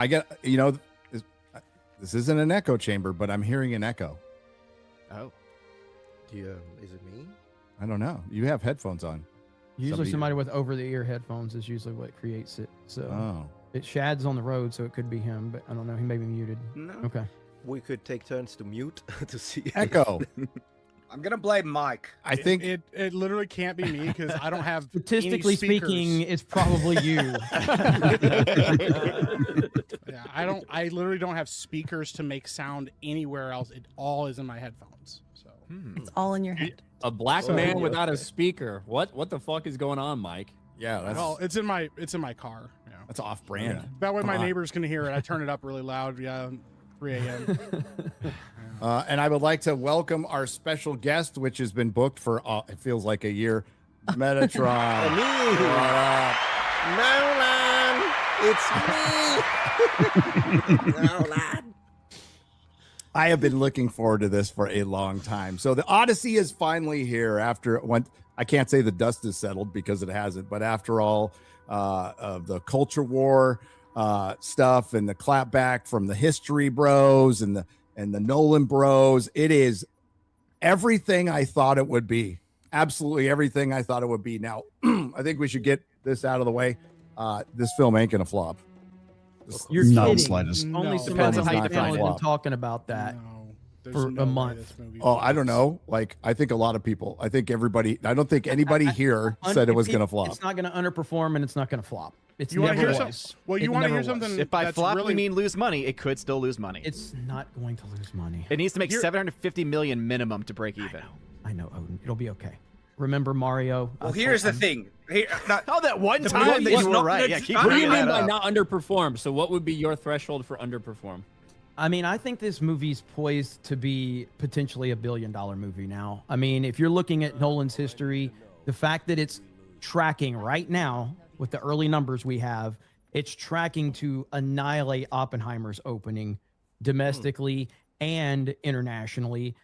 I get, this isn't an echo chamber, but I'm hearing an echo. Oh. Yeah, is it me? I don't know. You have headphones on. Usually somebody with over-the-ear headphones is usually what creates it. So Shad's on the road, so it could be him, but I don't know. He may be muted. No. Okay. We could take turns to mute to see. Echo. I'm gonna blame Mike. I think it literally can't be me because I don't have statistically any speaking, it's probably you. Yeah, I literally don't have speakers to make sound anywhere else. It all is in my headphones. So It's all in your head. A black man without a speaker. What the fuck is going on, Mike? Yeah, that's well, it's in my car. Yeah. that's off-brand. Yeah. That way my neighbors can hear it. I turn it up really loud. Yeah, 3 a.m. And I would like to welcome our special guest, which has been booked for it feels like a year. Metatron. Nolan, it's me. Nolan. I have been looking forward to this for a long time. So the Odyssey is finally here after it went. I can't say the dust is settled because it hasn't, but after all of the culture war stuff and the clapback from the history bros and the Nolan bros, it is everything I thought it would be. Absolutely everything I thought it would be. Now, I think we should get this out of the way. This film ain't gonna flop. You're Not the kidding. slightest. Only No. Depends on how you It's not define gonna it. flop. Talking about that. No, there's for no a way month. this movie Oh, I don't flops. know. Like, I think a lot of people, I think everybody, I don't think anybody here said it was going to flop. It's not going to underperform and it's not going to flop. It's You wanna never hear was. some- well, you It wanna never hear was. something? If by That's flop really- we mean lose money, it could still lose money. It's not going to lose money. It needs to make You're- 750 million minimum to break even. I know, Odin. It'll be okay. Remember Mario? Well, here's the thing. Oh, that one The time movie that is you were not right. gonna- Yeah, keep I bringing mean, that by up. not underperform. So what would be your threshold for underperform? I mean, I think this movie's poised to be potentially $1 billion movie now. I mean, if you're looking at Nolan's history, the fact that it's tracking right now with the early numbers we have, it's tracking to annihilate Oppenheimer's opening domestically and internationally.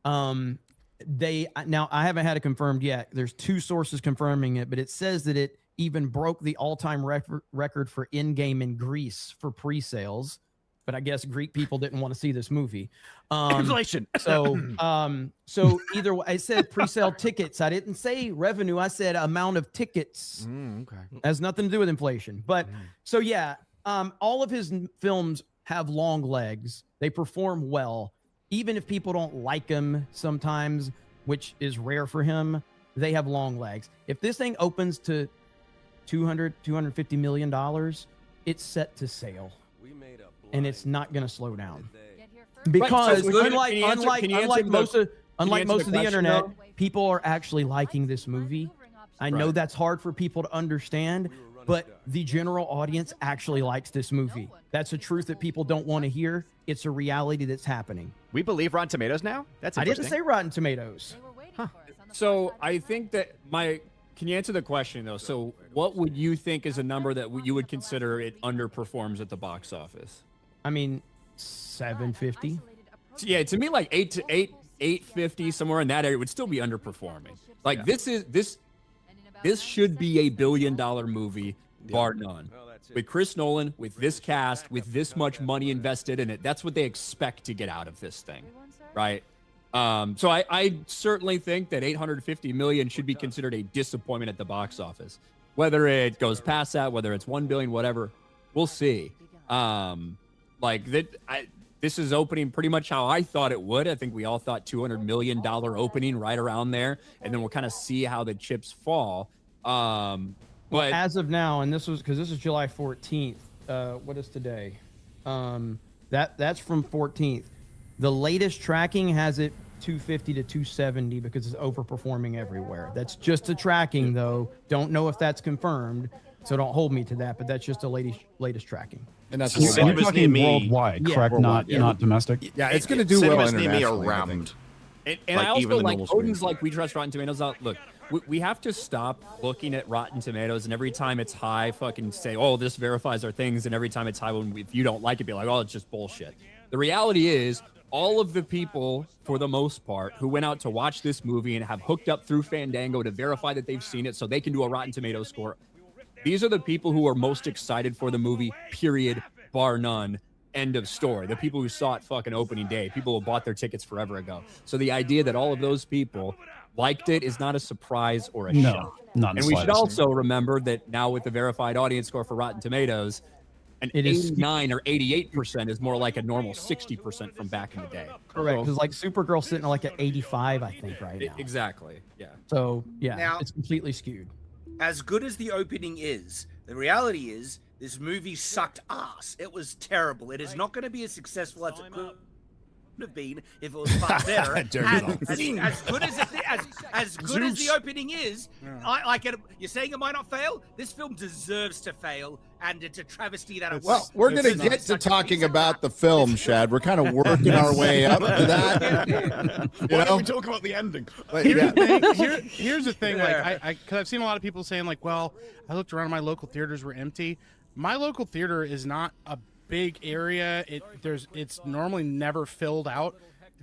Now I haven't had it confirmed yet. There's 2 sources confirming it, but it says that it even broke the all-time record for in-game in Greece for pre-sales. But I guess Greek people didn't want to see this movie. Inflation. So either way, I said pre-sale tickets. I didn't say revenue. I said amount of tickets. Okay. Has nothing to do with inflation. But so yeah, all of his films have long legs. They perform well, even if people don't like them sometimes, which is rare for him. They have long legs. If this thing opens to $250 million, it's set to sail. And it's not going to slow down because unlike most of the internet, people are actually liking this movie. I know that's hard for people to understand, but the general audience actually likes this movie. That's a truth that people don't want to hear. It's a reality that's happening. We believe Rotten Tomatoes now? That's I interesting. didn't say Rotten Tomatoes. So I think that can you answer the question though? So what would you think is a number that you would consider it underperforms at the box office? I mean, 750. Yeah, to me, like 850, somewhere in that area would still be underperforming. Like this should be $1 billion movie, bar none. With Chris Nolan, with this cast, with this much money invested in it, that's what they expect to get out of this thing, right? So I certainly think that 850 million should be considered a disappointment at the box office. Whether it goes past that, whether it's 1 billion, whatever, we'll see. This is opening pretty much how I thought it would. I think we all thought $200 million opening right around there, and then we'll kind of see how the chips fall. But as of now, and this was because this is July 14th. What is today? That's from 14th. The latest tracking has it 250 to 270 because it's overperforming everywhere. That's just a tracking though. Don't know if that's confirmed, so don't hold me to that. But that's just the latest tracking. And that's You're talking worldwide, Yeah. correct? Worldwide, Not domestic. Yeah, it's going to do well Cinemas near me internationally. are I think. rammed. And Like, I also even the like normal Odin's screen. like we trust Rotten Tomatoes out. Look, we have to stop looking at Rotten Tomatoes and every time it's high, fucking say, oh, this verifies our things, and every time it's high, if you don't like it, be like, oh, it's just bullshit. The reality is, all of the people, for the most part, who went out to watch this movie and have hooked up through Fandango to verify that they've seen it so they can do a Rotten Tomatoes score, these are the people who are most excited for the movie, period, bar none. End of story. The people who saw it fucking opening day, people who bought their tickets forever ago. So the idea that all of those people liked it is not a surprise or a shock. Not And we should also remember that now with the verified audience score for Rotten Tomatoes, an 89 or 88% is more like a normal 60% from back in the day. Correct, because like Supergirl's sitting at like an 85, I think, right now. Exactly. Yeah. So yeah, Now- it's completely skewed. As good as the opening is, the reality is this movie sucked ass. It was terrible. It is not going to be as successful as it could have been if it was far better. And as good as as good as the opening is, I like it. You're saying it might not fail. This film deserves to fail, and it's a travesty that it was. Well, we're going to get to talking about the film, Shad. We're kind of working our way up to that. Why don't we talk about the ending? But, Here's yeah. the thing. Here's the thing. Yeah. Like, because I've seen a lot of people saying, like, well, I looked around, my local theaters were empty. My local theater is not a big area. It's normally never filled out.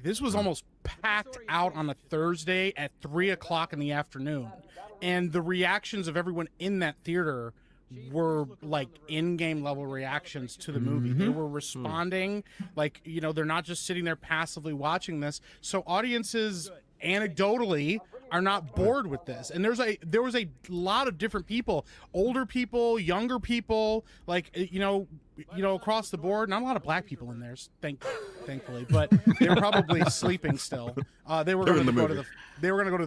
This was almost packed out on a Thursday at 3:00 in the afternoon, and the reactions of everyone in that theater were like in-game level reactions to the movie. They were responding, like, you know, they're not just sitting there passively watching this. So audiences anecdotally are not bored with this. And there was a lot of different people, older people, younger people, like, you know, across the board. Not a lot of black people in there, thankfully, but they were probably sleeping still. They were going to go to the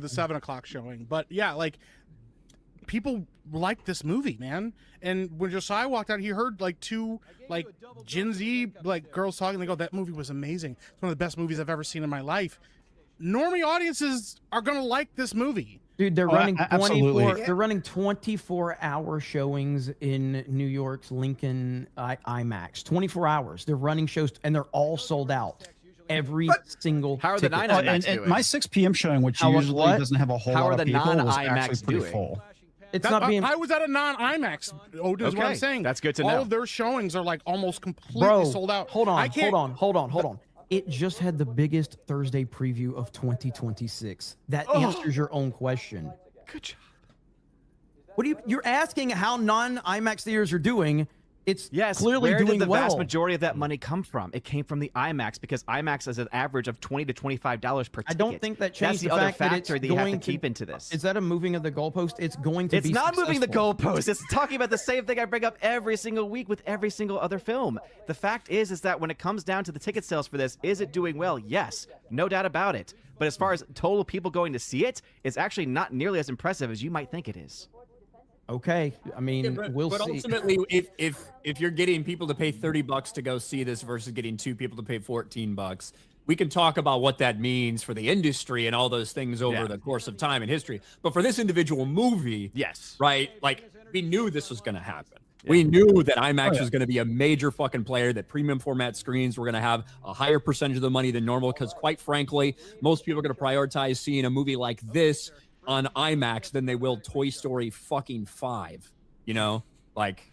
7:00 showing. But yeah, like, people liked this movie, man. And when Josiah walked out, he heard like two like Gen Z like girls talking. They go, "That movie was amazing. It's one of the best movies I've ever seen in my life." Normie audiences are gonna like this movie. Dude, they're running 24. absolutely. They're running 24-hour showings in New York's Lincoln IMAX. 24 hours. They're running shows, and they're all sold out. Every single. How are the ticket. 9 IMAX and doing? my 6 p.m. showing, which How- usually what? doesn't have a whole How lot are of the people, was non-IMAX actually pretty doing? full. It's not being. I was at a non-IMAX. Oh, is what I'm Okay, saying. that's good to All know. of their showings are like almost completely Bro, sold out. hold on, I can't, hold on. It just had the biggest Thursday preview of 2026. That answers your own question. Good job. What you're asking how non-IMAX theaters are doing? It's Yes, clearly where doing did the well. vast majority of that money come from? It came from the IMAX, because IMAX is an average of $20 to $25 per ticket. I don't think that That's changed the the other fact that factor it's that you have to going keep into this. Is that a moving of the goalpost? It's going to It's be not moving the successful. goalpost. It's talking about the same thing I bring up every single week with every single other film. The fact is that when it comes down to the ticket sales for this, is it doing well? Yes, no doubt about it. But as far as total people going to see it, it's actually not nearly as impressive as you might think it is. Okay, I mean, we'll but see. ultimately, if you're getting people to pay $30 to go see this versus getting 2 people to pay $14, we can talk about what that means for the industry and all those things over the course of time and history. But for this individual movie, Yes. right? Like, we knew this was going to happen. We knew that IMAX was going to be a major fucking player, that premium format screens were going to have a higher percentage of the money than normal, because quite frankly, most people are going to prioritize seeing a movie like this on IMAX than they will Toy Story fucking 5, you know? Like,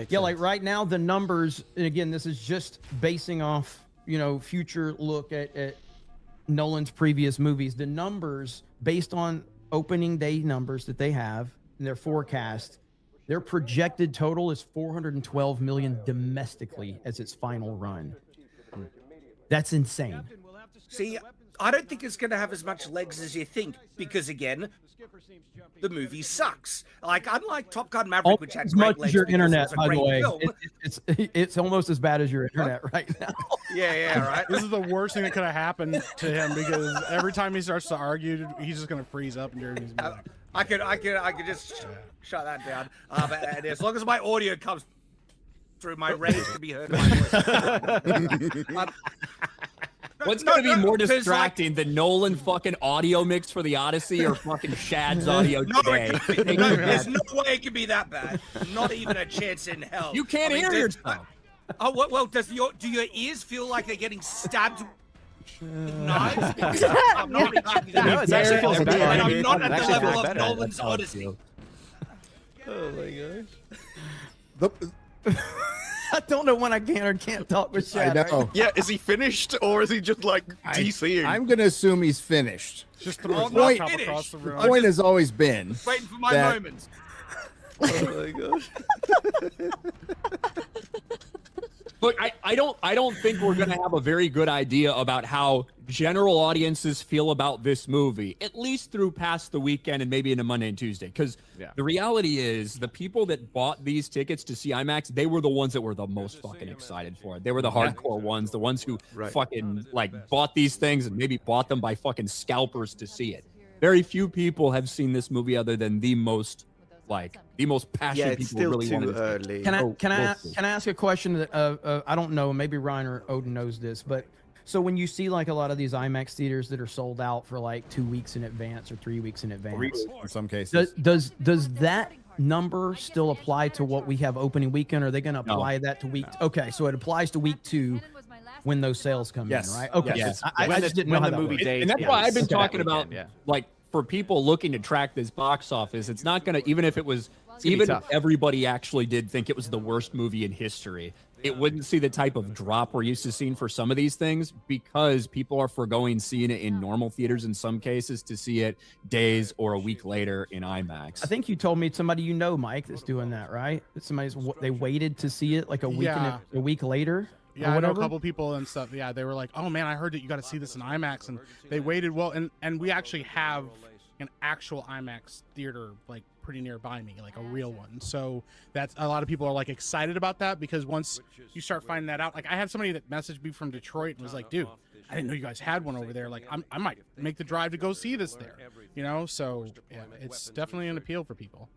Yeah, like right now, the numbers, and again, this is just basing off, you know, future look at Nolan's previous movies. The numbers, based on opening day numbers that they have in their forecast, their projected total is 412 million domestically as its final run. That's insane. See, I don't think it's going to have as much legs as you think, because again, the movie sucks. Like, unlike Top Gun Maverick, which had As great much legs as your because internet, it's a by the great way, film. it's almost as bad as your internet right now. Yeah, right. This is the worst thing that could have happened to him, because every time he starts to argue, he's just gonna freeze up and he's I could just shut that down. But as long as my audio comes through, my rage can be heard. what's going to be more 'cause, like, distracting, the Nolan fucking audio mix for the Odyssey or fucking Shad's audio No, today? there's no way it could be that bad. Not even a chance in hell. You can't I mean, hear there's- yourself. Oh, well, do your ears feel like they're getting stabbed with knives? Because I'm not reaching that. No, it actually feels And better. I'm not at It the actually level feels of better. Nolan's Odyssey. Oh my gosh. I don't know when I can or can't talk with I Shad. right? know. Yeah, is he finished or is he just like DCing? I'm going to assume he's finished. just throw his not laptop finished. across the room. The point has always been Waiting for my that- moments. Oh my gosh. Look, I don't think we're gonna have a very good idea about how general audiences feel about this movie, at least through past the weekend and maybe into Monday and Tuesday. Because the reality is, the people that bought these tickets to see IMAX, they were the ones that were the most fucking excited for it. They were the hardcore ones, the ones who fucking like bought these things and maybe bought them by fucking scalpers to see it. Very few people have seen this movie other than the most passionate it's people still really too wanted to. early. Can I ask a question that I don't know, maybe Ryan or Odin knows this, but so when you see like a lot of these IMAX theaters that are sold out for like 2 weeks in advance or 3 weeks in advance, in some cases, does that number still apply to what we have opening weekend? Or are they going to apply that to week? Okay, so it applies to week 2 when those sales come in, right? Okay, Yes. I just didn't know how the that movie worked. date. And that's why I've been is talking that about weekend, like for people looking to track this box office, it's not gonna, even if it was, be even if tough. everybody actually did think it was the worst movie in history, it wouldn't see the type of drop we're used to seeing for some of these things, because people are foregoing seeing it in normal theaters in some cases to see it days or a week later in IMAX. I think you told me somebody you know, Mike, that's doing that, right? That they waited to see it like a week a week later. Yeah, I know a couple people and stuff. Yeah, they were like, "Oh man, I heard that you got to see this in IMAX," and they waited. Well, and we actually have an actual IMAX theater like pretty nearby me, like a real one. So that's a lot of people are like excited about that, because once you start finding that out, like I had somebody that messaged me from Detroit and was like, "Dude, I didn't know you guys had one over there. Like I might make the drive to go see this there." You know, so yeah, it's definitely an appeal for people.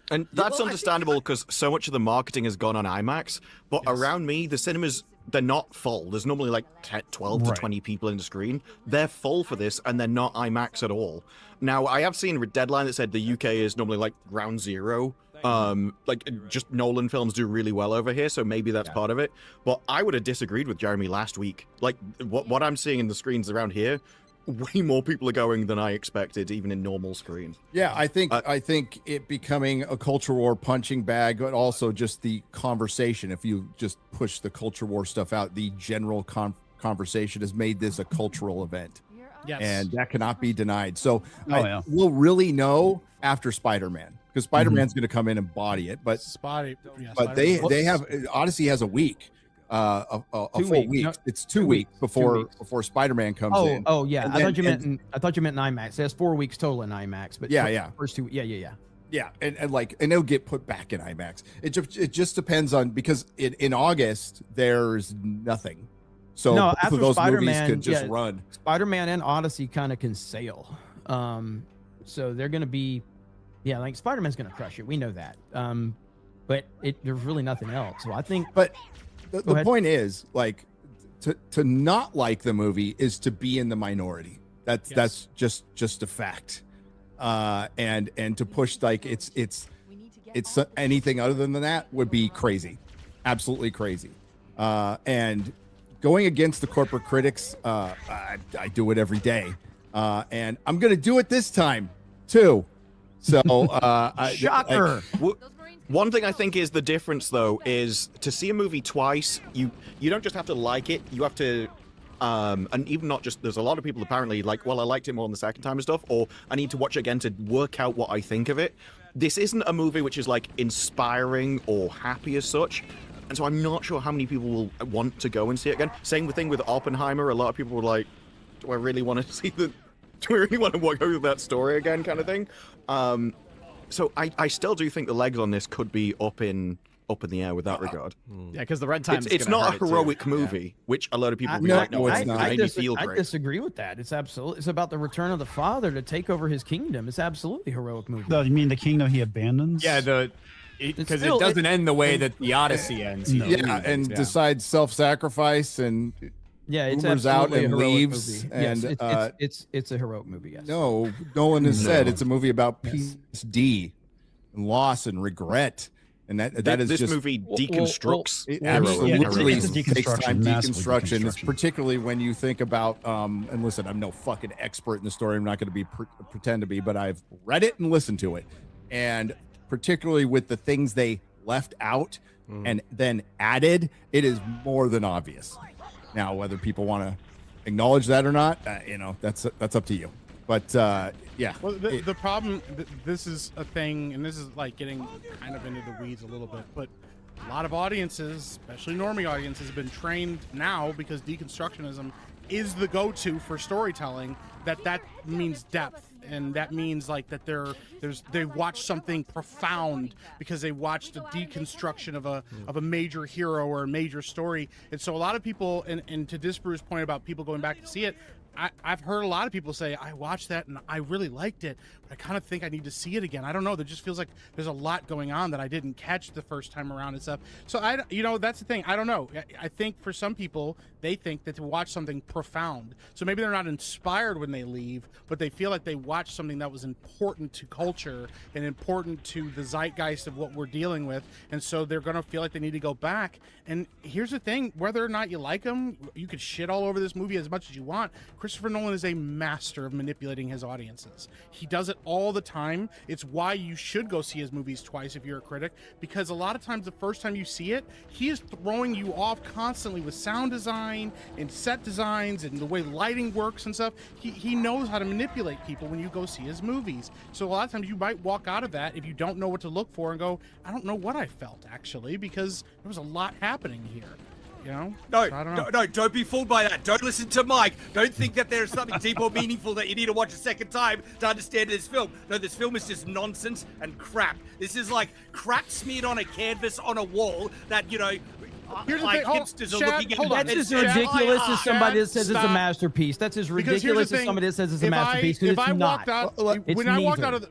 And that's understandable because so much of the marketing has gone on IMAX. But around me, the cinemas, they're not full. There's normally like 12 to 20 people in the screen. They're full for this, and they're not IMAX at all. Now, I have seen a deadline that said the UK is normally like ground zero. Like just Nolan films do really well over here, so maybe that's part of it. But I would have disagreed with Jeremy last week. Like what I'm seeing in the screens around here, way more people are going than I expected, even in normal screens. Yeah, I think it becoming a culture war punching bag, but also just the conversation. If you just push the culture war stuff out, the general conversation has made this a cultural event. Yes. And that cannot be denied. So we'll really know after Spider-Man, because Spider-Man's going to come in and body it. But they have Odyssey has a week. A full week. No, it's 2 weeks before Spider-Man comes in. Oh yeah. I thought you meant in IMAX. It has 4 weeks total in IMAX, but first 2. Yeah. And it'll get put back in IMAX. It just depends on, because in August there's nothing. So no, both after of those Spider-Man, movies could just run. Spider-Man and Odyssey kind of can sail. So they're going to be, like Spider-Man's going to crush it. We know that. But there's really nothing else. So I think, but the point is, like, to not like the movie is to be in the minority. That's just a fact. And to push like it's anything other than that would be crazy, absolutely crazy. And going against the corporate critics, I do it every day, and I'm gonna do it this time too. So shocker. One thing I think is the difference, though, is to see a movie twice, you don't just have to like it, you have to, and even not just, there's a lot of people apparently like, well, I liked it more than the second time and stuff, or I need to watch it again to work out what I think of it. This isn't a movie which is like inspiring or happy as such, and so I'm not sure how many people will want to go and see it again. Same thing with Oppenheimer, a lot of people were like, do I really want to see do I really want to go through that story again, kind of thing. So I still do think the legs on this could be up in the air with that regard. Yeah, because the runtime. It's not a heroic movie, which a lot of people really know. It's not. Made me feel great. I disagree with that. It's about the return of the father to take over his kingdom. It's absolutely a heroic movie. You mean the kingdom he abandons? Yeah, because it doesn't end the way that the Odyssey ends. Decides self-sacrifice and. Yeah, it's Ubers out and leaves, movie. and yes, it's a heroic movie. Yes. No, Nolan has said it's a movie about PSD and loss and regret, and that is this just movie deconstructs. It absolutely it's takes time. deconstruction, Deconstruction, particularly when you think about. And listen, I'm no fucking expert in the story. I'm not going to be pretend to be, but I've read it and listened to it, and particularly with the things they left out and then added, it is more than obvious. Now, whether people want to acknowledge that or not, that's up to you. But yeah. Well, the problem, this is a thing, and this is like getting kind of into the weeds a little bit, but a lot of audiences, especially normie audiences, have been trained now because deconstructionism is the go-to for storytelling. That means depth, and that means like that they watch something profound because they watched a deconstruction of a major hero or a major story. And so a lot of people, and to Disbrew's point about people going back to see it, I've heard a lot of people say, I watched that and I really liked it, but I kind of think I need to see it again. I don't know. There just feels like there's a lot going on that I didn't catch the first time around and stuff. So that's the thing. I don't know. I think for some people, they think that to watch something profound. So maybe they're not inspired when they leave, but they feel like they watched something that was important to culture and important to the zeitgeist of what we're dealing with. And so they're going to feel like they need to go back. And here's the thing, whether or not you like him, you could shit all over this movie as much as you want. Christopher Nolan is a master of manipulating his audiences. He does it all the time. It's why you should go see his movies twice if you're a critic, because a lot of times the first time you see it, he is throwing you off constantly with sound design and set designs and the way lighting works and stuff. He knows how to manipulate people when you go see his movies. So a lot of times you might walk out of that if you don't know what to look for and go, I don't know what I felt actually, because there was a lot happening here. You know? No, don't be fooled by that. Don't listen to Mike. Don't think that there's something deep or meaningful that you need to watch a second time to understand this film. No, this film is just nonsense and crap. This is like crap smeared on a canvas on a wall that, you know, Here's the like thing. hipsters are Chad, looking at. hold on. That's as ridiculous as somebody that says it's a Stop. masterpiece. That's as Because here's the ridiculous as thing, somebody that says it's a if masterpiece. I Because it's not. walked out, It's when I walked neither. out of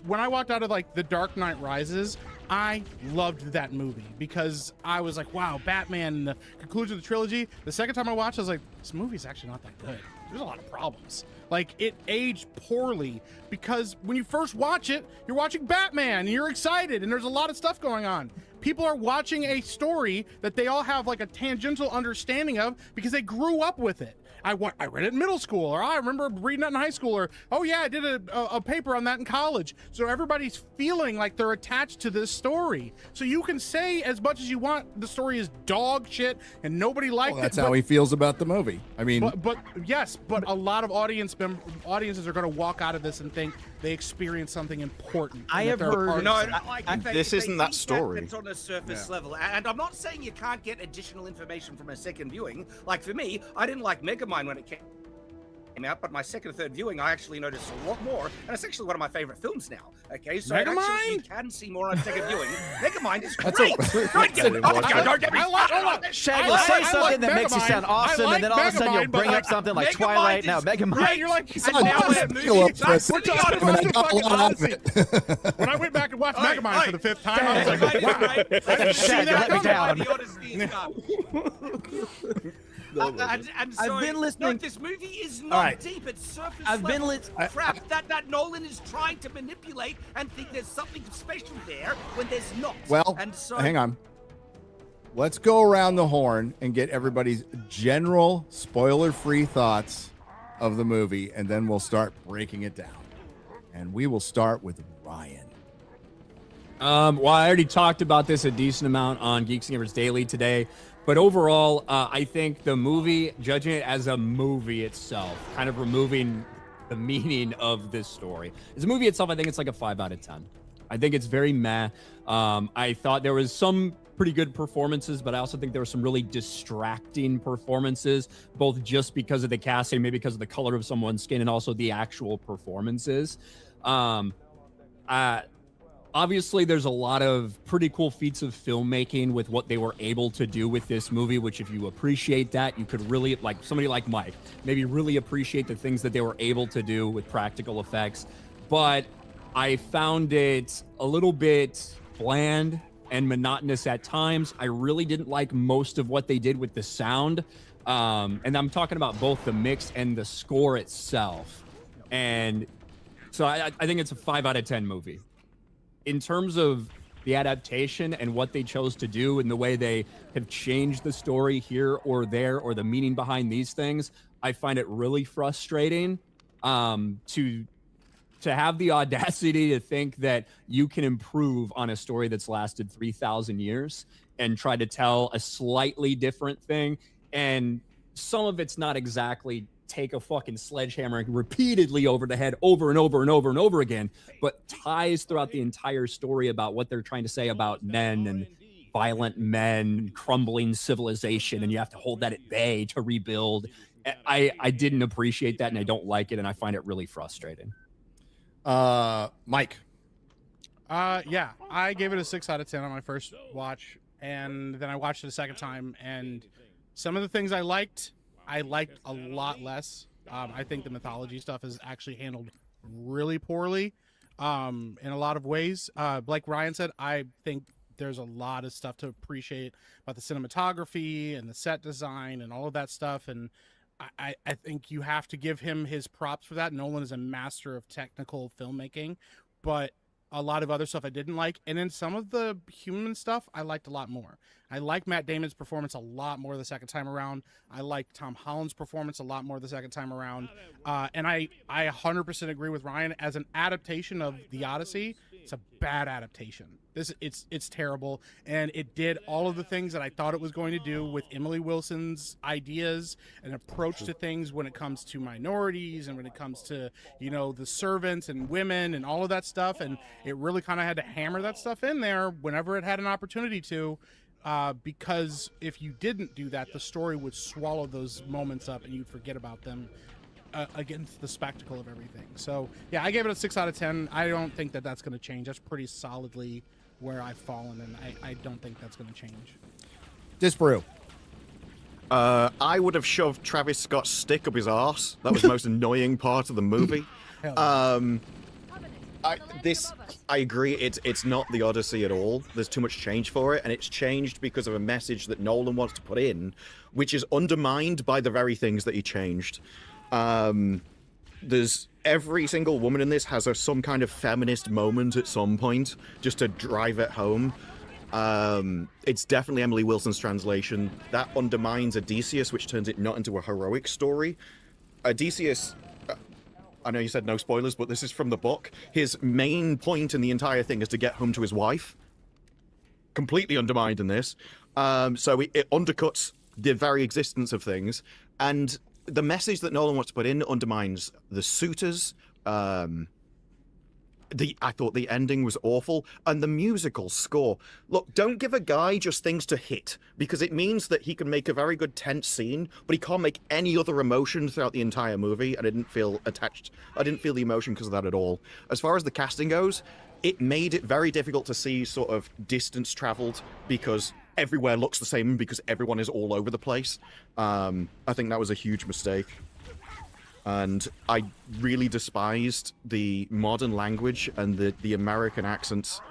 when I walked out of like The Dark Knight Rises, I loved that movie because I was like, wow, Batman, the conclusion of the trilogy. The second time I watched, I was like, this movie's actually not that good. There's a lot of problems. Like, it aged poorly because when you first watch it, you're watching Batman and you're excited and there's a lot of stuff going on. People are watching a story that they all have like a tangential understanding of because they grew up with it. I read it in middle school, or I remember reading it in high school, or oh yeah, I did a paper on that in college. So everybody's feeling like they're attached to this story. So you can say as much as you want the story is dog shit and nobody liked it. That's how he feels about the movie. I mean, But yes, but a lot of audiences are going to walk out of this and think they experienced something important. I and that have they're a heard- part of No, something. like, This isn't that think story. It's on a surface level, and I'm not saying you can't get additional information from a second viewing. Like for me, I didn't like Megamind when it came out, but my second or third viewing, I actually noticed a lot more, and it's actually one of my favorite films now. Okay, so actually, you can see more on second viewing. Megamind is great. Don't get me Shaggy, say something that makes you sound awesome, and then all of a sudden you'll bring up something like Megamind Twilight. is Now, Megamind. great. You're like, And now we're at movies. We're talking about the fucking Odyssey. When I went back and watched Megamind for the fifth time, I was like, wow. Shaggy, let me down. And so, I've been listening- No, this movie is All not right. deep. It's surface I've been level lis- crap that Nolan is trying to manipulate and think there's something special there when there's not. well, and so hang on. Let's go around the horn and get everybody's general spoiler-free thoughts of the movie, and then we'll start breaking it down. And we will start with Ryan. Well, I already talked about this a decent amount on Geeks and Gamers Daily today, but overall, I think the movie, judging it as a movie itself, kind of removing the meaning of this story. As a movie itself, I think it's like a 5 out of 10. I think it's very meh. I thought there was some pretty good performances, but I also think there were some really distracting performances, both just because of the casting, maybe because of the color of someone's skin, and also the actual performances. Obviously, there's a lot of pretty cool feats of filmmaking with what they were able to do with this movie, which if you appreciate that, you could really, like somebody like Mike, maybe really appreciate the things that they were able to do with practical effects. But I found it a little bit bland and monotonous at times. I really didn't like most of what they did with the sound. And I'm talking about both the mix and the score itself. And so I think it's a 5 out of 10 movie. In terms of the adaptation and what they chose to do and the way they have changed the story here or there or the meaning behind these things, I find it really frustrating to have the audacity to think that you can improve on a story that's lasted 3,000 years and try to tell a slightly different thing. And some of it's not exactly take a fucking sledgehammer repeatedly over the head over and over and over and over again, but ties throughout the entire story about what they're trying to say about men and violent men, crumbling civilization, and you have to hold that at bay to rebuild. I didn't appreciate that, and I don't like it, and I find it really frustrating. Mike. Yeah, I gave it a 6 out of 10 on my first watch, and then I watched it a second time, and some of the things I liked a lot less. I think the mythology stuff is actually handled really poorly in a lot of ways. Like Ryan said, I think there's a lot of stuff to appreciate about the cinematography and the set design and all of that stuff, and I think you have to give him his props for that. Nolan is a master of technical filmmaking, but a lot of other stuff I didn't like. And then some of the human stuff I liked a lot more. I like Matt Damon's performance a lot more the second time around. I like Tom Holland's performance a lot more the second time around. And I 100% agree with Ryan. As an adaptation of The Odyssey, it's a bad adaptation. It's terrible, and it did all of the things that I thought it was going to do with Emily Wilson's ideas and approach to things when it comes to minorities and when it comes to, you know, the servants and women and all of that stuff. And it really kind of had to hammer that stuff in there whenever it had an opportunity to, because if you didn't do that, the story would swallow those moments up and you'd forget about them against the spectacle of everything. So yeah, I gave it a 6 out of 10. I don't think that that's going to change. That's pretty solidly where I've fallen, and I don't think that's going to change. Disbrew. I would have shoved Travis Scott's stick up his arse. That was the most annoying part of the movie. I agree. It's not the Odyssey at all. There's too much change for it, and it's changed because of a message that Nolan wants to put in, which is undermined by the very things that he changed. There's every single woman in this has some kind of feminist moment at some point, just to drive it home. It's definitely Emily Wilson's translation. That undermines Odysseus, which turns it not into a heroic story. Odysseus, I know you said no spoilers, but this is from the book. His main point in the entire thing is to get home to his wife. Completely undermined in this. So it undercuts the very existence of things. And the message that Nolan wants to put in undermines the suitors. I thought the ending was awful, and the musical score. Look, don't give a guy just things to hit, because it means that he can make a very good tense scene, but he can't make any other emotion throughout the entire movie. I didn't feel attached. I didn't feel the emotion because of that at all. As far as the casting goes, it made it very difficult to see sort of distance traveled, because everywhere looks the same because everyone is all over the place. I think that was a huge mistake. And I really despised the modern language and the American accents,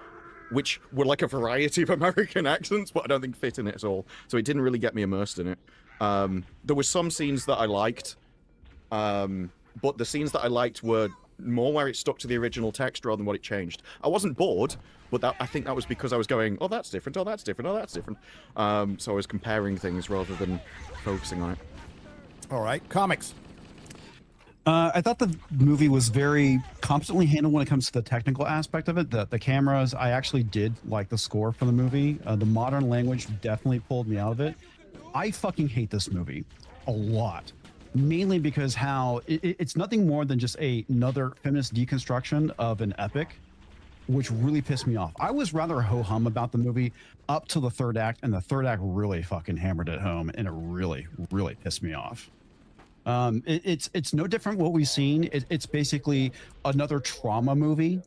which were like a variety of American accents, but I don't think fit in it at all. So it didn't really get me immersed in it. There were some scenes that I liked, but the scenes that I liked were more where it stuck to the original text rather than what it changed. I wasn't bored, but I think that was because I was going, oh, that's different, oh, that's different, oh, that's different. So I was comparing things rather than focusing on it. All right, comics. I thought the movie was very competently handled when it comes to the technical aspect of it. The cameras, I actually did like the score for the movie. The modern language definitely pulled me out of it. I fucking hate this movie a lot. Mainly because how it's nothing more than just another feminist deconstruction of an epic, which really pissed me off. I was rather ho-hum about the movie up to the third act, and the third act really fucking hammered it home, and it really, really pissed me off. It's no different what we've seen. It's basically another trauma movie.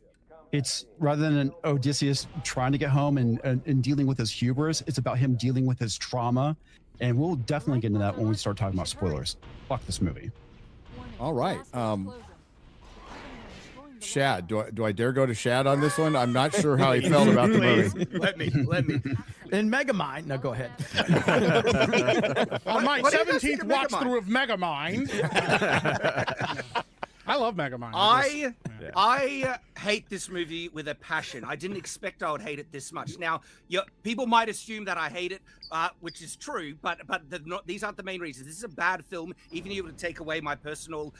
It's rather than an Odysseus trying to get home and dealing with his hubris, it's about him dealing with his trauma. And we'll definitely get into that when we start talking about spoilers. Fuck this movie. All right. Shad, do I dare go to Shad on this one? I'm not sure how he felt about the movie. Let me. In Megamind, no, go ahead. On my 17th watch through of Megamind. I love Megamind. I hate this movie with a passion. I didn't expect I would hate it this much. Now, people might assume that I hate it, which is true, but these aren't the main reasons. This is a bad film, even if you were to take away my personal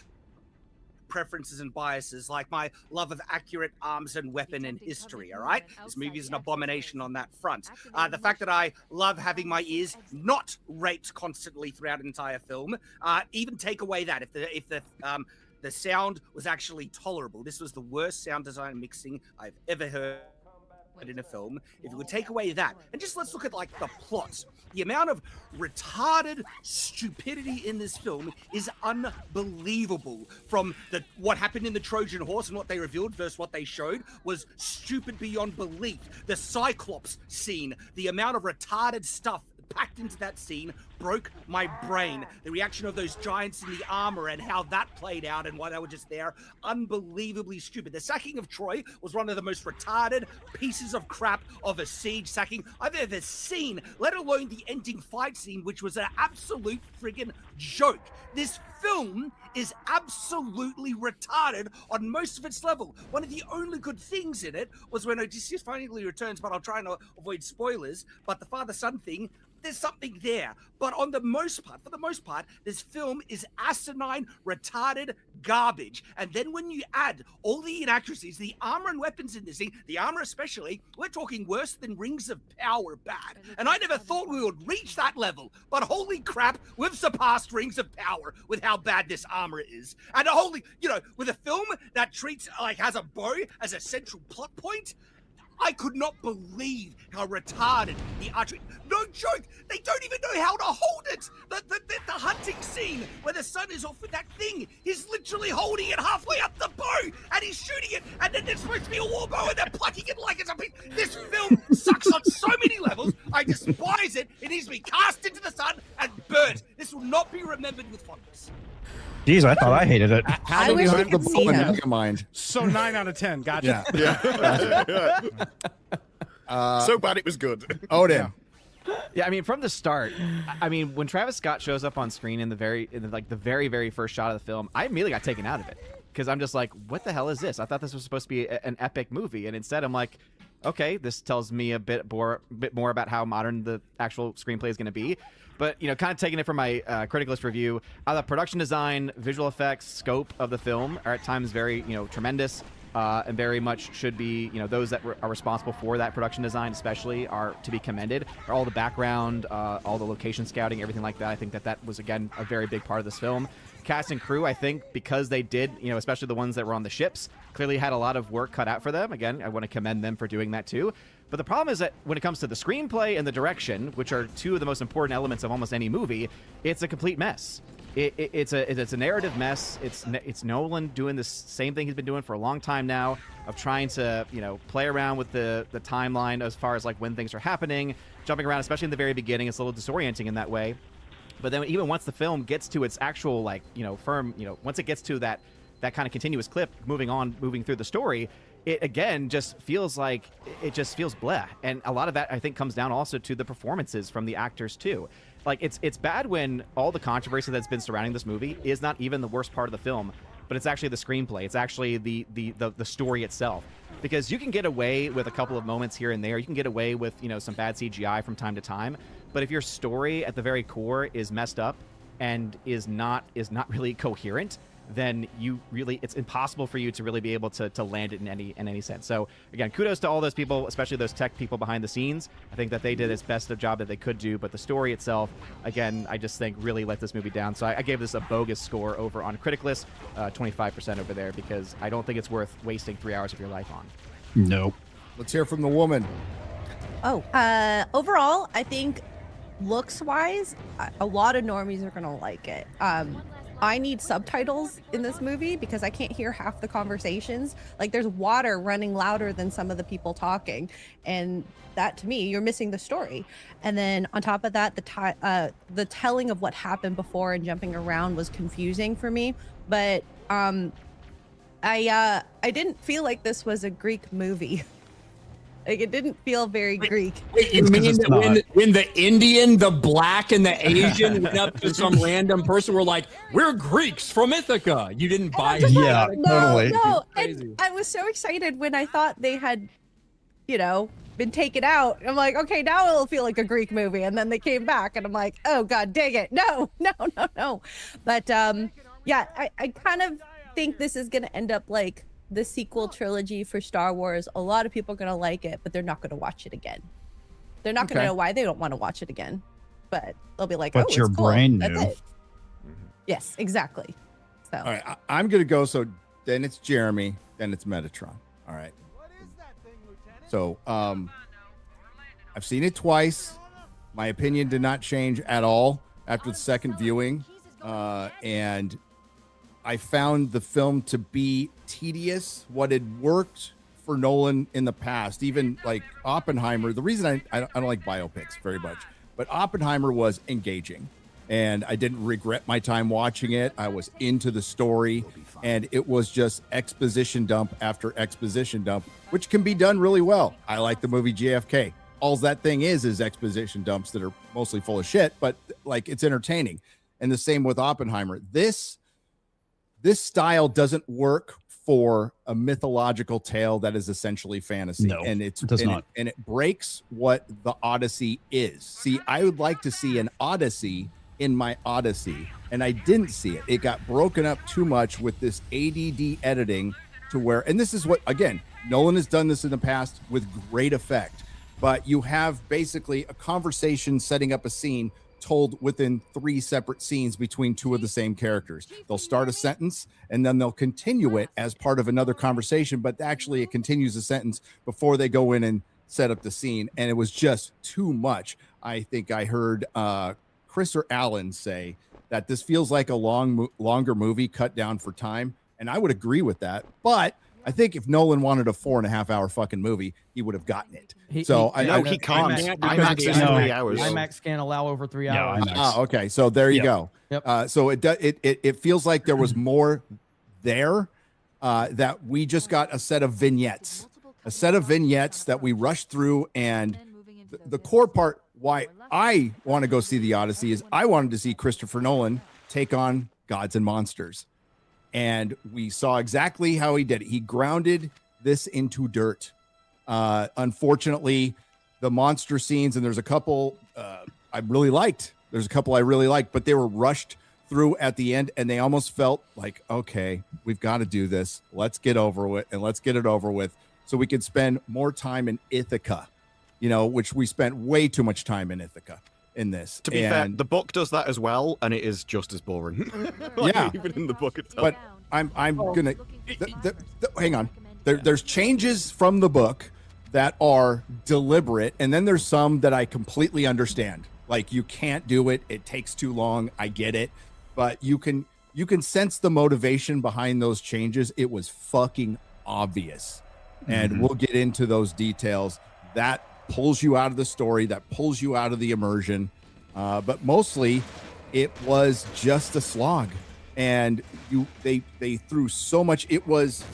preferences and biases, like my love of accurate arms and weapon and history, all right? This movie is an abomination on that front. The fact that I love having my ears not raped constantly throughout an entire film, even take away that, if the sound was actually tolerable. This was the worst sound design mixing I've ever heard in a film, if you would take away that, and just let's look at like the plot, the amount of retarded stupidity in this film is unbelievable. From what happened in the Trojan Horse and what they revealed versus what they showed was stupid beyond belief. The Cyclops scene, the amount of retarded stuff packed into that scene broke my brain. The reaction of those giants in the armor and how that played out and why they were just there, unbelievably stupid. The sacking of Troy was one of the most retarded pieces of crap of a siege sacking I've ever seen, let alone the ending fight scene, which was an absolute friggin' joke. This film is absolutely retarded on most of its level. One of the only good things in it was when Odysseus finally returns, but I'll try and avoid spoilers, but the father-son thing, there's something there. But for the most part, this film is asinine, retarded garbage. And then when you add all the inaccuracies, the armor and weapons in this thing, the armor especially, we're talking worse than Rings of Power bad. And I never thought we would reach that level. But holy crap, we've surpassed Rings of Power with how bad this armor is. And with a film that treats, has a bow as a central plot point, I could not believe how retarded the archery. No joke, they don't even know how to hold it. The hunting scene where the son is off with that thing, he's literally holding it halfway up the bow and he's shooting it, and then there's supposed to be a war bow and they're plucking it like it's a piece. This film sucks on so many levels. I despise it. It needs to be cast into the sun and burnt. This will not be remembered with fondness. Jeez, I thought I hated it. How I did wish you we hurt the could see ball in him. your mind? So 9 out of 10. Gotcha. So bad it was good. Odin. Yeah, I mean, from the start, I mean, when Travis Scott shows up on screen in the very first shot of the film, I immediately got taken out of it because I'm just like, what the hell is this? I thought this was supposed to be an epic movie, and instead I'm like, okay, this tells me a bit more about how modern the actual screenplay is going to be. But, kind of taking it from my Criticalist review, the production design, visual effects, scope of the film are at times very, tremendous. And very much should be, those that are responsible for that production design especially are to be commended. All the background, all the location scouting, everything like that. I think that was, again, a very big part of this film. Cast and crew, I think, because they did, especially the ones that were on the ships, clearly had a lot of work cut out for them. Again, I want to commend them for doing that too. But the problem is that when it comes to the screenplay and the direction, which are two of the most important elements of almost any movie, it's a complete mess. It's a narrative mess. It's Nolan doing the same thing he's been doing for a long time now, of trying to play around with the timeline as far as like when things are happening, jumping around, especially in the very beginning. It's a little disorienting in that way. But then even once the film gets to its actual firm, once it gets to that kind of continuous clip, moving through the story, it again just feels like it just feels bleh. And a lot of that I think comes down also to the performances from the actors too. Like it's bad when all the controversy that's been surrounding this movie is not even the worst part of the film, but it's actually the screenplay. It's actually the story itself. Because you can get away with a couple of moments here and there. You can get away with, some bad CGI from time to time. But if your story at the very core is messed up and is not really coherent, then it's impossible for you to really be able to land it in any sense. So again, kudos to all those people, especially those tech people behind the scenes. I think that they did as best a job that they could do, but the story itself, again, I just think really let this movie down. So I gave this a bogus score over on Criticalist, 25% over there, because I don't think it's worth wasting 3 hours of your life on. Nope. Let's hear from the woman. Overall, I think looks-wise, a lot of normies are gonna like it. I need subtitles in this movie because I can't hear half the conversations. Like there's water running louder than some of the people talking, and that to me, you're missing the story. And then on top of that, the telling of what happened before and jumping around was confusing for me. But I didn't feel like this was a Greek movie. Like it didn't feel very Greek. Wait, you mean that when the Indian, the black, and the Asian went up to some random person, were like, "We're Greeks from Ithaca"? You didn't buy it? Yeah, totally. No. And I was so excited when I thought they had, been taken out. I'm like, okay, now it'll feel like a Greek movie. And then they came back, and I'm like, oh god, dang it, no. But yeah, I kind of think this is gonna end up like the sequel trilogy for Star Wars. A lot of people are going to like it, but they're not going to watch it again. They're not going to know why they don't want to watch it again, but they'll be like, but oh, your it's cool. brain That's knew. it. Yes, exactly. So All right, I'm going to go. So then it's Jeremy, then it's Metatron. All right. So I've seen it twice. My opinion did not change at all after the second viewing. And I found the film to be tedious. What had worked for Nolan in the past, even like Oppenheimer, the reason I don't like biopics very much, but Oppenheimer was engaging. And I didn't regret my time watching it. I was into the story, and it was just exposition dump after exposition dump, which can be done really well. I like the movie JFK. All that thing is exposition dumps that are mostly full of shit, but like it's entertaining. And the same with Oppenheimer. This style doesn't work for a mythological tale that is essentially fantasy. No, and it does not. And it breaks what the Odyssey is. See, I would like to see an Odyssey in my Odyssey, and I didn't see it. It got broken up too much with this ADD editing to where, and this is what, again, Nolan has done this in the past with great effect, but you have basically a conversation setting up a scene told within 3 separate scenes between 2 of the same characters. They'll start a sentence and then they'll continue it as part of another conversation, but actually it continues the sentence before they go in and set up the scene. And it was just too much. I think I heard Chris or Alan say that this feels like a longer movie cut down for time. And I would agree with that. But I think if Nolan wanted a 4.5-hour fucking movie, he would have gotten it. He can't. IMAX is 3 hours. IMAX can't allow over 3 hours. Okay, so there you go. Yep. So it feels like there was more there, that we just got a set of vignettes that we rushed through. And the core part why I want to go see the Odyssey is I wanted to see Christopher Nolan take on Gods and Monsters. And we saw exactly how he did it. He grounded this into dirt. Unfortunately, the monster scenes, and there's a couple I really liked. There's a couple I really liked, but they were rushed through at the end, and they almost felt like, okay, we've got to do this. Let's get over it, and let's get it over with so we can spend more time in Ithaca, which we spent way too much time in Ithaca in this. To be fair, the book does that as well, and it is just as boring. Even in the book itself. But I'm gonna hang on. There's changes from the book that are deliberate, and then there's some that I completely understand. Like, you can't do it. It takes too long. I get it, but you can sense the motivation behind those changes. It was fucking obvious, and we'll get into those details. That pulls you out of the story, that pulls you out of the immersion, but mostly it was just a slog. And they threw so much. It was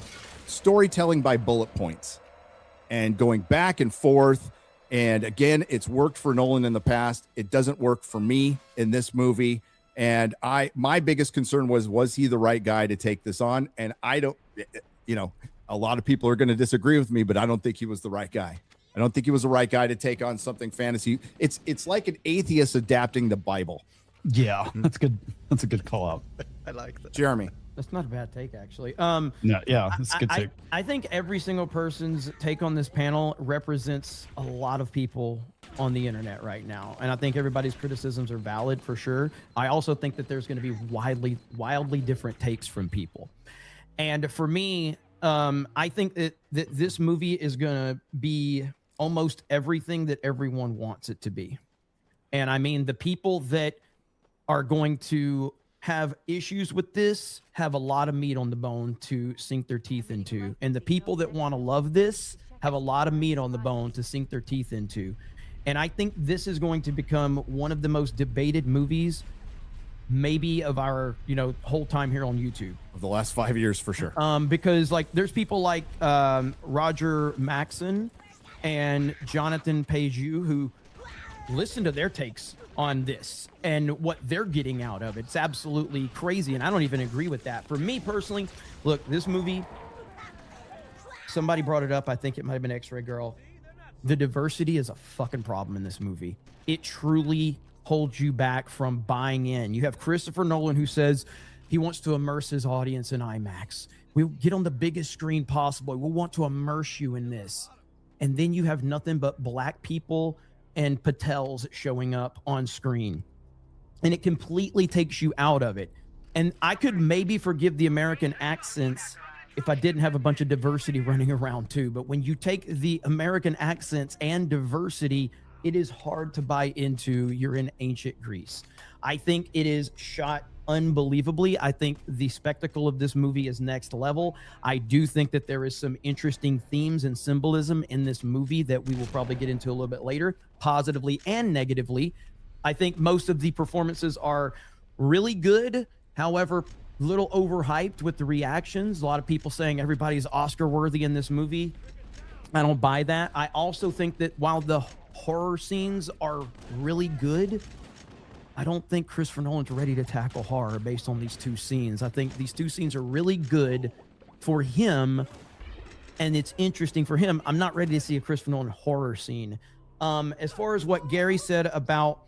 storytelling by bullet points and going back and forth. And again, it's worked for Nolan in the past. It doesn't work for me in this movie. And my biggest concern was he the right guy to take this on? And I don't, a lot of people are going to disagree with me, but I don't think he was the right guy. I don't think he was the right guy to take on something fantasy. It's like an atheist adapting the Bible. Yeah, that's good. That's a good call out. I like that. Jeremy. That's not a bad take, actually. No, yeah, that's a good take. I think every single person's take on this panel represents a lot of people on the internet right now. And I think everybody's criticisms are valid for sure. I also think that there's going to be wildly different takes from people. And for me, I think that this movie is going to be almost everything that everyone wants it to be. And I mean, the people that are going to have issues with this have a lot of meat on the bone to sink their teeth into. And the people that want to love this have a lot of meat on the bone to sink their teeth into. And I think this is going to become one of the most debated movies maybe of our, whole time here on YouTube. Of the last 5 years, for sure. Because there's people like Roger Maxon and Jonathan Paju who listen to their takes on this and what they're getting out of it. It's absolutely crazy, and I don't even agree with that. For me personally, look, this movie, somebody brought it up, I think it might have been X-Ray Girl. The diversity is a fucking problem in this movie. It truly holds you back from buying in. You have Christopher Nolan who says he wants to immerse his audience in IMAX. We'll get on the biggest screen possible. We want to immerse you in this. And then you have nothing but black people and Patels showing up on screen. And it completely takes you out of it. And I could maybe forgive the American accents if I didn't have a bunch of diversity running around too. But when you take the American accents and diversity, it is hard to buy into you're in ancient Greece. I think it is shot unbelievably. I think the spectacle of this movie is next level. I do think that there is some interesting themes and symbolism in this movie that we will probably get into a little bit later, positively and negatively. I think most of the performances are really good. However, a little overhyped with the reactions. A lot of people saying everybody's Oscar worthy in this movie. I don't buy that. I also think that while the horror scenes are really good, I don't think Christopher Nolan's ready to tackle horror based on these two scenes. I think these two scenes are really good for him, and it's interesting for him. I'm not ready to see a Christopher Nolan horror scene. As far as what Gary said about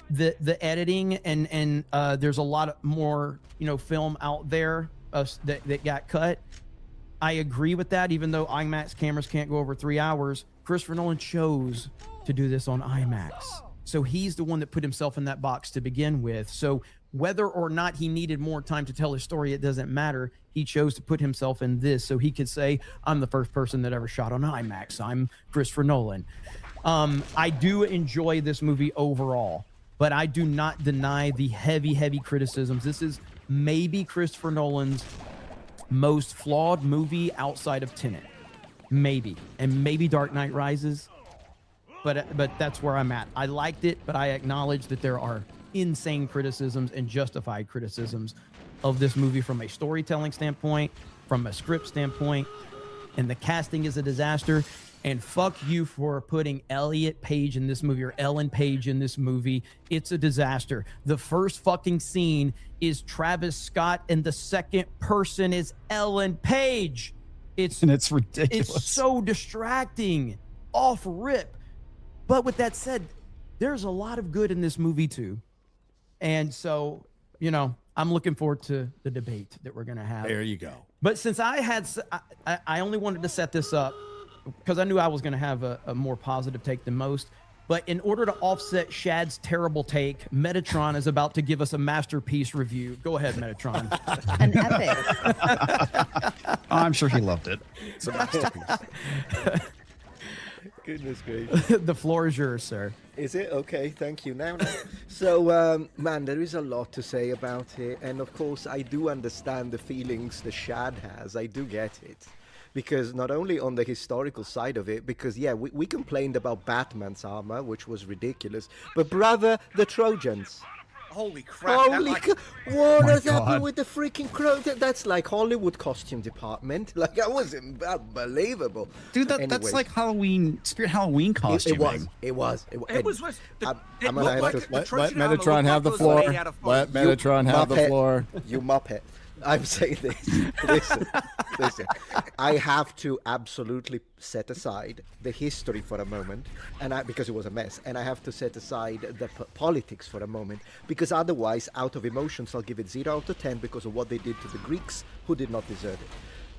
the editing and there's a lot more film out there that got cut. I agree with that. Even though IMAX cameras can't go over 3 hours, Christopher Nolan chose to do this on IMAX. So he's the one that put himself in that box to begin with. So whether or not he needed more time to tell his story, it doesn't matter. He chose to put himself in this so he could say, I'm the first person that ever shot on IMAX. I'm Christopher Nolan. I do enjoy this movie overall, but I do not deny the heavy criticisms. This is maybe Christopher Nolan's most flawed movie outside of Tenet. Maybe. And maybe Dark Knight Rises. But that's where I'm at. I liked it, but I acknowledge that there are insane criticisms and justified criticisms of this movie from a storytelling standpoint, from a script standpoint, and the casting is a disaster. And fuck you for putting Elliot Page in this movie or Ellen Page in this movie. It's a disaster. The first fucking scene is Travis Scott and the second person is Ellen Page. It's ridiculous. It's so distracting. Off rip. But with that said, there's a lot of good in this movie too. And so, I'm looking forward to the debate that we're going to have. There you go. But since I only wanted to set this up because I knew I was going to have a more positive take than most. But in order to offset Shad's terrible take, Metatron is about to give us a masterpiece review. Go ahead, Metatron. An epic. I'm sure he loved it. It's a masterpiece. Goodness gracious. The floor is yours, sir. Is it? Okay, thank you. Now. So, man, there is a lot to say about it. And of course, I do understand the feelings the Shad has. I do get it. Because not only on the historical side of it, because, yeah, we complained about Batman's armor, which was ridiculous. But, brother, the Trojans. Holy crap. What has happened with the freaking crow? That's like Hollywood costume department. Like, that was unbelievable. Dude, that's like Spirit Halloween costuming. It was. It was. Let Metatron have the floor. Let Metatron have the floor. You muppet. I'm saying this. Listen. I have to absolutely set aside the history for a moment, because it was a mess, and I have to set aside the politics for a moment, because otherwise, out of emotions, I'll give it 0 out of 10 because of what they did to the Greeks, who did not deserve it.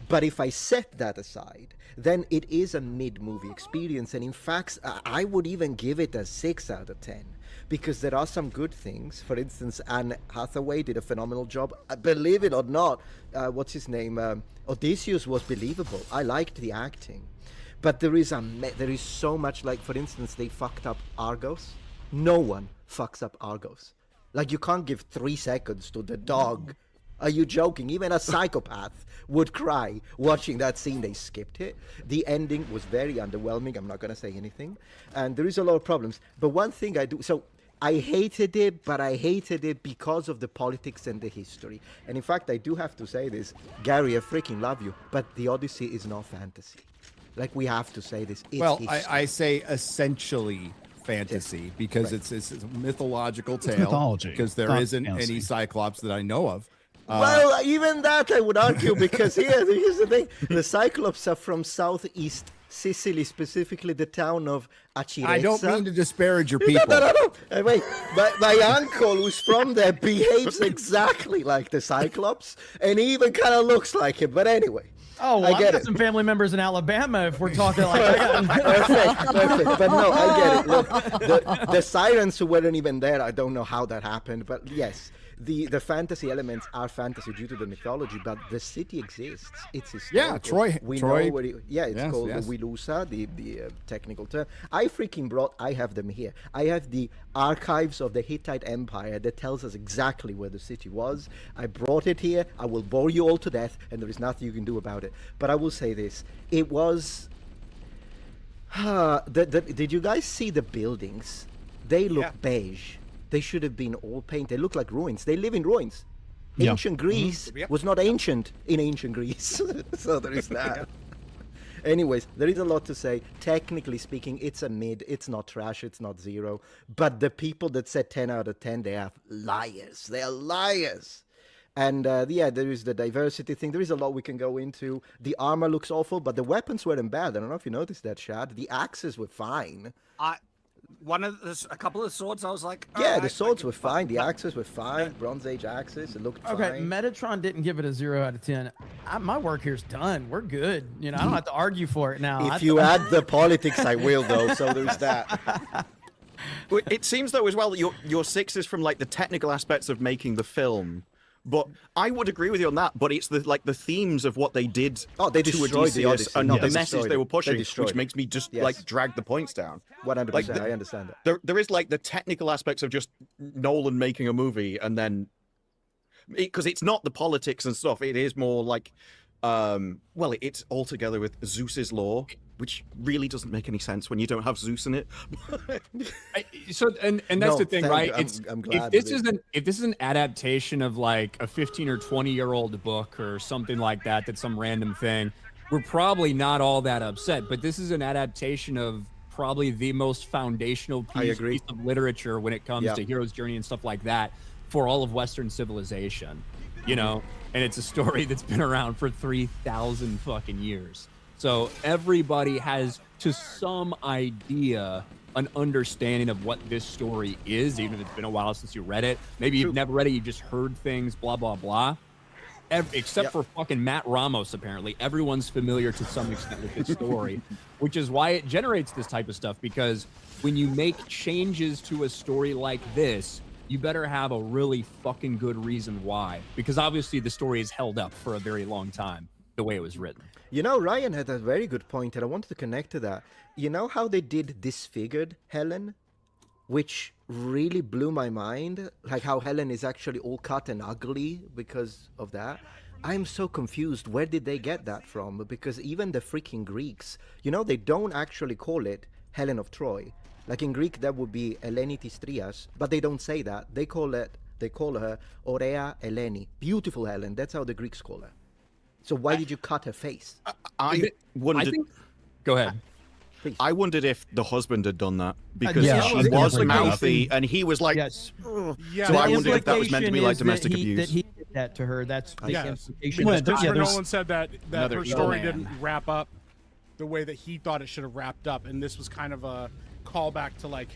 But if I set that aside, then it is a mid-movie experience, and in fact, I would even give it a 6 out of 10. Because there are some good things. For instance, Anne Hathaway did a phenomenal job. Believe it or not, what's his name? Odysseus was believable. I liked the acting. But there is so much, like, for instance, they fucked up Argos. No one fucks up Argos. Like, you can't give 3 seconds to the dog. Are you joking? Even a psychopath would cry watching that scene. They skipped it. The ending was very underwhelming. I'm not going to say anything. And there is a lot of problems. But one thing I do... So I hated it, but I hated it because of the politics and the history. And in fact, I do have to say this. Gary, I freaking love you. But the Odyssey is not fantasy. Like, we have to say this. It's I say essentially fantasy because it's a mythological tale. Mythology. Because there isn't any Cyclops that I know of. Well, even that I would argue, because here's the thing. The Cyclops are from southeast Sicily, specifically the town of I don't mean to disparage your people. No. Wait, my uncle who's from there behaves exactly like the Cyclops, and he even kind of looks like him. But anyway. Oh, well, I get I've got it. some family members in Alabama if we're talking like that. Perfect. But no, I get it. Look, the sirens who weren't even there, I don't know how that happened. But yes, the fantasy elements are fantasy due to the mythology, but the city exists. It's historical. Yeah, Troy. We Troy. know what it's called yes. the Wilusa, the technical term. I have them here. I have the archives of the Hittite Empire that tells us exactly where the city was. I brought it here. I will bore you all to death, and there is nothing you can do about it. But I will say this: it was. Did you guys see the buildings? They look beige. They should have been all painted. They look like ruins. They live in ruins. Yeah. Ancient Greece was not ancient in ancient Greece. So there is that. Anyways, there is a lot to say. Technically speaking, it's a mid. It's not trash. It's not zero. But the people that said 10 out of 10, they are liars. They are liars. And there is the diversity thing. There is a lot we can go into. The armor looks awful, but the weapons weren't bad. I don't know if you noticed that, Shad. The axes were fine. A couple of swords, I was like, Yeah, the swords were fine. The axes were fine. Bronze Age axes, it looked Okay, fine. Metatron didn't give it a 0 out of 10. My work here's done. We're good. I don't have to argue for it now. If you add the politics, I will, though. So there's that. It seems though as well that your 6 is from like the technical aspects of making the film. But I would agree with you on that. But it's the themes of what they did They to destroyed the Odysseus Odyssey. and No, the they message destroyed they it. were They pushing, destroyed which it. makes me just Yes. drag the points down. 100%, I understand that. There is like the technical aspects of just Nolan making a movie, and then because it's not the politics and stuff, it is more like it's all together with Zeus's law, which really doesn't make any sense when you don't have Zeus in it. And that's No, the thing, thank right? you. It's I'm glad if that this is an adaptation of like a 15 or 20-year-old book or something like that, that's some random thing, we're probably not all that upset. But this is an adaptation of probably the most foundational piece of literature when it comes to hero's journey and stuff like that for all of Western civilization, and it's a story that's been around for 3,000 fucking years. So everybody has, to some idea, an understanding of what this story is, even if it's been a while since you read it. Maybe you've never read it, you just heard things, blah, blah, blah. Except for fucking Matt Ramos, apparently. Everyone's familiar to some extent with this story, which is why it generates this type of stuff, because when you make changes to a story like this, you better have a really fucking good reason why, because obviously the story is held up for a very long time, the way it was written. Ryan had a very good point, and I wanted to connect to that. You know how they did Disfigured Helen? Which really blew my mind. Like how Helen is actually all cut and ugly because of that. I'm so confused. Where did they get that from? Because even the freaking Greeks, they don't actually call it Helen of Troy. Like in Greek, that would be Eleni Trias, but they don't say that. They call her Aurea Eleni. Beautiful Helen. That's how the Greeks call her. So why did you cut her face? I wondered. Go ahead. Please. I wondered if the husband had done that, because Yeah, she the was implication- mouthy and he was like, Yes. Yeah, So The I wondered if that was meant to be implication like is domestic that abuse. That he did that to her. That's the Yes. implication. Well, Because there's- Christopher there's Nolan said that another her evil story man. didn't wrap up the way that he thought it should have wrapped up, and this was kind of a callback to like,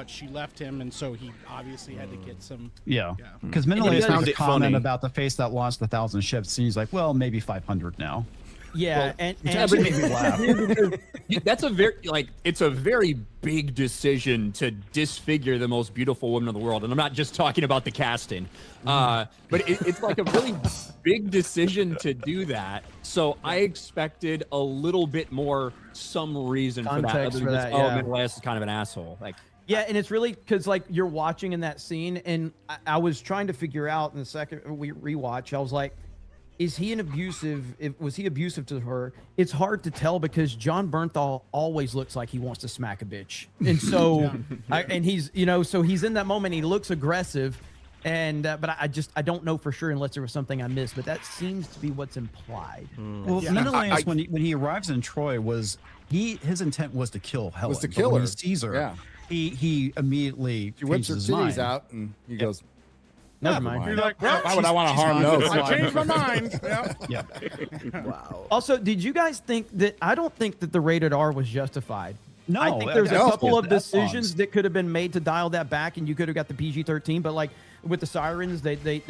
she left him, and so he obviously had to get some. Yeah, Yeah. because But Menelaus he made found a it comment funny. about the face that launched 1,000 ships, and he's like, well, maybe 500 now. Yeah, and Actually made me laugh. That's it's a very big decision to disfigure the most beautiful woman in the world, and I'm not just talking about the casting, but it's like a really big decision to do that. So I expected a little bit more, some reason for that. Context Other for than that, just, yeah. Menelaus is kind of an asshole. Like, yeah, and it's really because like you're watching in that scene, and I was trying to figure out in the second we rewatch, I was like, was he abusive to her? It's hard to tell because John Bernthal always looks like he wants to smack a bitch, and so and he's so he's in that moment, he looks aggressive, and but I don't know for sure unless there was something I missed, but that seems to be what's implied. Well, Menelaus, when he arrives in Troy, his intent was to kill Helen. Was to but kill when her. he sees her, Yeah. he immediately She whips her changes his titties mind. out, and he goes, Never mind. You're like, well, why would I want to harm fine. those? I changed my mind. Yeah. Yeah. Wow. Also, did you guys think that I don't think that the rated R was justified? No, I think there's a no. couple of The F-bombs. decisions that could have been made to dial that back, and you could have got the PG-13. But like with the sirens, they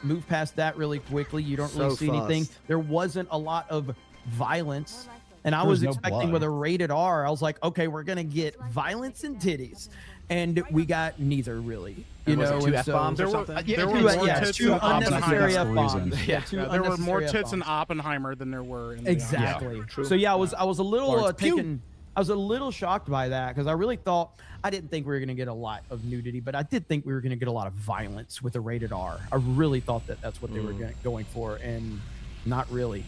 move past that really quickly. You don't really So see anything. fast. There wasn't a lot of violence, and I There was was no expecting blood. with a rated R, I was like, okay, we're gonna get violence and titties, and we got neither really. You Was it know, two and F-bombs so, or There were, something? there were two, more yeah, tits two in unnecessary Oppenheimer. F-bombs. Yeah, two There were more unnecessary tits in F-bombs. Oppenheimer than there were in the Exactly. True. So yeah, I was a little Lawrence Pugh. taken. I was a little shocked by that because I really thought I didn't think we were going to get a lot of nudity, but I did think we were going to get a lot of violence with a rated R. I really thought that that's what they were going for, and not really.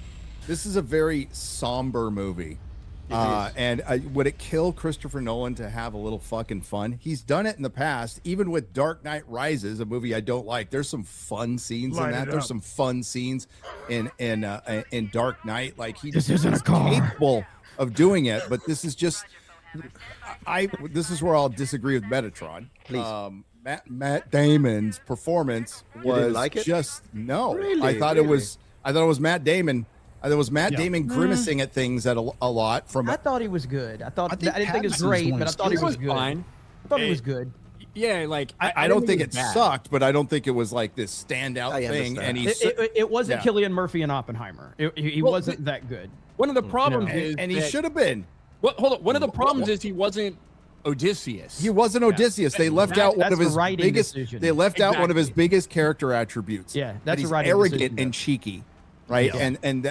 This is a very somber movie. And would it kill Christopher Nolan to have a little fucking fun? He's done it in the past, even with Dark Knight Rises, a movie I don't like. There's some fun scenes in that. There's some fun scenes in Dark Knight. Like This isn't a car. capable of doing it, but this is just. This is where I'll disagree with Metatron. Please. Matt Damon's performance You didn't was like it? just no. Really? I thought it was Matt Damon. There was Matt Yeah. Damon grimacing at things a lot from I thought he was good. I think didn't think it was Pattinson's great, one but I is thought he good. was good. Fine. I thought he was good. Yeah, like I don't think it it was bad. sucked, but I don't think it was like this standout I thing. understand. And he's It wasn't Yeah. Cillian Murphy and Oppenheimer. He Well, wasn't that good. One of the problems is and he that- should have been. Well, hold on. One of the problems is he wasn't Odysseus. He wasn't Odysseus. They left out one that's of a his writing biggest. decision. They left out one of his Exactly. biggest character attributes. Yeah, that that's a he's writing arrogant decision. and cheeky, right? Yeah. And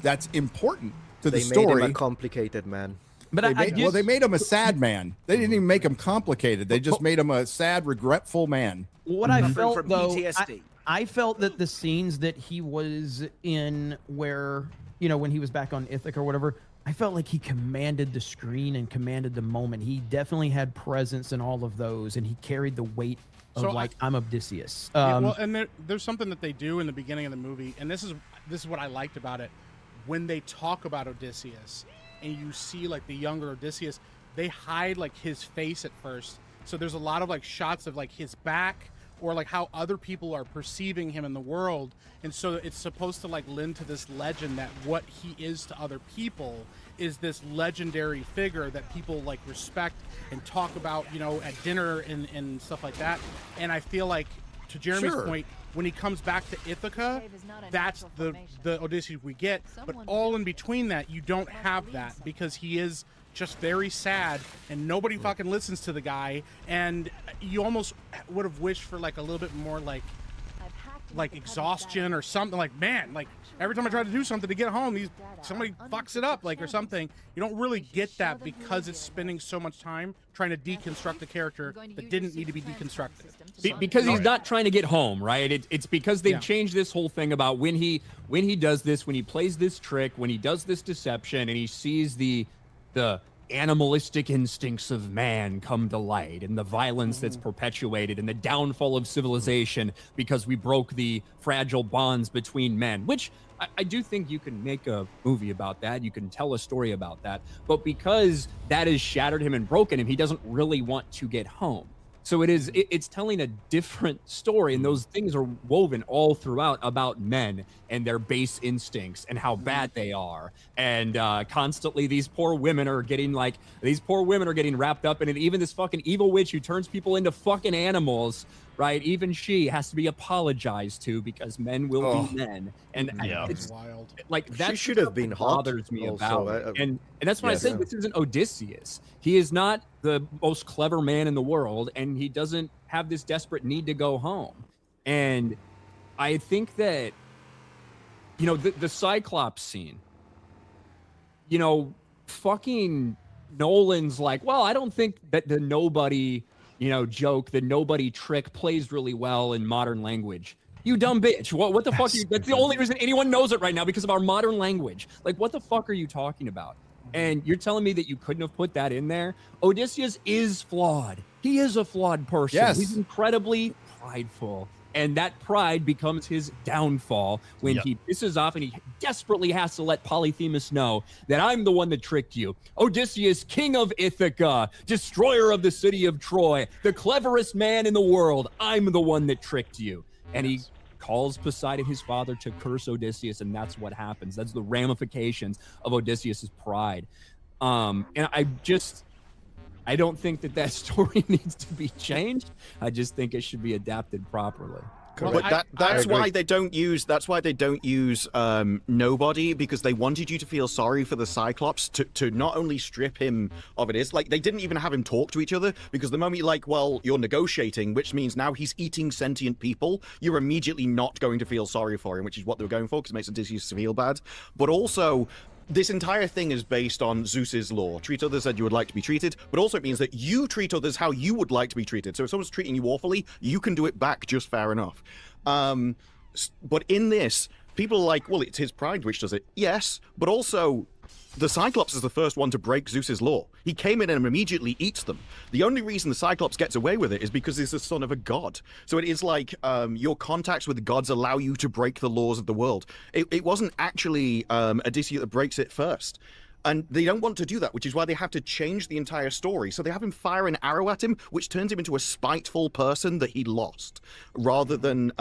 that's important to the They made him story. a complicated man. But They made him a sad man. They didn't even make him complicated. They just made him a sad, regretful man. what I Suffering felt from though, PTSD. I felt that the scenes that he was in, where when he was back on Ithaca or whatever, I felt like he commanded the screen and commanded the moment. He definitely had presence in all of those, and he carried the weight of So I'm Odysseus. Yeah, well, and there's something that they do in the beginning of the movie, and this is what I liked about it. When they talk about Odysseus, and you see like the younger Odysseus, they hide like his face at first. So there's a lot of like shots of like his back or like how other people are perceiving him in the world, and so it's supposed to like lend to this legend that what he is to other people is this legendary figure that people like respect and talk about, at dinner and stuff like that. And I feel like, to Jeremy's Sure. point, when he comes back to Ithaca, that's the Odysseus we get. But all in between that, you don't have that, because he is just very sad and nobody fucking listens to the guy. And you almost would have wished for like a little bit more like exhaustion or something. Like, man, like every time I try to do something to get home, somebody fucks it up, like, or something. You don't really get that because it's spending so much time trying to deconstruct the character that didn't need to be deconstructed. Because he's not trying to get home, right? It's because they've Yeah. changed this whole thing about when he does this, when he plays this trick, when he does this deception, and he sees the animalistic instincts of man come to light, and the violence that's perpetuated, and the downfall of civilization because we broke the fragile bonds between men, which I do think you can make a movie about that. You can tell a story about that. But because that has shattered him and broken him, he doesn't really want to get home. So it's telling a different story, and those things are woven all throughout about men and their base instincts and how bad they are. And constantly these poor women are getting wrapped up in it. Even this fucking evil witch who turns people into fucking animals, right? Even she has to be apologized to because men will be men. And Yeah. it's Wild. like that should have been hot bothers me also, about it. And that's why yes. I said this isn't Odysseus. He is not the most clever man in the world, and he doesn't have this desperate need to go home. And I think that the Cyclops scene, fucking Nolan's like, well, I don't think that the nobody joke, the nobody trick plays really well in modern language. You dumb bitch. What the fuck? That's the only reason anyone knows it right now, because of our modern language. Like, what the fuck are you talking about? And you're telling me that you couldn't have put that in there? Odysseus is flawed. He is a flawed person. Yes. He's incredibly prideful. And that pride becomes his downfall when he pisses off and he desperately has to let Polyphemus know that I'm the one that tricked you. Odysseus, king of Ithaca, destroyer of the city of Troy, the cleverest man in the world. I'm the one that tricked you. And he calls Poseidon, his father, to curse Odysseus, and that's what happens. That's the ramifications of Odysseus's pride. And I don't think that story needs to be changed. I just think it should be adapted properly. But that's why they don't use Nobody, because they wanted you to feel sorry for the Cyclops to not only strip him of it is like they didn't even have him talk to each other, because the moment you're like, well, you're negotiating, which means now he's eating sentient people, you're immediately not going to feel sorry for him, which is what they were going for, because it makes Odysseus feel bad. But also, this entire thing is based on Zeus's law. Treat others as you would like to be treated, but also it means that you treat others how you would like to be treated. So if someone's treating you awfully, you can do it back just fair enough. But in this, people are like, well, it's his pride which does it. Yes, but also the Cyclops is the first one to break Zeus's law. He came in and immediately eats them. The only reason the Cyclops gets away with it is because he's the son of a god. So it is like your contacts with the gods allow you to break the laws of the world. It wasn't actually Odysseus that breaks it first. And they don't want to do that, which is why they have to change the entire story. So they have him fire an arrow at him, which turns him into a spiteful person that he lost, rather than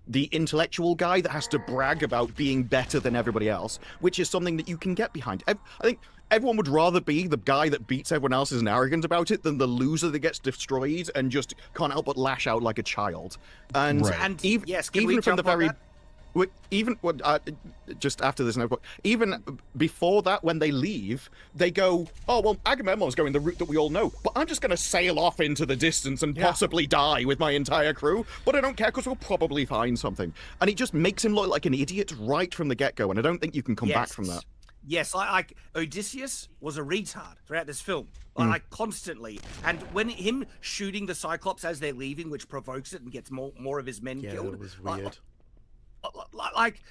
the intellectual guy that has to brag about being better than everybody else, which is something that you can get behind. I think everyone would rather be the guy that beats everyone else and arrogant about it than the loser that gets destroyed and just can't help but lash out like a child. And, And even, yes, even from the very... Even just after this, even before that, when they leave, they go, "Oh well, Agamemnon's going the route that we all know, but I'm just going to sail off into the distance and possibly die with my entire crew. But I don't care because we'll probably find something." And it just makes him look like an idiot right from the get-go. And I don't think you can come back from that. Yes, like Odysseus was a retard throughout this film, like constantly. And when him shooting the Cyclops as they're leaving, which provokes it and gets more of his men killed, it was weird. Like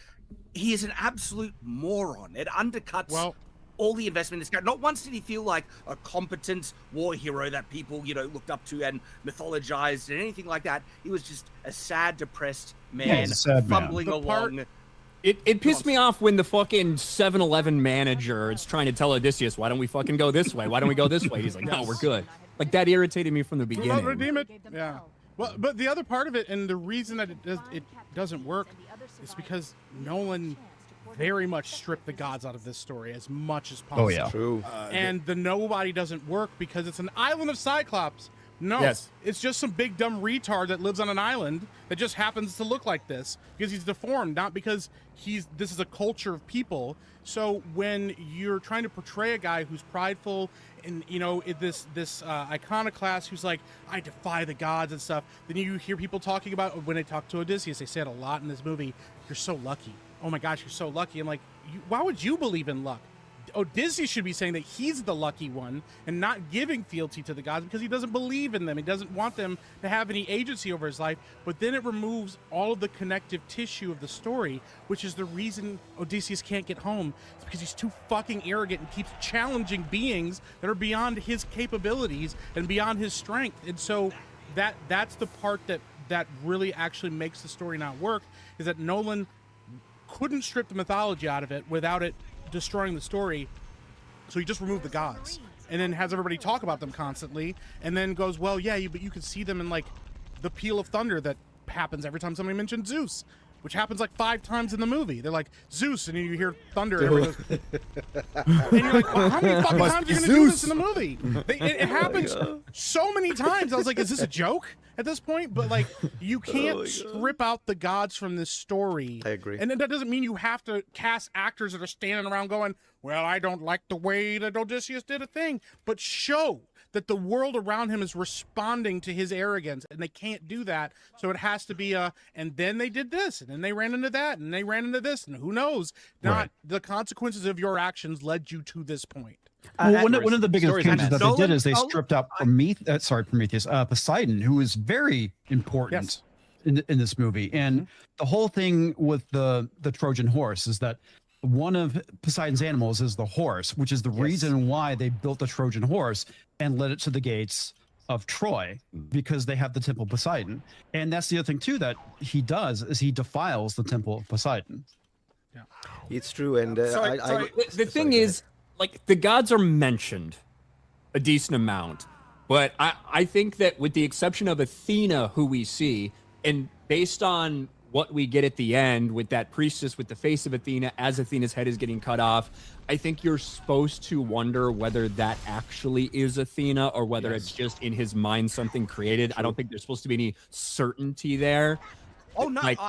he is an absolute moron. It undercuts all the investment in this guy. Not once did he feel like a competent war hero that people, looked up to and mythologized and anything like that. He was just a sad, depressed man fumbling along. It pissed me off when the fucking 7-Eleven manager is trying to tell Odysseus, why don't we fucking go this way? Why don't we go this way? He's like, no, we're good. Like, that irritated me from the beginning. We'll redeem it. Yeah. Well, but the other part of it, and the reason that it doesn't work, is because Nolan very much stripped the gods out of this story as much as possible. Oh yeah, true. And the Nobody doesn't work because it's an island of Cyclops. No, it's just some big dumb retard that lives on an island that just happens to look like this because he's deformed, not because this is a culture of people. So when you're trying to portray a guy who's prideful and this iconoclast who's like, I defy the gods and stuff, then you hear people talking about, when they talk to Odysseus, they say it a lot in this movie, you're so lucky. Oh my gosh, you're so lucky. I'm like, why would you believe in luck? Odysseus should be saying that he's the lucky one and not giving fealty to the gods because he doesn't believe in them. He doesn't want them to have any agency over his life. But then it removes all of the connective tissue of the story, which is the reason Odysseus can't get home. It's because he's too fucking arrogant and keeps challenging beings that are beyond his capabilities and beyond his strength. And so that's the part that really actually makes the story not work, is that Nolan couldn't strip the mythology out of it without it destroying the story, so he just removed the gods and then has everybody talk about them constantly and then goes, well, yeah, but you can see them in like the peal of thunder that happens every time somebody mentions Zeus, which happens like 5 times in the movie. They're like, Zeus, and you hear thunder. And you're like, well, how many fucking times are you going to do this in the movie? It happens so many times. I was like, is this a joke at this point? But like, you can't strip out the gods from this story. I agree. And then that doesn't mean you have to cast actors that are standing around going, well, I don't like the way that Odysseus did a thing, but show that the world around him is responding to his arrogance, and they can't do that. So it has to be and then they did this, and then they ran into that, and they ran into this, and who knows? Not the consequences of your actions led you to this point. Well, one of the biggest changes that they did is they stripped out Poseidon, who is very important in this movie. And the whole thing with the Trojan horse is that one of Poseidon's animals is the horse, which is the reason why they built the Trojan horse and led it to the gates of Troy, because they have the temple of Poseidon. And that's the other thing too that he does, is he defiles the temple of Poseidon. Yeah, it's true. And the thing is, like, the gods are mentioned a decent amount, but I think that with the exception of Athena, who we see, and based on what we get at the end with that priestess with the face of Athena as Athena's head is getting cut off, I think you're supposed to wonder whether that actually is Athena or whether it's just in his mind something created. I don't think there's supposed to be any certainty there. Oh no, Like-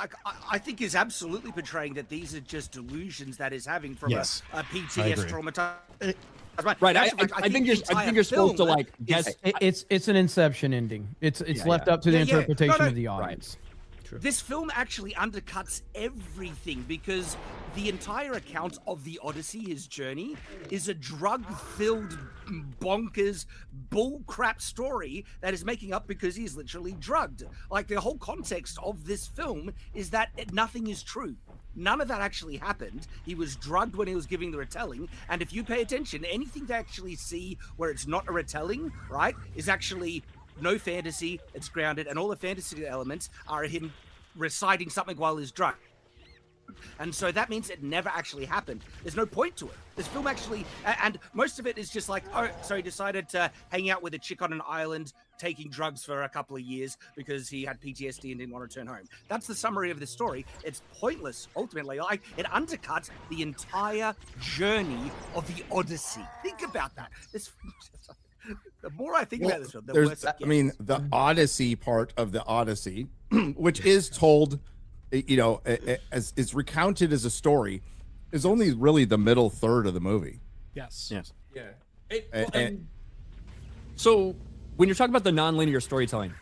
I think he's absolutely portraying that these are just delusions that is having from Yes, a I PTS agree. traumatized. Right. Actually, I think you're supposed to like guess. It's an Inception ending. It's left up to the Yeah, yeah. interpretation No, no. of the audience. This film actually undercuts everything because the entire account of the Odyssey, his journey, is a drug-filled, bonkers, bullcrap story that is making up because he's literally drugged. Like, the whole context of this film is that nothing is true. None of that actually happened. He was drugged when he was giving the retelling. And if you pay attention, anything they actually see where it's not a retelling, right, is actually no fantasy. It's grounded, and all the fantasy elements are him reciting something while he's drunk. And so that means it never actually happened. There's no point to it. This film actually, and most of it is just like, oh, so he decided to hang out with a chick on an island, taking drugs for a couple of years because he had PTSD and didn't want to return home. That's the summary of the story. It's pointless, ultimately. Like, it undercuts the entire journey of the Odyssey. Think about that. The more I think about this film, the worse it gets. I mean, the Odyssey part of the Odyssey, which is told, you know, as is recounted as a story, is only really the middle third of the movie. Yes. Yeah. So when you're talking about the nonlinear storytelling,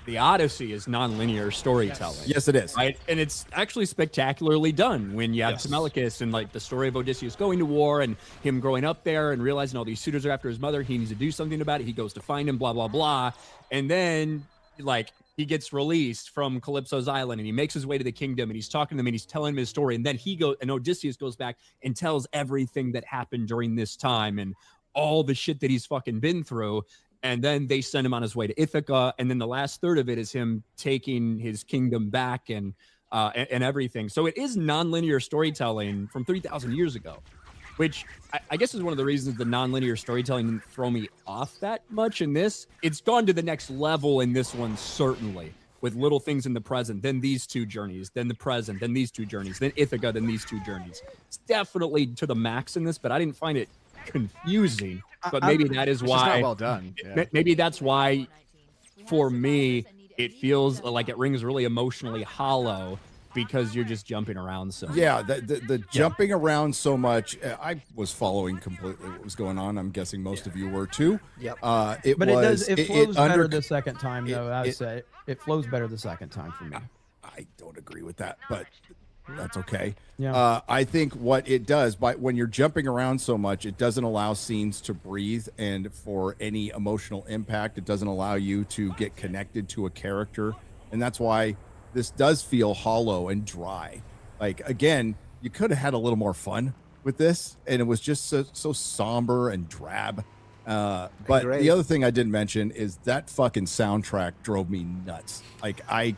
the Odyssey is nonlinear storytelling. Yes, it is. Right, and it's actually spectacularly done when you have Telemachus and like the story of Odysseus going to war and him growing up there and realizing all these suitors are after his mother. He needs to do something about it. He goes to find him, blah blah blah, and then like he gets released from Calypso's island and he makes his way to the kingdom and he's talking to them and he's telling him his story, and then Odysseus goes back and tells everything that happened during this time and all the shit that he's fucking been through. And then they send him on his way to Ithaca, and then the last third of it is him taking his kingdom back and everything. So it is nonlinear storytelling from 3,000 years ago, which I guess is one of the reasons the nonlinear storytelling didn't throw me off that much in this. It's gone to the next level in this one, certainly, with little things in the present, then these two journeys, then the present, then these two journeys, then Ithaca, then these two journeys. It's definitely to the max in this, but I didn't find it confusing. But maybe that is It's why. just not well done. Yeah. Maybe that's why, for me, it feels like it rings really emotionally hollow because you're just jumping around so much. Yeah, the jumping around so much. I was following completely what was going on. I'm guessing most of you were too. Yep. It flows better the second time, though. I would say it flows better the second time for me. I don't agree with that, but that's okay. Yeah. I think what it does, when you're jumping around so much, it doesn't allow scenes to breathe and for any emotional impact. It doesn't allow you to get connected to a character, and that's why this does feel hollow and dry. Like, again, you could have had a little more fun with this, and it was just so somber and drab. But the other thing I didn't mention is that fucking soundtrack drove me nuts. Like, I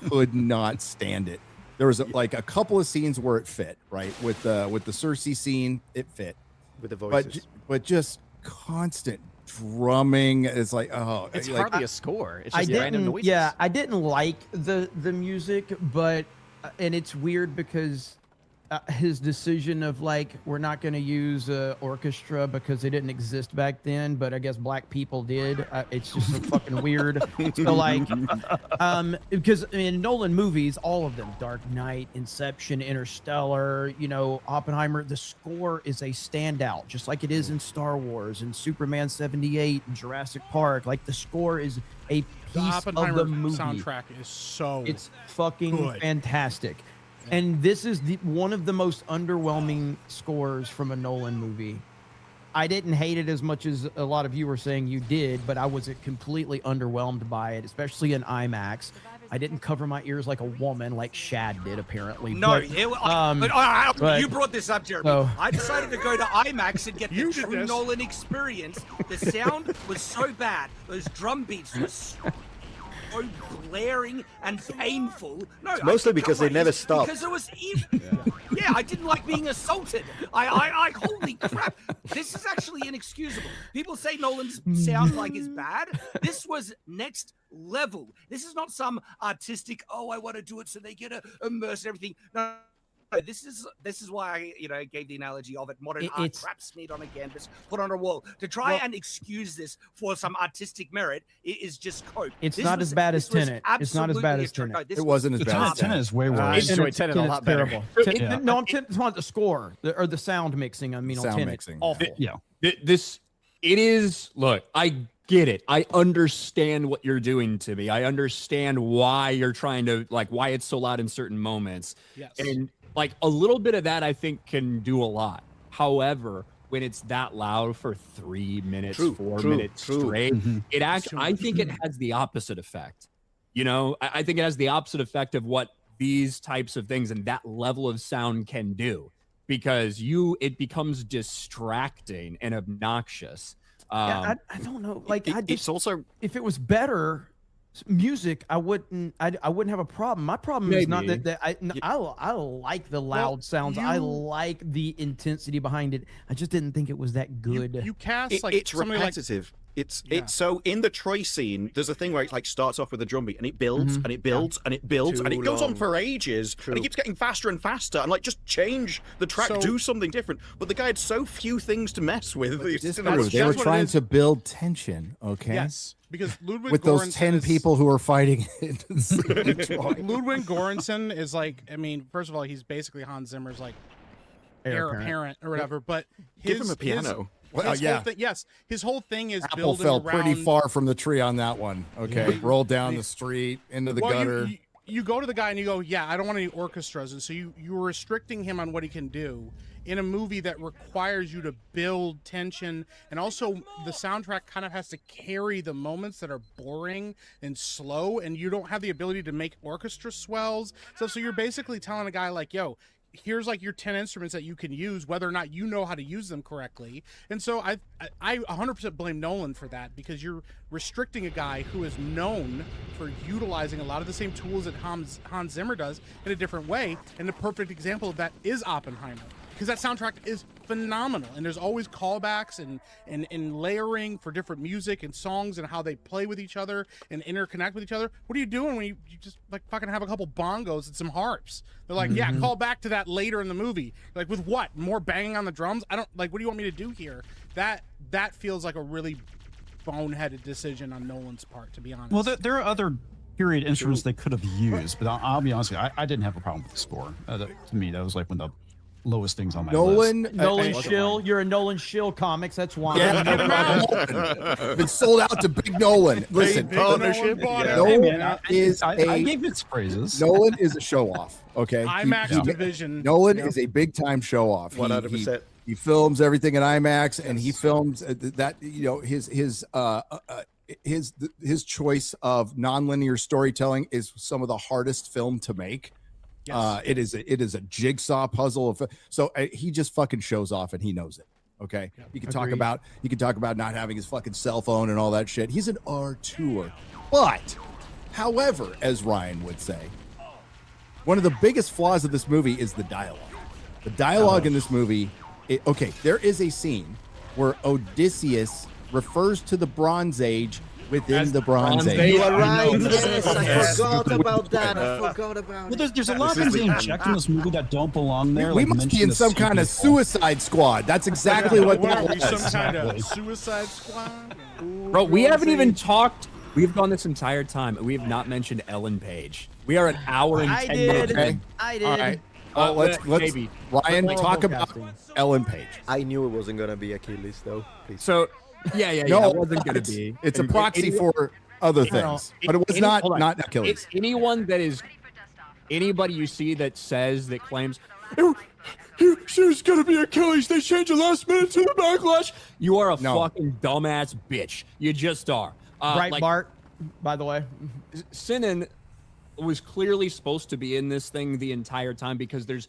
could not stand it. There was like a couple of scenes where it fit, right? With the Cersei scene, it fit. With the voices. But just constant drumming is like, oh, It's like, hardly a score. It's just random noises. Yeah, I didn't like the music, but and it's weird because his decision of like, we're not going to use orchestra because they didn't exist back then, but I guess black people did. It's just so fucking weird. So like, because in Nolan movies, all of them, Dark Knight, Inception, Interstellar, you know, Oppenheimer, the score is a standout, just like it is in Star Wars and Superman 78 and Jurassic Park. Like, the score is a The piece Oppenheimer of the movie. soundtrack is so It's fucking good. fantastic. And this is one of the most underwhelming scores from a Nolan movie. I didn't hate it as much as a lot of you were saying you did, but I was completely underwhelmed by it, especially in IMAX. I didn't cover my ears like a woman, like Shad did, apparently. No, but- you brought this up, Jeremy. So- I decided to go to IMAX and get the You did true this. Nolan experience. The sound was so bad. Those drum beats were so glaring and painful. No, It's mostly because they never it's stop. Because it was yeah, I didn't like being assaulted. I holy crap. This is actually inexcusable. People say Nolan's sound like is bad. This was next level. This is not some artistic, oh, I want to do it so they get immerse in everything. No, this is why I gave the analogy of it. Modern art crap smeared on a canvas, put on a wall. To try and excuse this for some artistic merit is just cope. It's not as bad as Tenet. It's not as bad as Tenet. It wasn't as bad. Tenet is way worse. I enjoyed Tenet a lot better. No, I'm Tenet's not the score or the sound mixing. I mean, on Sound Tenet, mixing. awful. Yeah. It is. Look, I get it. I understand what you're doing to me. I understand why you're trying to why it's so loud in certain moments. Yes. And a little bit of that I think can do a lot. However, when it's that loud for 3 minutes, 4 minutes straight, it actually I think it has the opposite effect. I think it has the opposite effect of what these types of things and that level of sound can do, because it becomes distracting and obnoxious. I don't know. It's also, if it was better music, I wouldn't have a problem. My problem is not that I like the loud sounds. I like the intensity behind it. I just didn't think it was that good. You cast it's repetitive. It's so in the Troy scene, there's a thing where it starts off with a drum beat and it builds and it builds and it builds and it goes on for ages and it keeps getting faster and faster and just change the track, do something different. But the guy had so few things to mess with. They were trying to build tension. Okay. Yes, because Ludwig with those 10 people who are fighting it. Ludwig Göransson is first of all, he's basically Hans Zimmer's heir apparent or whatever. But give him a piano. His whole thing is Apple building fell around... pretty far from the tree on that one. Okay, rolled down the street into the gutter. You go to the guy and you go, I don't want any orchestras, and so you're restricting him on what he can do in a movie that requires you to build tension, and also the soundtrack kind of has to carry the moments that are boring and slow, and you don't have the ability to make orchestra swells. So you're basically telling a guy here's your 10 instruments that you can use, whether or not you know how to use them correctly. And so I 100% blame Nolan for that, because you're restricting a guy who is known for utilizing a lot of the same tools that Hans Zimmer does in a different way. And the perfect example of that is Oppenheimer, because that soundtrack is phenomenal, and there's always callbacks and layering for different music and songs and how they play with each other and interconnect with each other. What are you doing when you just fucking have a couple bongos and some harps? They're call back to that later in the movie. With what? More banging on the drums? I don't what do you want me to do here? That feels like a really boneheaded decision on Nolan's part, to be honest. Well, there are other period instruments they could have used, but I'll be honest with you, I didn't have a problem with the score. To me, that was one of the lowest things on my list. Nolan Shill. You're a Nolan Shill comics. That's why. Been sold out to Big Nolan. Listen, Nolan is I gave its praises. Nolan is a show off. Okay, IMAX division. Nolan is a big time show off. 100%. He films everything in IMAX, and he films that. His choice of nonlinear storytelling is some of the hardest film to make. Yes. It is a jigsaw puzzle. He just fucking shows off, and he knows it. Okay, yeah, he can talk about not having his fucking cell phone and all that shit. He's an auteur. But, however, as Ryan would say, one of the biggest flaws of this movie is the dialogue. The dialogue in this movie. There is a scene where Odysseus refers to the Bronze Age within the Bronze Age. You are right. Yes, I forgot about that. Well, there's a lot of things they inject in this movie that don't belong there. We must be in some kind of Suicide Squad. That's exactly what that was. Some kind of Suicide Squad? Bro, we haven't even talked. We've gone this entire time, and we have not mentioned Ellen Page. We are an hour and 10 minutes. Okay? I did. All right. Let's maybe. Ryan, talk about Ellen Page. I knew it wasn't gonna be Achilles, though. Please. So, yeah. No, it wasn't going to be. It's a proxy for other things, but it was not Achilles. It's anybody you see that claims she was going to be Achilles. They changed the last minute to the backlash. You are a fucking dumbass bitch. You just are. Bart, by the way. Sinan was clearly supposed to be in this thing the entire time, because there's,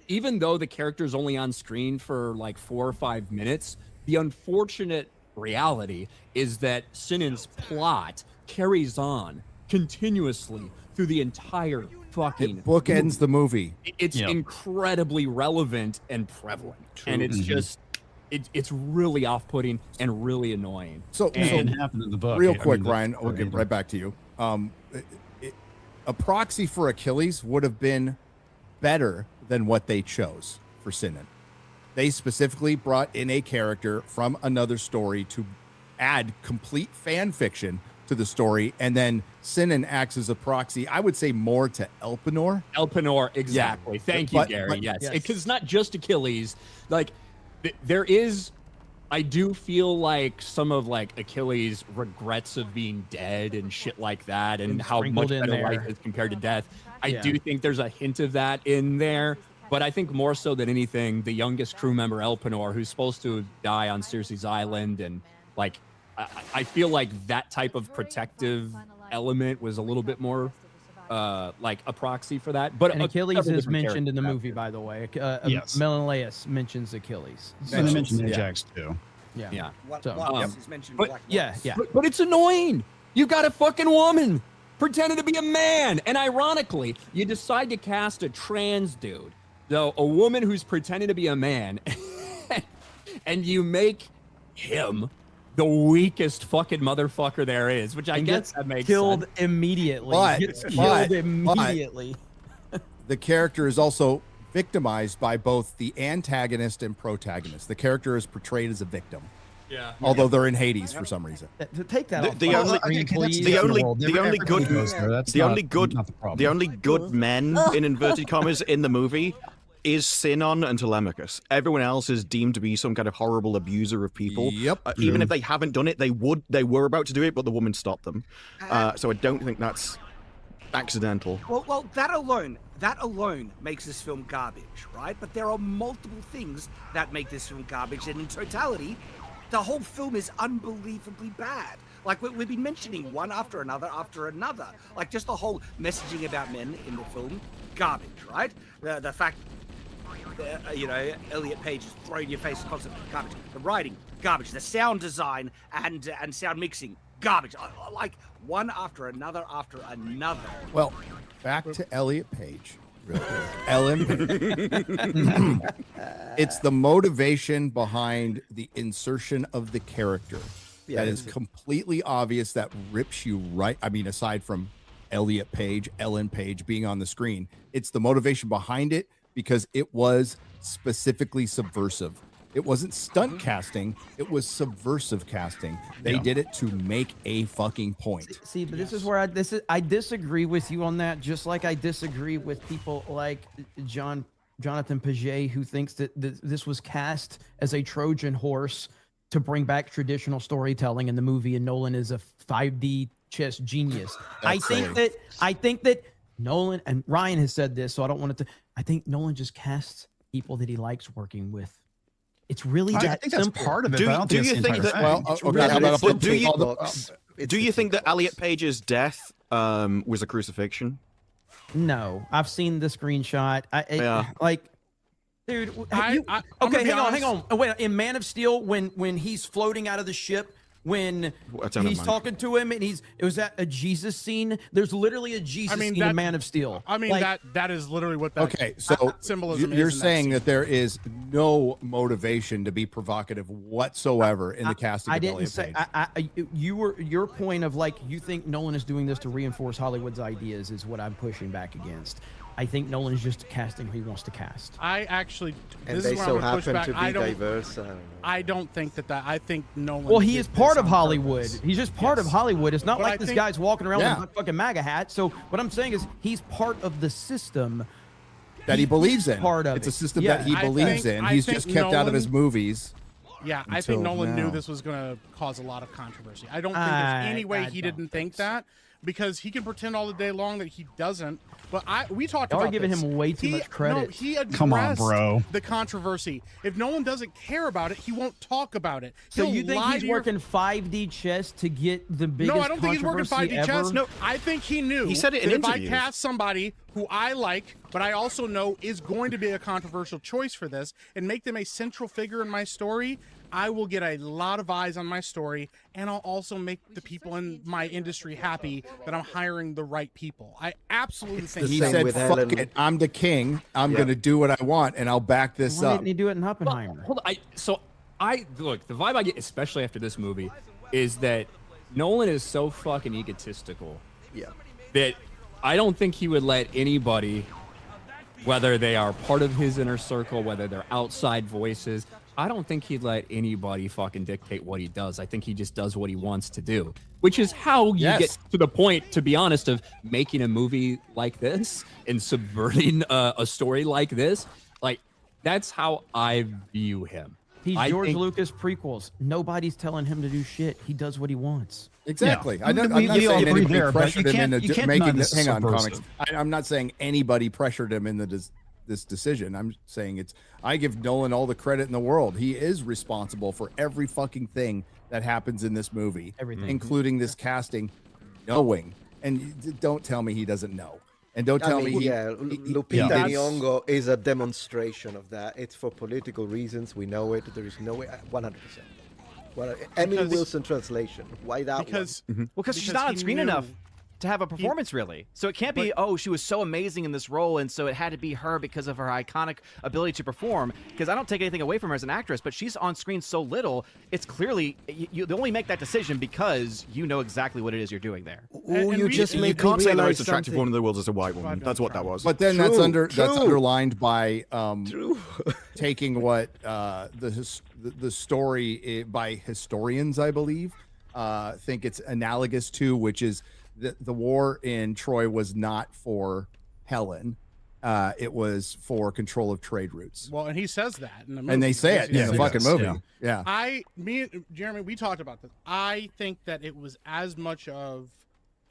even though the character's only on screen for 4 or 5 minutes, the unfortunate reality is that Sinan's plot carries on continuously through the entire fucking bookends the movie. It's incredibly relevant and prevalent. True. And it's just it's really off-putting and really annoying. So, And it so didn't happen in the book. real I mean, quick, the- Ryan, we'll get right back to you. A proxy for Achilles would have been better than what they chose for Sinan. They specifically brought in a character from another story to add complete fan fiction to the story, and then Sinan acts as a proxy, I would say, more to Elpenor. Elpenor, exactly. Thank you, Gary. Yes, because it's not just Achilles. Like, there is, I do feel like some of like Achilles' regrets of being dead and shit like that, and how much sprinkled in better there. life is compared to death. I Yeah. do think there's a hint of that in there, but I think more so than anything, the youngest crew member, Elpenor, who's supposed to die on Circe's Island, and like, I feel like that type of protective element was a little bit more like a proxy for that. But And Achilles several is different mentioned in the characters movie, by the way. Yes. Menelaus mentions Achilles. And they mentioned Yeah. Ajax too. Yeah. Yeah. So, Once is mentioned but- like yeah, once. yeah. But it's annoying. You got a fucking woman pretending to be a man. And ironically, you decide to cast a trans dude. So a woman who's pretending to be a man, and you make him the weakest fucking motherfucker there is, which I And guess gets that makes killed sense. immediately. But- Gets but- killed immediately. The character is also victimized by both the antagonist and protagonist. The character is portrayed as a victim. Yeah. Although they're in Hades for some reason. To take that off The my only- screen, Okay, that's please. the only- world. the only Everybody good- goes there. That's the not- only good not the problem. the only good men in inverted commas in the movie is Sinon and Telemachus. Everyone else is deemed to be some kind of horrible abuser of people. Yep. Even if they haven't done it, they were about to do it, but the woman stopped them. So I don't think that's accidental. Well, that alone makes this film garbage, right? But there are multiple things that make this film garbage, and in totality, the whole film is unbelievably bad. Like, we've been mentioning one after another after another. Like, just the whole messaging about men in the film, garbage, right? The fact, Elliot Page is throwing in your face concept, garbage. The writing, garbage. The sound design and sound mixing, garbage. Like, one after another after another. Well, back to Elliot Page. Real quick. Ellen Page. It's the motivation behind the insertion of the character that is completely obvious, that rips you right. I mean, aside from Elliot Page, Ellen Page being on the screen, it's the motivation behind it because it was specifically subversive. It wasn't stunt casting, it was subversive casting. They did it to make a fucking point. See, but this is where I disagree with you on that, just like I disagree with people like Jonathan Paget, who thinks that this was cast as a Trojan horse to bring back traditional storytelling in the movie, and Nolan is a 5D chess genius. I think that Nolan, and Ryan has said this, so I don't want it to, I think Nolan just casts people that he likes working with. It's really that I think that's simple. part of it. Do- but I don't do think you that's the think entire that- thing. Well, okay, Yeah, how but about it's I the put do you- box. Do you think that Elliot Page's death was a crucifixion? No, I've seen the screenshot. Yeah. Like, dude. I'm Okay, gonna be hang on. honest. Oh, wait, in Man of Steel, when he's floating out of the ship, when What's on he's mind? talking to him, and was that a Jesus scene? There's literally a Jesus scene in Man of Steel. I mean, Like, that is literally what that Okay, so symbolism is. you're in that saying scene. that there is no motivation to be provocative whatsoever in the casting I of didn't Elliot say. Page. Your point of like you think Nolan is doing this to reinforce Hollywood's ideas is what I'm pushing back against. I think Nolan's just casting who he wants to cast. I actually, And this they is where so I'm gonna push happen back. to I be don't, diverse. I don't think that. I think Nolan. Well, he did is this part of on Hollywood. purpose. He's just part of Hollywood. It's not But like I this think- guy's walking around Yeah. with a fucking MAGA hat. So what I'm saying is he's part of the system That he believes in. part of It's a it. system Yeah. that he I believes think- in. I He's think just kept out of his Nolan- movies. Yeah, I until think Nolan now. knew this was going to cause a lot of controversy. I don't think I- there's any way I he don't didn't think that, because he can pretend all the day long that he doesn't. But we talked Y'all are about giving this. him way too much credit. No, he addressed Come on, bro. the controversy. If Nolan doesn't care about it, he won't talk about it. So He'll you think lie he's to your- working 5D chess to get the biggest No, I don't think he's working controversy 5D chess. ever? No, I think he knew. He said it in that if I interviews. cast somebody who I like, but I also know is going to be a controversial choice for this, and make them a central figure in my story, I will get a lot of eyes on my story, and I'll also make the people in my industry happy that I'm hiring the right people. I absolutely think He Same said, with fuck Helen. it, I'm the king. I'm Yeah. going to do what I want, and I'll back this Why up. didn't he do it in Oppenheimer? Hold on. I look, the vibe I get, especially after this movie, is that Nolan is so fucking egotistical. Yeah. That I don't think he would let anybody, whether they are part of his inner circle, whether they're outside voices, I don't think he'd let anybody fucking dictate what he does. I think he just does what he wants to do, which is how you get to the point, to be honest, of making a movie like this and subverting a story like this. Like, that's how I view him. He's George Lucas prequels. Nobody's telling him to do shit. He does what he wants. Exactly. Yeah. I'm not saying anybody pressured him into making this. Hang on, comics. I'm not saying anybody pressured him into this decision. I'm saying I give Nolan all the credit in the world. He is responsible for every fucking thing that happens in this movie, everything, including this casting, knowing. And don't tell me he doesn't know. And don't tell me Lupita Nyong'o is a demonstration of that. It's for political reasons. We know it. There is no way. 100%. Well, Emily Wilson translation. Why that? Because she's not on screen enough to have a performance, really. So it can't be, oh, she was so amazing in this role, and so it had to be her because of her iconic ability to perform. Because I don't take anything away from her as an actress, but she's on screen so little, it's clearly, you only make that decision because you know exactly what it is you're doing there. You can't say the most attractive woman in the world is a white woman. That's what that was. But then that's underlined by taking what the story by historians, I believe, think it's analogous to, which is the war in Troy was not for Helen. It was for control of trade routes. Well, and he says that in the movie. And they say it in the fucking movie. Yeah. Me and Jeremy, we talked about this. I think that it was as much of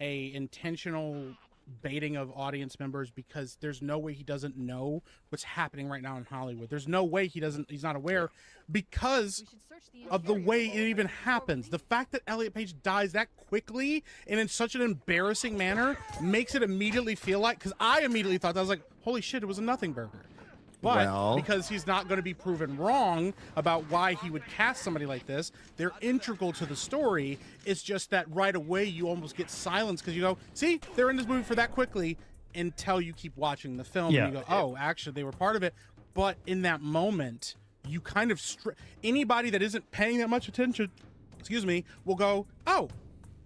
a intentional baiting of audience members, because there's no way he doesn't know what's happening right now in Hollywood. There's no way he's not aware, because of the way it even happens. The fact that Elliot Page dies that quickly and in such an embarrassing manner makes it immediately feel like, because I immediately thought that, I was like, holy shit, it was a nothing burger. But because he's not going to be proven wrong about why he would cast somebody like this, they're integral to the story. It's just that right away you almost get silence because you go, see, they're in this movie for that quickly, until you keep watching the film and you go, oh, actually, they were part of it. But in that moment, you kind of anybody that isn't paying that much attention, will go, oh,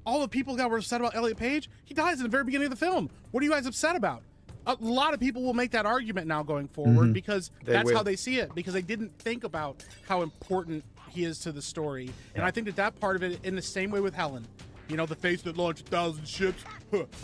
all the people that were upset about Elliot Page, he dies in the very beginning of the film. What are you guys upset about? A lot of people will make that argument now going forward because that's how they see it, because they didn't think about how important he is to the story. And I think that part of it, in the same way with Helen, you know, the face that launched 1,000 ships,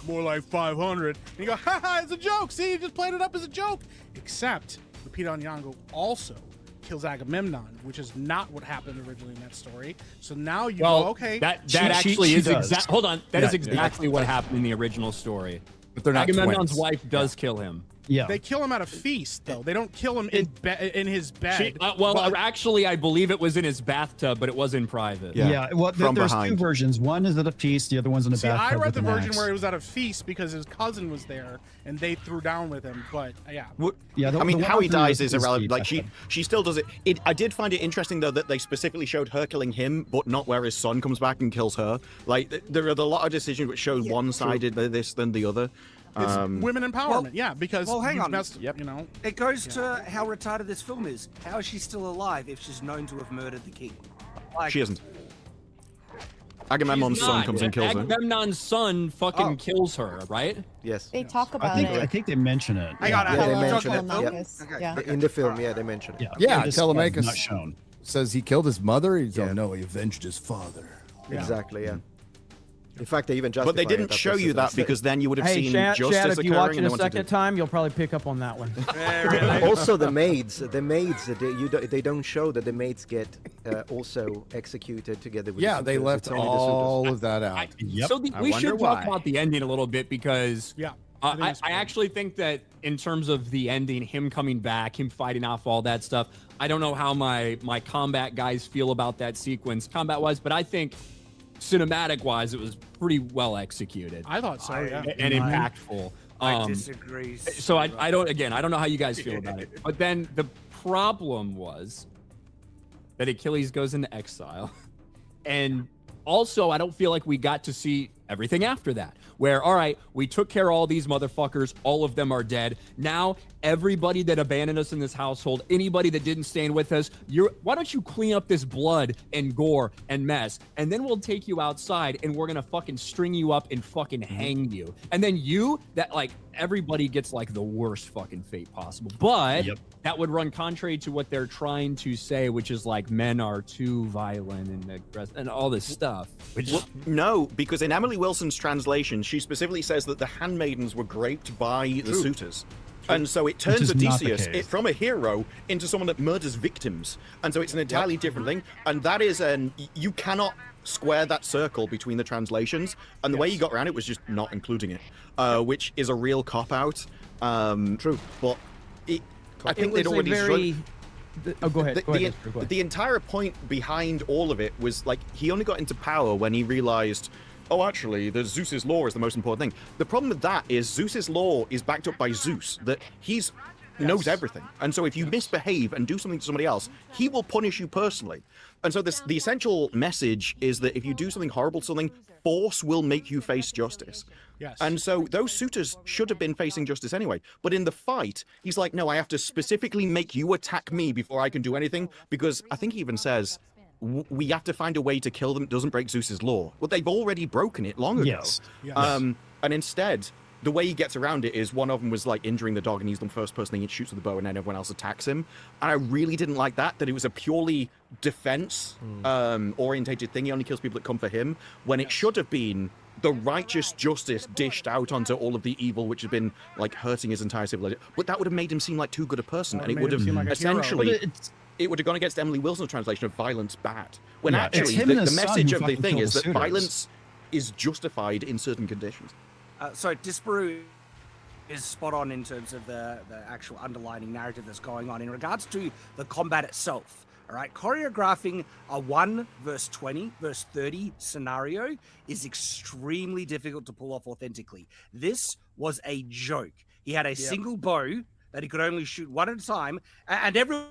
more like 500. And you go, haha, it's a joke. See, you just played it up as a joke. Except Lupita Nyong'o also kills Agamemnon, which is not what happened originally in that story. So now you go, okay. That actually is exactly, hold on, that is exactly what happened in the original story. But they're not Agamemnon's twins. wife does kill him. Yeah. They kill him at a feast, though. They don't kill him in his bed. Actually, I believe it was in his bathtub, but it was in private. Yeah. Well, there's two versions. One is at a feast. The other one's in a bathtub. I read the with an version axe. where he was at a feast because his cousin was there and they threw down with him. But I mean, how he dies is irrelevant. Like she still does it. I did find it interesting though that they specifically showed her killing him, but not where his son comes back and kills her. Like there are a lot of decisions which show one-sided this than the other. It's women empowerment, because hang on. You know, it goes to how retarded this film is. How is she still alive if she's known to have murdered the king? Like, she isn't. Agamemnon's son comes and kills her. Agamemnon's son fucking kills her, right? Yes. They talk about it. I think they mention it. Hang on, they mention it. In the film, they mention it. Yeah, Telemachus not shown. says he killed his mother. He's no, he avenged his father. Exactly, yeah. In fact, they even justify But they didn't show you that because then you would have seen justice Shad, if you occurring. watch it a second time, you'll probably pick up on that one. Also, the maids, they don't show that the maids get also executed together with. Yeah, they left all of that out. So we should talk about the ending a little bit because I actually think that in terms of the ending, him coming back, him fighting off all that stuff, I don't know how my combat guys feel about that sequence combat-wise, but I think cinematic-wise, it was pretty well executed. I thought so, and impactful. I disagree. So I don't know how you guys feel about it. But then the problem was that Achilles goes into exile, and also I don't feel like we got to see everything after that, where, all right, we took care of all these motherfuckers, all of them are dead. Now, everybody that abandoned us in this household, anybody that didn't stand with us, why don't you clean up this blood and gore and mess, and then we'll take you outside and we're gonna fucking string you up and fucking hang you. And then everybody gets like the worst fucking fate possible. But that would run contrary to what they're trying to say, which is like men are too violent and aggressive and all this stuff. No, because in Emily Wilson's translation, she specifically says that the handmaidens were raped by the suitors. And so it turns Odysseus from a hero into someone that murders victims. And so it's an entirely different thing. And that is you cannot square that circle between the translations. And the way you got around it was just not including it, which is a real cop-out. True. But I think they'd already... go ahead. The entire point behind all of it was like he only got into power when he realized, oh, actually, the Zeus's law is the most important thing. The problem with that is Zeus's law is backed up by Zeus, that knows everything. And so if you misbehave and do something to somebody else, he will punish you personally. And so the essential message is that if you do something horrible to something, force will make you face justice. Yes. And so those suitors should have been facing justice anyway. But in the fight, he's like, no, I have to specifically make you attack me before I can do anything, because I think he even says, we have to find a way to kill them that doesn't break Zeus's law. Well, they've already broken it long ago. Yes. And instead, the way he gets around it is one of them was like injuring the dog and he's the first person he shoots with the bow and then everyone else attacks him. And I really didn't like that it was a purely defense orientated thing. He only kills people that come for him, when it should have been the righteous justice dished out onto all of the evil which had been like hurting his entire civilization. But that would have made him seem like too good a person, and it would have essentially it would have gone against Emily Wilson's translation of violence bad. When actually the message of the thing is that violence is justified in certain conditions. So Disparu is spot on in terms of the actual underlining narrative that's going on in regards to the combat itself. All right, choreographing a 1 versus 20 versus 30 scenario is extremely difficult to pull off authentically. This was a joke. He had a single bow that he could only shoot one at a time, and everyone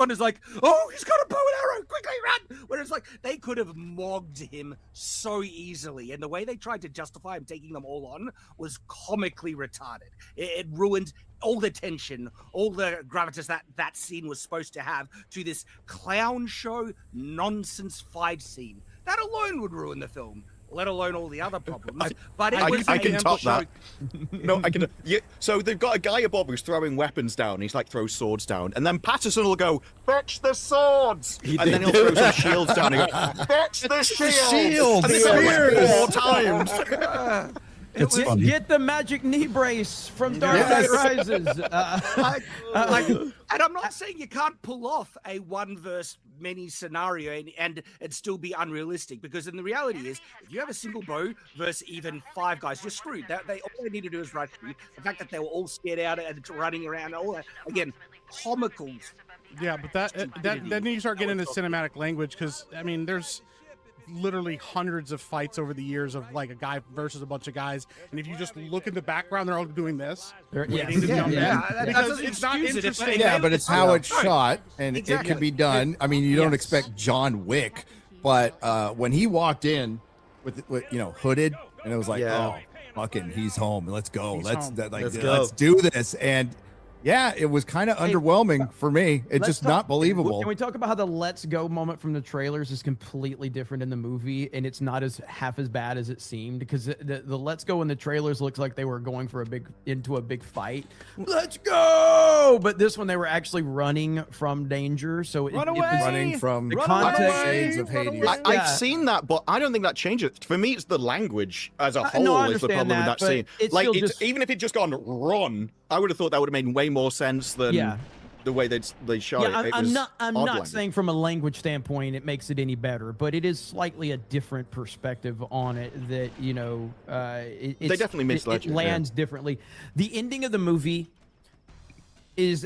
is like, oh, he's got a bow and arrow, quickly run! Whereas like they could have mogged him so easily, and the way they tried to justify him taking them all on was comically retarded. It ruined all the tension, all the gravitas that scene was supposed to have to this clown show nonsense fight scene. That alone would ruin the film, let alone all the other problems. But I can top that. No, I can. Yeah, so they've got a guy above who's throwing weapons down. He's like throws swords down, and then Patterson will go, "Fetch the swords," and then he'll throw some shields down and go, "Fetch the shields!" And they 4 times. Get the magic knee brace from Dark Knight Rises. And I'm not saying you can't pull off a 1 versus many scenario and it still be unrealistic, because in the reality is, if you have a single bow versus even 5 guys, you're screwed. All they need to do is rush you. The fact that they were all scared out and running around, all that, again, comical. Yeah, but then you start getting into cinematic language, because I mean, there's literally hundreds of fights over the years of like a guy versus a bunch of guys, and if you just look in the background, they're all doing this, waiting to jump in, because it's not interesting. Yeah, but it's how it's shot, and it can be done. I mean, you don't expect John Wick, but when he walked in with hooded, and it was like, oh, fucking, he's home. Let's go. Let's do this. And yeah, it was kind of underwhelming for me. It's just not believable. Can we talk about how the "let's go" moment from the trailers is completely different in the movie, and it's not half as bad as it seemed? Because the "let's go" in the trailers looks like they were going for into a big fight. Let's go! But this one, they were actually running from danger. So it was running from the context shades of Hades. I've seen that, but I don't think that changes. For me, it's the language as a whole is the problem in that scene. Like, even if it just gone run, I would have thought that would have made way more sense than the way they shot it. I'm not saying from a language standpoint it makes it any better, but it is slightly a different perspective on it that, they definitely misled you. It lands differently. The ending of the movie is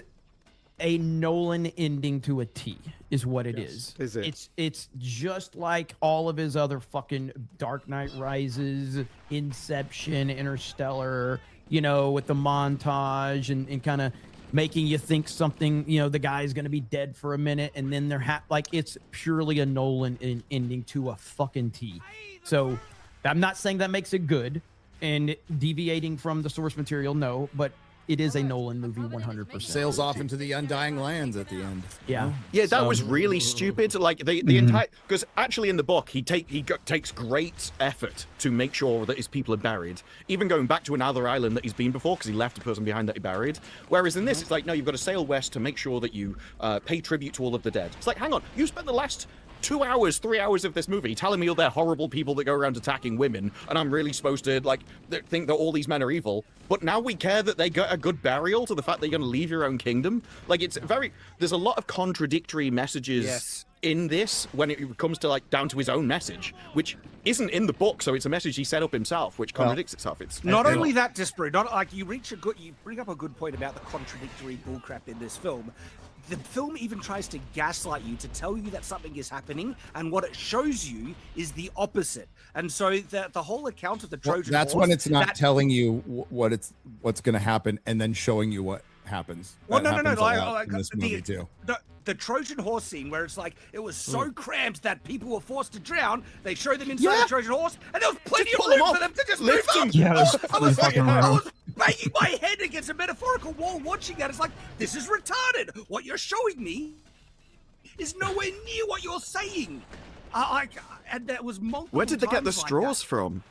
a Nolan ending to a T, is what it is. Is it? It's just like all of his other fucking Dark Knight Rises, Inception, Interstellar, with the montage and kind of making you think something, the guy's going to be dead for a minute, and then it's purely a Nolan ending to a fucking T. So I'm not saying that makes it good and deviating from the source material, no, but it is a Nolan movie 100%. Sails off into the undying lands at the end. Yeah. Yeah, that was really stupid. Like the entire, because actually in the book he takes great effort to make sure that his people are buried, even going back to another island that he's been before because he left a person behind that he buried. Whereas in this, it's like, no, you've got to sail west to make sure that you pay tribute to all of the dead. It's like, hang on, you spent the last 2 hours, 3 hours of this movie telling me all they're horrible people that go around attacking women, and I'm really supposed to like think that all these men are evil. But now we care that they get a good burial to the fact that you're going to leave your own kingdom. Like there's a lot of contradictory messages in this when it comes to like down to his own message, which isn't in the book. So it's a message he set up himself, which contradicts itself. It's not only that, Disparate. Not like you bring up a good point about the contradictory bullcrap in this film. The film even tries to gaslight you to tell you that something is happening, and what it shows you is the opposite. And so the whole account of the Trojan That's horse, when it's not telling you what's going to happen and then showing you what happens. Well, That no, happens a lot like in this movie too. The Trojan horse scene where it's like it was so cramped that people were forced to drown. They show them inside the Trojan horse, and there was plenty of room for them to just move up. Yeah, I was banging my head against a metaphorical wall watching that. It's like, this is retarded. What you're showing me is nowhere near what you're saying. And that was multiple. Where did they get the times like straws that. from?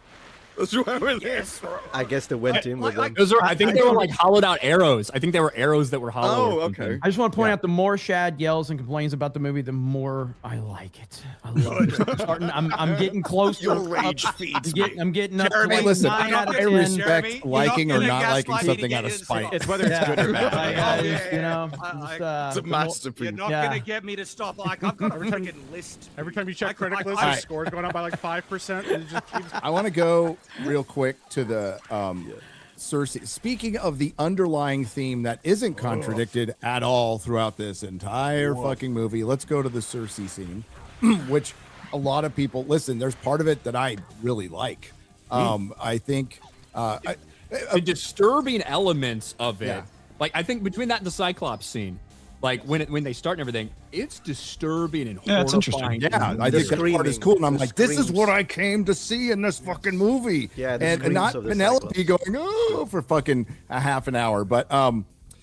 Yes. I guess they went in with them. I think they were like hollowed out arrows. I think they were arrows that were hollow. Oh, okay. I just want to point out, the more Shad yells and complains about the movie, the more I like it. I love it. I'm getting close. Your rage feeds me. I'm getting up. Jeremy, to like listen, 9 out of I 10. respect Jeremy, liking you're or not not gonna liking gaslight me something to out of get spite. into It's whether it's good or bad. You know, It's a masterpiece. You're not gonna get me to stop. Like, I've got a freaking list. Every time you check critic list, I- his score's going up by like 5%. And it just keeps. I want to go real quick to the Cersei. Speaking of the underlying theme that isn't contradicted at all throughout this entire fucking movie, let's go to the Cersei scene, which a lot of people listen. There's part of it that I really like. I think The disturbing elements of it, Yeah. like I think between that and the Cyclops scene, like when they start and everything, it's disturbing and Yeah, it's interesting. horrifying. yeah, I think that part is screaming, cool, and I'm the like, this is screams. what I came to see in this fucking movie. Yeah, the and screams not of the Penelope Cyclops. going oh for fucking a half an hour, but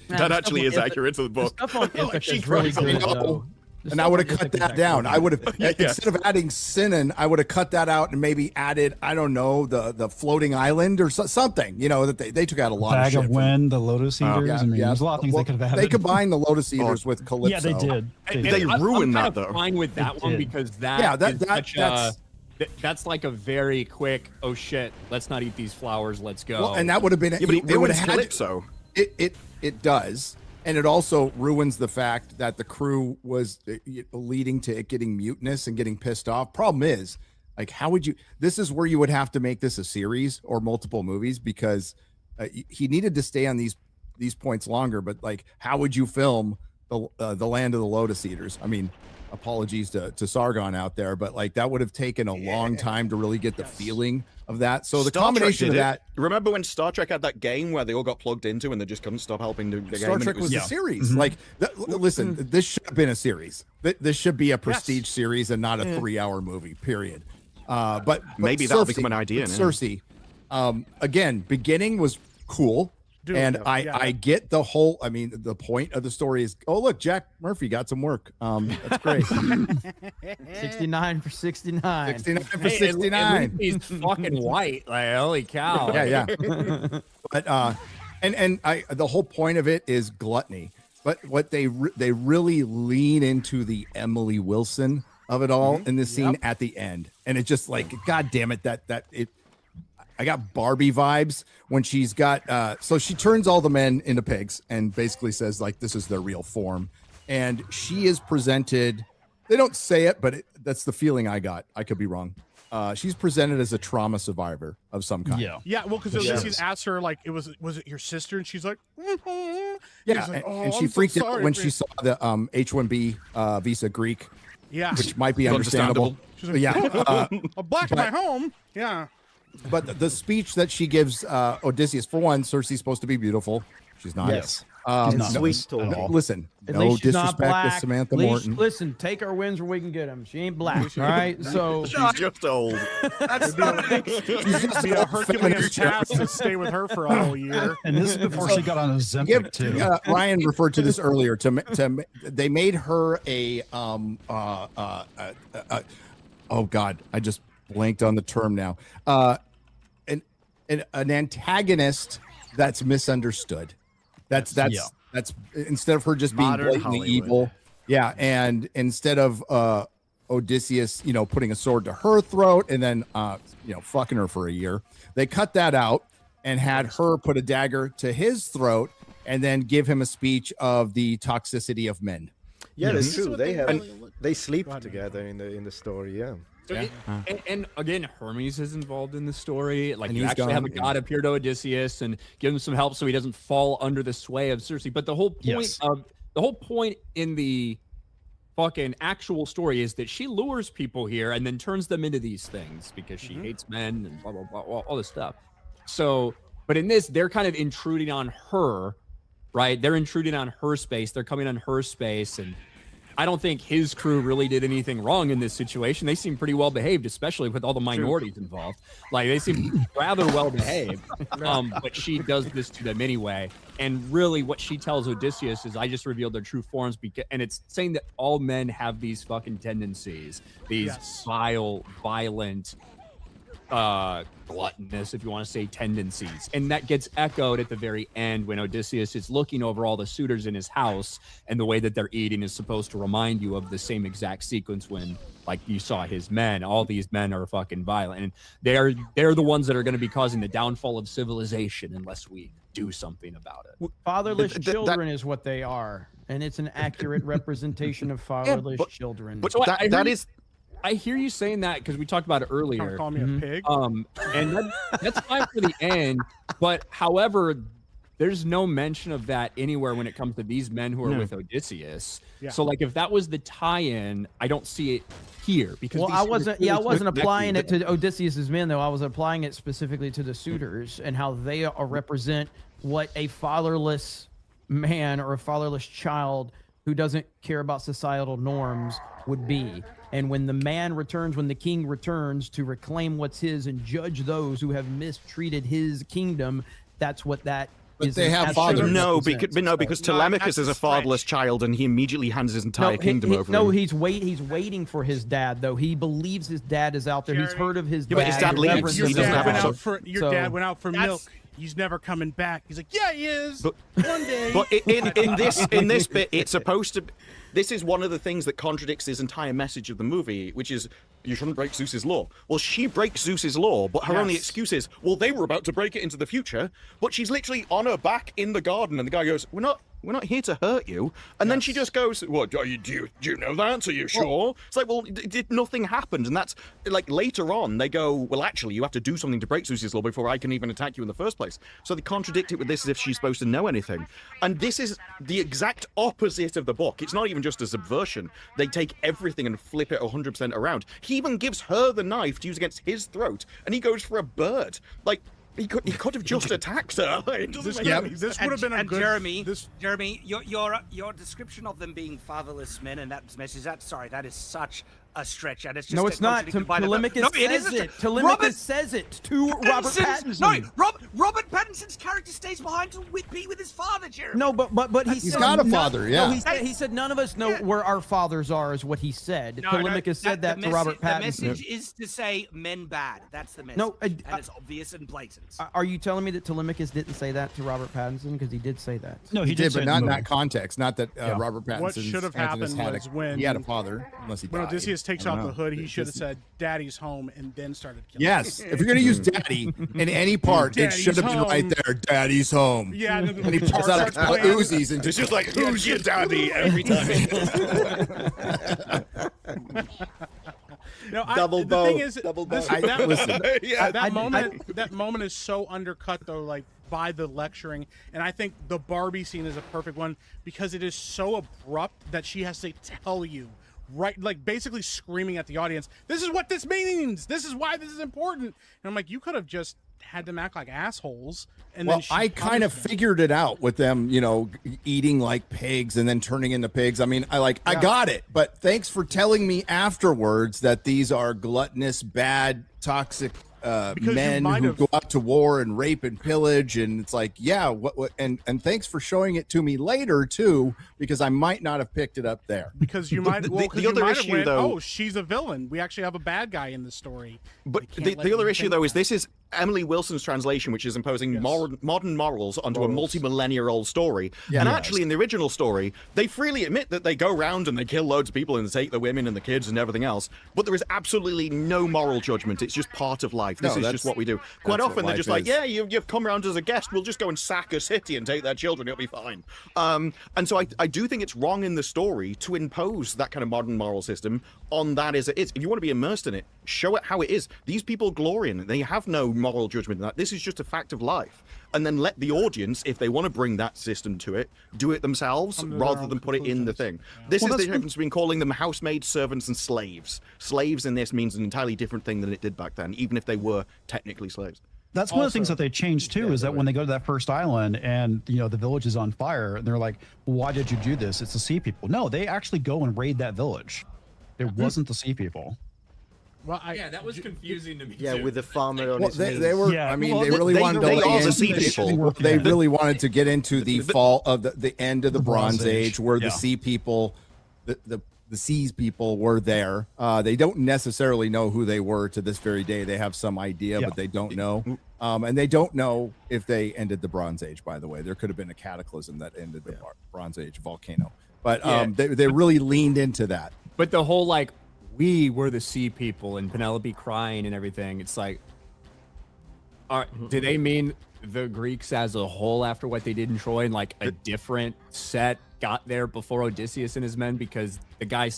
That actually is accurate to the book. Stuff on Ithaca She is really cries. good, I know. though. The and I stuff would on have cut Ithaca is that down. actually I would have instead of adding Sinan, I would have cut that out and maybe added, I don't know, the floating island or something. You know, that they took out a lot Bag of shit. of Wind, the Lotus Eaters. Yeah, I mean, yeah. there's a lot of things Well, they could have They added. combined the Lotus Eaters with Calypso. Yeah, they did. They ruined I'm that, kind of though. fine with that They one did. because that Yeah, that's like a very quick, oh shit, let's not eat these flowers, let's go. Well, and that would have been Yeah, but it would ruins have had Calypso. it does, and it also ruins the fact that the crew was leading to it getting mutinous and getting pissed off. Problem is, like, how would you? This is where you would have to make this a series or multiple movies because he needed to stay on these points longer. But like, how would you film the Land of the Lotus Eaters? I mean, apologies to Sargon out there, but like that would have taken a long time to really get the feeling of that. So the Star Trek combination did of it. that. Remember when Star Trek had that game where they all got plugged into and they just couldn't stop helping the game? Star and Trek it was a series. Like, listen, this should have been a series. This should be a prestige series and not a 3-hour movie. Period. But Maybe that'll become an idea now. Cersei, again, beginning was cool. Dude, And yeah. I get the whole. I mean, the point of the story is, oh look, Jack Murphy got some work. That's great. 69 for 69. 69 for Hey, 69. He's fucking white. Like, holy cow. Yeah. But and the whole point of it is gluttony. But what they really lean into the Emily Wilson of it all in this scene at the end, and it's just like, God damn it, that it. I got Barbie vibes when she's got so she turns all the men into pigs and basically says like this is their real form, and she is presented. They don't say it, but that's the feeling I got. I could be wrong. She's presented as a trauma survivor of some kind. Yeah, well, because Ulysses asked her like, was it your sister? And she's like, Yeah, He's like, "Oh, and she I'm so freaked out sorry, when babe." she saw the H-1B visa Greek, yeah, which might be understandable. She's like, Yeah, a black in my home. Yeah, but the speech that she gives Odysseus, for one, Cersei's supposed to be beautiful. She's not. Yes. She's not sweet at talking. all. Listen, At no least she's not disrespect to black. Samantha At least- Morton. Listen, take our wins where we can get them. She ain't black, all right? So She's just old. That's not It'd be a Herculean task to stay with her for a whole year. And this is before she got on Ozempic too. Ryan referred to this earlier. They made her a oh God, I just blanked on the term now. An antagonist that's misunderstood. That's instead of her just being Modern blatantly Hollywood. evil. Yeah, and instead of Odysseus, putting a sword to her throat and then fucking her for a year, they cut that out and had her put a dagger to his throat and then give him a speech of the toxicity of men. Yeah, that's This is true. what They they have really they sleep Go ahead, man. together in the story. Yeah. So and again, Hermes is involved in the story. Like, And you he's actually have a gone, god appear to Odysseus and give him some help so he doesn't fall under the sway of Circe. But the whole point in the fucking actual story is that she lures people here and then turns them into these things because she hates men and blah, blah, blah, all this stuff. So, but in this, they're kind of intruding on her, right? They're intruding on her space. They're coming on her space. And I don't think his crew really did anything wrong in this situation. They seem pretty well behaved, especially with all the minorities involved. Like, they seem rather well behaved. But she does this to them anyway. And really, what she tells Odysseus is, "I just revealed their true forms," and it's saying that all men have these fucking tendencies, these vile, violent, gluttonous, if you want to say, tendencies. And that gets echoed at the very end when Odysseus is looking over all the suitors in his house, and the way that they're eating is supposed to remind you of the same exact sequence when, like, you saw his men. All these men are fucking violent, and they're the ones that are going to be causing the downfall of civilization unless we do something about it. fatherless children is what they are, and it's an accurate representation of fatherless children. But So that is I hear you saying that because we talked about it earlier. Call me a pig. And that's fine for the end. But however, there's no mention of that anywhere when it comes to these men who are with Odysseus. Yeah. So, like, if that was the tie-in, I don't see it here because Well, I wasn't applying it to. to Odysseus's men, though. I was applying it specifically to the suitors and how they represent what a fatherless man or a fatherless child who doesn't care about societal norms would be. And when the man returns, when the king returns to reclaim what's his and judge those who have mistreated his kingdom, that's what that But is. they an have absolute fathers. no, represents. because Telemachus is a fatherless child, and he immediately hands his entire kingdom over. No, him. he's waiting for his dad, though. He believes his dad is out there. He's heard of his Yeah, dad. but his dad he leaves. reverences Your He his doesn't dad have went a- out for your So- dad went out for That's- milk. He's never coming back. He's like, yeah, he is. But- One day. But in this bit, it's supposed to. This is one of the things that contradicts his entire message of the movie, which is you shouldn't break Zeus's law. Well, she breaks Zeus's law, but her only excuse is, well, they were about to break it into the future. But she's literally on her back in the garden, and the guy goes, "We're not here to hurt you." And then she just goes, "What? Do you know that? Are you sure?" It's like, well, nothing happened, and that's like later on they go, "Well, actually, you have to do something to break Zeus's law before I can even attack you in the first place." So they contradict it with this as if she's supposed to know anything, and this is the exact opposite of the book. It's not even just a subversion. They take everything and flip it 100% around. He even gives her the knife to use against his throat, and he goes for a bird. Like, he could have just attacked her. It doesn't make any sense. This would have been a and good. Jeremy, your description of them being fatherless men and that message, that is such a stretch, and it's just No, it's not. Telemachus says it. Telemachus says it to Robert Pattinson. Robert Pattinson's character stays behind to be with his father, Jeremy. No, but he He's said got a none- father, yeah. No, he said none of us know where our fathers are, is what he said. Telemachus said that to Robert Pattinson. The message is to say men bad. That's the message. No, and it's obvious and blatant. Are you telling me that Telemachus didn't say that to Robert Pattinson? Because he did say that. No, He did, say but it not in the that context. Not that Robert Pattinson. What should have happened was when he had a father, unless he When died. Odysseus takes I don't out the know. hood, he should have said, "Daddy's home," and then started killing. Yes, if you're gonna use "daddy" in any part, it should have been right there. "Daddy's home." Yeah, and And he pulls out a couple playing. Uzis and It's just like, "Who's your daddy?" every time. Double the bow. thing is, Double bow. that moment is so undercut though, like by the lecturing, and I think the Barbie scene is a perfect one because it is so abrupt that she has to tell you. Right, like basically screaming at the audience, "This is what this means. This is why this is important." And I'm like, you could have just had them act like assholes. And well, then she I kind of punished them. figured it out with them, eating like pigs and then turning into pigs. I mean, I got it, but thanks for telling me afterwards that these are gluttonous, bad, toxic men who go out to war and rape and pillage. And it's like, yeah, what and thanks for showing it to me later too, because I might not have picked it up there. Because you might, the other issue, though, oh, she's a villain. We actually have a bad guy in the story. But the other issue, though, is this is Emily Wilson's translation, which is imposing modern morals onto a multi-millennia-old story. And actually, in the original story, they freely admit that they go around and they kill loads of people and they take the women and the kids and everything else. But there is absolutely no moral judgment. It's just part of life. This is just what we do. Quite often, they're just like, yeah, you've come around as a guest. We'll just go and sack a city and take their children. It'll be fine. And so I do think it's wrong in the story to impose that kind of modern moral system on that as it is. If you want to be immersed in it, show it how it is. These people glory in it. They have no moral judgment in that. This is just a fact of life. And then let the audience, if they want to bring that system to it, do it themselves rather than put it in the thing. This is the difference between calling them housemaids, servants, and slaves. Slaves in this means an entirely different thing than it did back then, even if they were technically slaves. That's one of the things that they changed too, is that when they go to that first island and the village is on fire, and they're like, well, why did you do this? It's the sea people. No, they actually go and raid that village. It wasn't the sea people. Well, that was confusing to me. Yeah, too. with the farmer on his knees. They were. Yeah. I mean, Well, they really wanted to. They get are the into sea people. They really wanted to get into the fall of the end of the Bronze Age, where the Yeah. sea people, the seas people were there. They don't necessarily know who they were to this very day. They have some idea, but they don't know. And they don't know if they ended the Bronze Age. By the way, there could have been a cataclysm that ended the Bronze Age volcano. But they really leaned into that. But the whole we were the sea people and Penelope crying and everything. It's like, do they mean the Greeks as a whole after what they did in Troy, and a different set got there before Odysseus and his men? Because the guy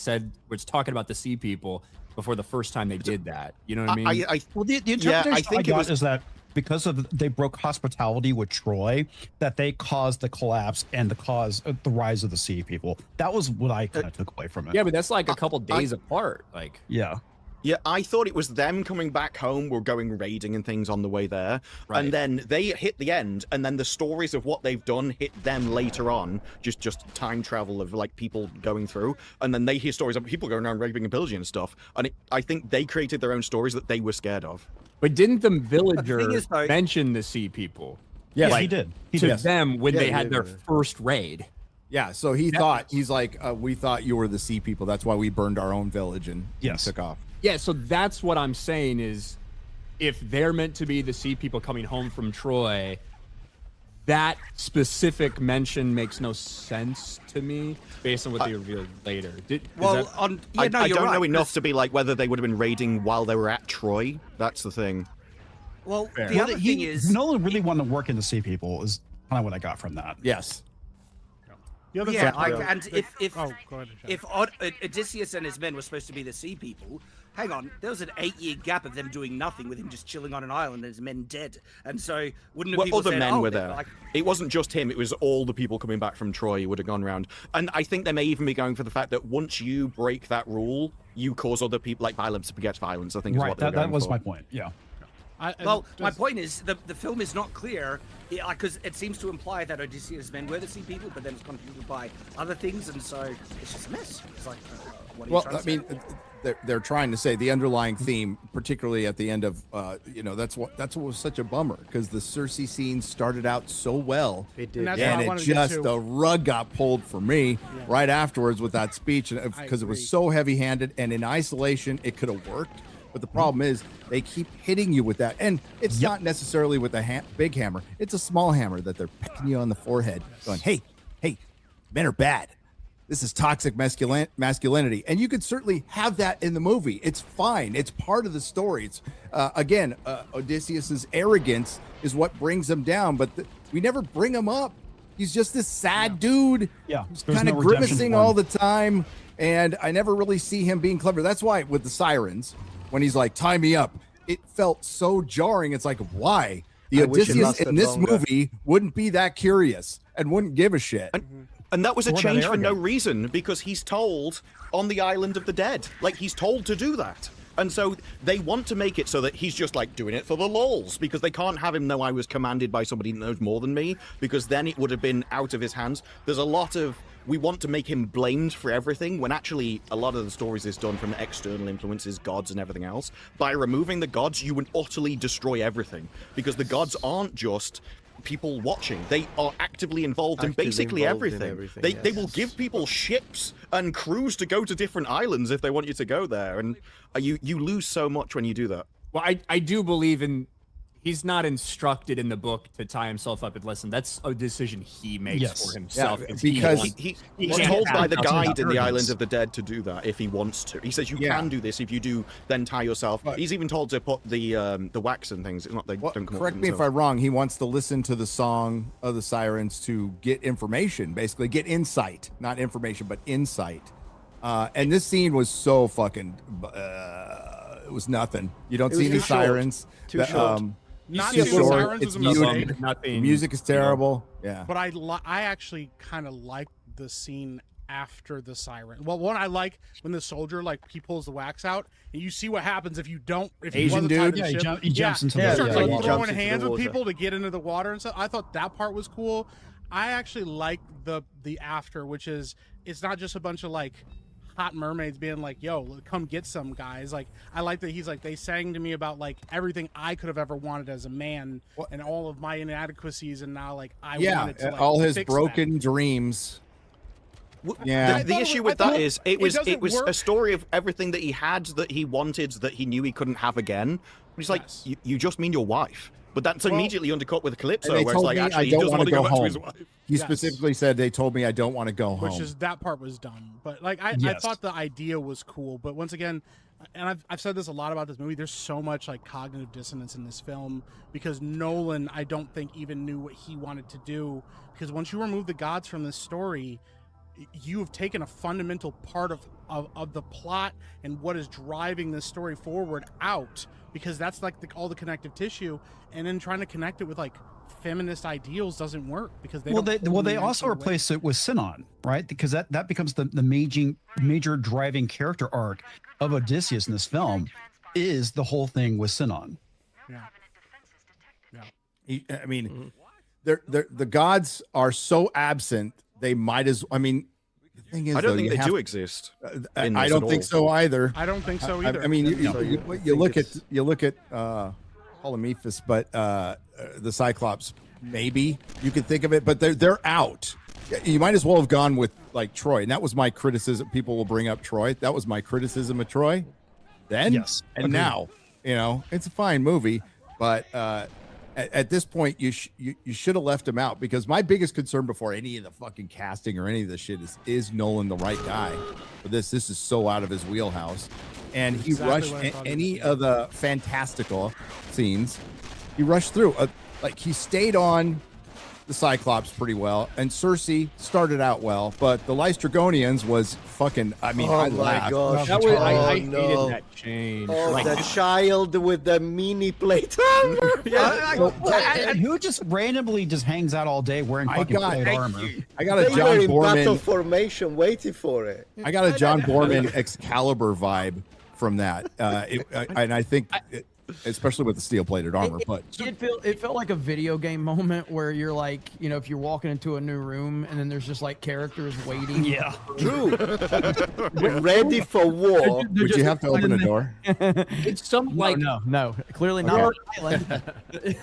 was talking about the sea people before the first time they did that. You know what I mean? Well, the interpretation I got is that because they broke hospitality with Troy, that they caused the collapse and the rise of the sea people. That was what I kind of took away from it. Yeah, but that's a couple days apart. Yeah. Yeah, I thought it was them coming back home, were going raiding and things on the way there. Right. And then they hit the end, and then the stories of what they've done hit them later on, just time travel of people going through. And then they hear stories of people going around raping and pillaging and stuff. And I think they created their own stories that they were scared of. But didn't the villager mention the sea people? Yes, he did. To them when they had their first raid. Yeah, so he's like, we thought you were the sea people. That's why we burned our own village and took off. Yeah, so that's what I'm saying is, if they're meant to be the sea people coming home from Troy, that specific mention makes no sense to me based on what they revealed later. I don't know enough to be whether they would have been raiding while they were at Troy. That's the thing. Well, the other thing is, Nolan really wanted to work in the sea people is kind of what I got from that. Yes. And if Odysseus and his men were supposed to be the sea people, hang on, there was an 8-year gap of them doing nothing with him just chilling on an island and his men dead. And so wouldn't have people other said, men were they're there. It wasn't just him, it was all the people coming back from Troy who would have gone around. And I think they may even be going for the fact that once you break that rule, you cause other people violence begets violence, I think is what they're going that was for. my point. Yeah. My point is the film is not clear because it seems to imply that Odysseus' men were the sea people, but then it's contributed by other things, and so it's just a mess. It's what are you trying to say? They're trying to say the underlying theme, particularly at the end of, that's what was such a bummer, because the Cersei scene started out so well, it did, and the rug got pulled for me right afterwards with that speech, because it was so heavy-handed, and in isolation it could have worked. But the problem is they keep hitting you with that. And it's not necessarily with a big hammer. It's a small hammer that they're pecking you on the forehead going, hey, men are bad. This is toxic masculinity. And you could certainly have that in the movie. It's fine. It's part of the story. It's, Odysseus's arrogance is what brings him down. But we never bring him up. He's just this sad dude. Yeah. Who's kind of grimacing all the time. And I never really see him being clever. That's why with the sirens, when he's like, tie me up, it felt so jarring. It's like, why? The Odysseus in this movie wouldn't be that curious and wouldn't give a shit. And that was a change for no reason, because he's told on the island of the dead. He's told to do that. And so they want to make it so that he's just like doing it for the lols, because they can't have him know I was commanded by somebody that knows more than me, because then it would have been out of his hands. There's a lot of, we want to make him blamed for everything, when actually a lot of the stories is done from external influences, gods and everything else. By removing the gods, you would utterly destroy everything, because the gods aren't just people watching. They are actively involved in basically everything. They will give people ships and crews to go to different islands if they want you to go there, and you lose so much when you do that. Well, I do believe in, he's not instructed in the book to tie himself up and listen. That's a decision he makes for himself. Yeah, because he's told by the guide in the Island of the Dead to do that if he wants to. He says you can do this. If you do, then tie yourself. He's even told to put the wax and things. It's not they don't come correct me if I'm wrong. He wants to listen to the song of the sirens to get information, basically get insight, not information, but insight. And this scene was so fucking. It was nothing. You don't see any sirens. Too short. Not it's seeing the short, sirens it's is a mistake. muted. The music is terrible. Yeah. But I actually kind of like the scene after the siren. Well, one, I like when the soldier, like, he pulls the wax out, and you see what happens if you don't. If Asian he wasn't dude? tied to the ship. He jumps into he the starts water. like He throwing jumps into hands the with water. people to get into the water and stuff. I thought that part was cool. I actually like the after, which is, it's not just a bunch of like hot mermaids being like, yo, come get some guys. Like, I like that he's like, they sang to me about like everything I could have ever wanted as a man and all of my inadequacies, and now like I wanted to, like, all his fix broken that. dreams. Yeah. The issue with that is it was work. a story of everything that he had that he wanted that he knew he couldn't have again. But he's like, you just mean your wife. But that's immediately undercut with Calypso, They where it's told like, me actually, I he don't doesn't want want to to go go back to his home. wife. He specifically said they told me I don't want to go home. Which is, that part was dumb. But like I thought the idea was cool. But once again, and I've said this a lot about this movie, there's so much like cognitive dissonance in this film, because Nolan, I don't think, even knew what he wanted to do. Because once you remove the gods from this story, you have taken a fundamental part of the plot and what is driving this story forward out, because that's like all the connective tissue, and then trying to connect it with like feminist ideals doesn't work, because they also replace it with Sinon, right? Because that becomes the major driving character arc of Odysseus in this film, is the whole thing with Sinon. I mean, the gods are so absent. They might as. I mean, the thing is, I don't think they do exist. I don't think so either. I don't think so either. I mean, you look at Polymephus, but the Cyclops, maybe you could think of it, but they're out. You might as well have gone with like Troy, and that was my criticism. People will bring up Troy. That was my criticism of Troy. Then, yes, and now, it's a fine movie, but at this point, you should have left him out, because my biggest concern before any of the fucking casting or any of this shit is Nolan the right guy for this? This is so out of his wheelhouse, and he rushed any of the fantastical scenes. He rushed through. Like, he stayed on the Cyclops pretty well, and Cersei started out well, but the Lystragonians was fucking. I mean, I laughed. Gosh. That was, I no. hated that change. Oh, Like, the child with the mini plate armor. And who just randomly just hangs out all day wearing fucking plate armor? I got They a were John in battle Borman. formation waiting for it. I got a John Borman Excalibur vibe from that, and I think, especially with the steel-plated armor. But It felt like a video game moment where you're like, if you're walking into a new room and then there's just like characters waiting. Yeah, True. Ready for war. would you have to open a door? it's some like No, clearly not. on an island.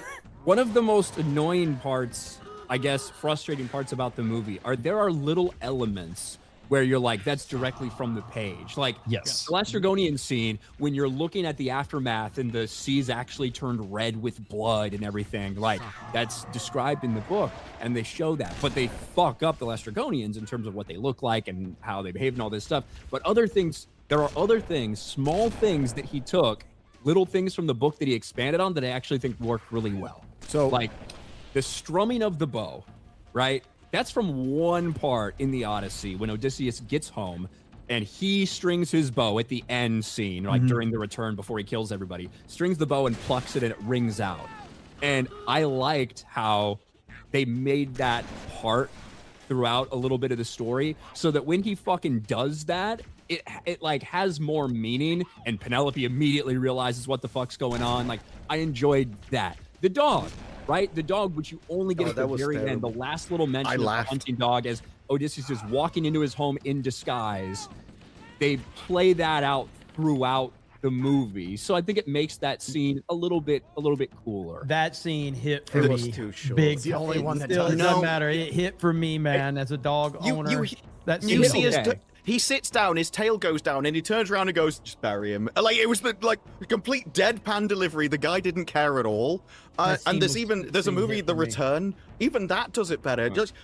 one of the most annoying parts, I guess, frustrating parts about the movie there are little elements where you're like, that's directly from the page. Like, yes, the Lastragonian scene, when you're looking at the aftermath and the seas actually turned red with blood and everything, like, that's described in the book, and they show that. But they fuck up the Lastragonians in terms of what they look like and how they behave and all this stuff. But there are other things, small things that he took, little things from the book that he expanded on that I actually think worked really well. So, like, the strumming of the bow, right? That's from one part in the Odyssey when Odysseus gets home and he strings his bow at the end scene, like during the return before he kills everybody, strings the bow and plucks it and it rings out. And I liked how they made that part throughout a little bit of the story so that when he fucking does that, it like has more meaning, and Penelope immediately realizes what the fuck's going on. Like, I enjoyed that. The dog, right? The dog, which you only get at the very end, the last little mention of the hunting dog as Odysseus is walking into his home in disguise. They play that out throughout the movie, so I think it makes that scene a little bit cooler. That scene hit for me. Was too short. Big. It's the only one that still does. doesn't matter. It hit for me, man. As a dog owner, that You scene see hit. his he sits down, his tail goes down, and he turns around and goes, "Just bury him." Like it was the complete deadpan delivery. The guy didn't care at all. And there's a movie, The Return. Even that does it better. Just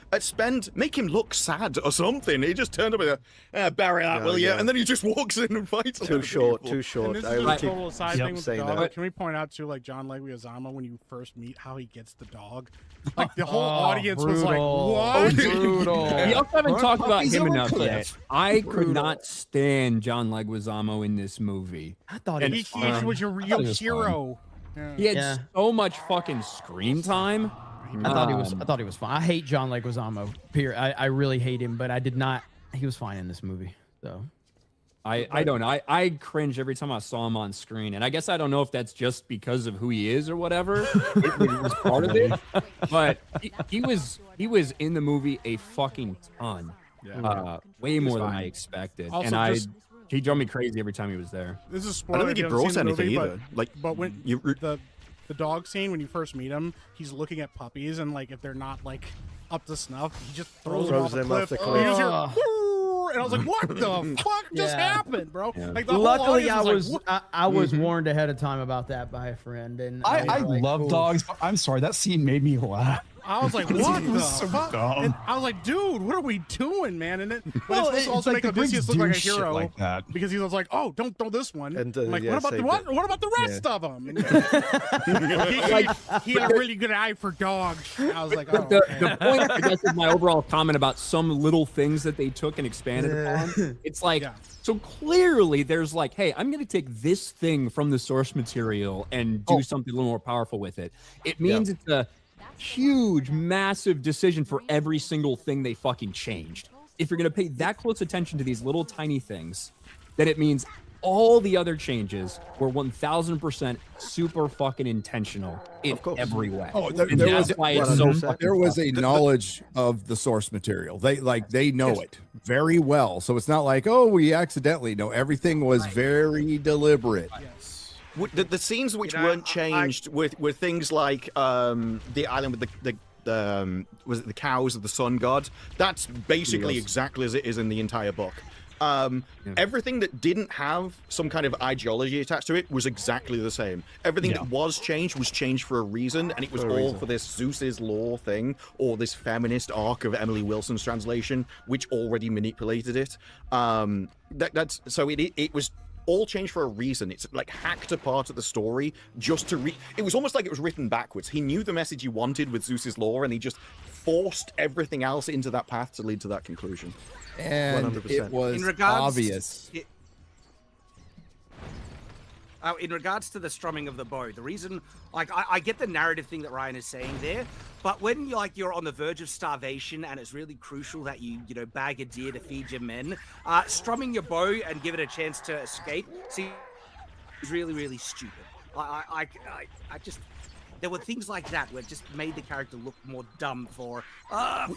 make him look sad or something. He just turned up and bury that, will you? And then he just walks in and fights. Too short. And this is a total aside thing with the dog. Can we point out too, like John Leguizamo, when you first meet, how he gets the dog? Like the whole audience was like, "What?" Brutal. We also haven't talked about him enough yet. I could not stand John Leguizamo in this movie. I thought he was your real hero. He had so much fucking screen time. I thought he was fine. I hate John Leguizamo. I really hate him, but I did not. He was fine in this movie. So I don't know. I cringe every time I saw him on screen, and I guess I don't know if that's just because of who he is or whatever. it was part of it, but he was in the movie a fucking ton. Way more than I expected, Also, and he drove me crazy every time he was there. This is I don't think he brought anything either. But when the dog scene, when you first meet him, he's looking at puppies, and like if they're not like up to snuff, he just throws them off the cliff. And you just hear, and I was like, "What the fuck just happened, bro?" Like the luckily, whole audience was like, I was warned ahead of time about that by a friend, and I was like, love cool. dogs, but I'm sorry, that scene made me laugh. I was like, "What the so fuck?" dumb. And I was like, "Dude, what are we doing, man?" And it's Well, supposed to also like make the Odysseus look like a Greeks do shit hero like that. because he was like, "Oh, don't throw this one." And, I'm like, yeah, what about save what about the rest of them? And he had a really good eye for dogs. I was like, "Oh." The point, I guess, of my overall comment about some little things that they took and expanded upon. It's like, so clearly there's like, hey, I'm going to take this thing from the source material and do something a little more powerful with it. It means it's a huge, massive decision for every single thing they fucking changed. If you're going to pay that close attention to these little tiny things, then it means all the other changes were 1000% super fucking intentional in every way. Oh, and that's why it's so fucking there was a knowledge of the source material. They know it very well. So it's not like, oh, we accidentally know. Everything was very deliberate. The scenes which weren't changed were things like the island with was it the cows of the sun god? That's basically exactly as it is in the entire book. Everything that didn't have some kind of ideology attached to it was exactly the same. Everything that was changed for a reason, and it was all for this Zeus's law thing, or this feminist arc of Emily Wilson's translation, which already manipulated it. It was all changed for a reason. It's like hacked apart at the story just to it was almost like it was written backwards. He knew the message he wanted with Zeus's law, and he just forced everything else into that path to lead to that conclusion. And 100%. it was In regards obvious. In regards to the strumming of the bow, the reason, like, I get the narrative thing that Ryan is saying there, but when you're on the verge of starvation and it's really crucial that you bag a deer to feed your men, strumming your bow and give it a chance to escape seems really, really stupid. I just, there were things like that where it just made the character look more dumb for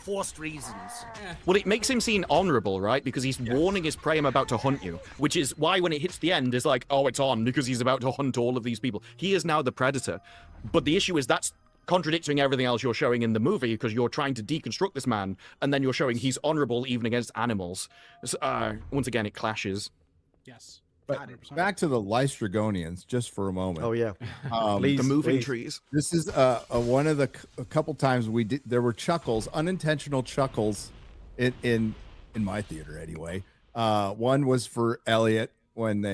forced reasons. Well, it makes him seem honorable, right? Because he's warning his prey, I'm about to hunt you, which is why when it hits the end, it's like, oh, it's on, because he's about to hunt all of these people. He is now the predator. But the issue is that's contradicting everything else you're showing in the movie, because you're trying to deconstruct this man, and then you're showing he's honorable even against animals. So, once again, it clashes. Yes. But back to the Lystragonians just for a moment. Oh yeah, the moving trees. This is one of a couple times there were chuckles, unintentional chuckles, in my theater anyway. One was for Elliot when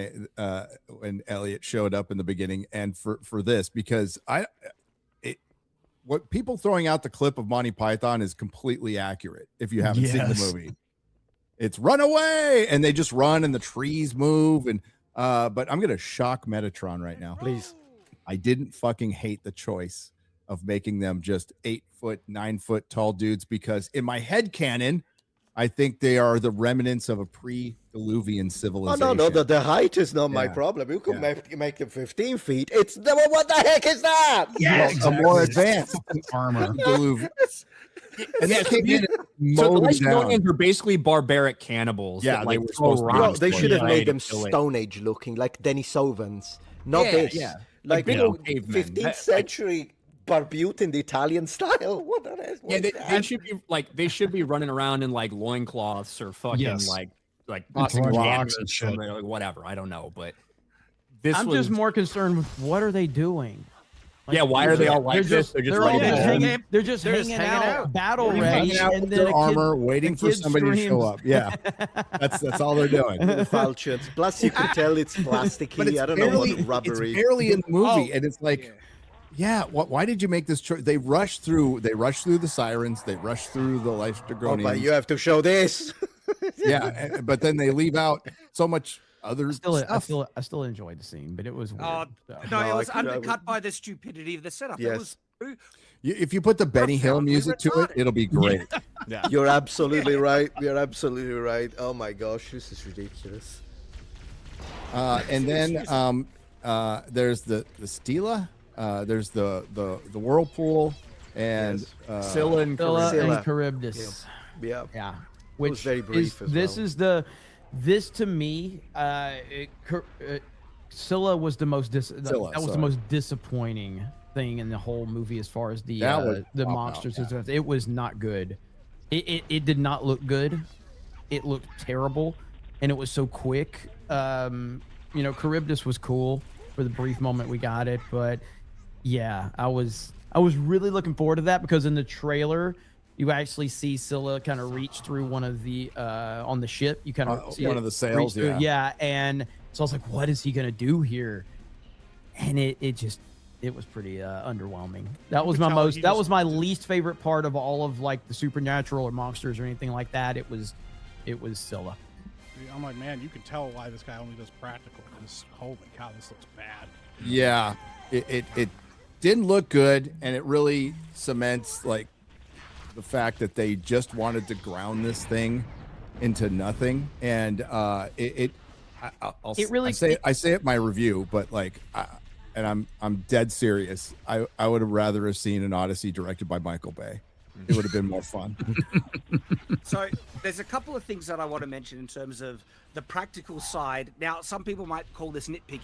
Elliot showed up in the beginning, and for this because what people throwing out the clip of Monty Python is completely accurate if you haven't seen the movie. It's run away, and they just run, and the trees move, and but I'm gonna shock Metatron right now. Please. I didn't fucking hate the choice of making them just 8 foot, 9 foot tall dudes, because in my head canon, I think they are the remnants of a pre-Diluvian Oh civilization. no, the height is not my Yeah. problem. You can make them 15 feet. It's what the heck is that? Well, a more advanced armor. Diluvian. And Yeah, they came in and so the mowed them down. Lycanians are basically barbaric cannibals. Yeah, that, they like, were throw supposed to be. Bro, rocks they for should have you made them to kill it. Stone Age looking, like Denisovans. Not Yeah, this. yeah. Like big old cavemen. 15th century barbute in the Italian style. What the heck? Yeah, they should be like running around in like loincloths or fucking Yes. like Tossing pacific rocks cannabis and or shit. something, like whatever. I don't know, but this I'm was just more concerned with what are they doing? yeah. Why are they all like they're this? They're just all like just home. they're just hanging out, battle ready, Hanging out and with then their a kid, armor, waiting the for kid somebody to show screams. up. Yeah, that's all they're doing. The falchions. Plus, you can tell it's plasticky. But it's I don't barely, know what rubbery. It's barely in the movie, and it's like, why did you make this choice? They rush through the sirens, they rush through the life Oh, Dragonians. but you have to show this. Yeah, but then they leave out so much other stuff. I still enjoyed the scene, but it was weird. Oh, so. no, No, it I was could- I undercut by the stupidity of the setup. Yes. It was If you put the Benny Hill Profoundly music to it, retarded. it'll be great. You're absolutely right. You're absolutely right. Oh my gosh, this is ridiculous. And then there's the Stela, there's the whirlpool, and Scylla and Scylla Scylla. and Charybdis. Yeah. Yeah, was which very brief as this well. is this to me, Scylla was the most Scylla, that was the sorry. most disappointing thing in the whole movie as far as the That was the pop out, monsters and yeah. stuff. It was not good. It did not look good. It looked terrible, and it was so quick. Charybdis was cool for the brief moment we got it, but yeah, I was really looking forward to that because in the trailer you actually see Scylla kind of reach through one of the on the ship. You kind of see one it of the reach sails, through- yeah. and so I was like, what is he gonna do here? And it was pretty underwhelming. That was could my tell most he that just- was my least favorite part of all of like the supernatural or monsters or anything like that. It was Scylla. I'm like, man, you can tell why this guy only does practical. Because holy cow, this looks bad. Yeah, it didn't look good, and it really cements like the fact that they just wanted to ground this thing into nothing, and I say it in my review, but like, I'm dead serious. I would have rather have seen an Odyssey directed by Michael Bay. It would have been more fun. So there's a couple of things that I want to mention in terms of the practical side. Now, some people might call this nitpicking,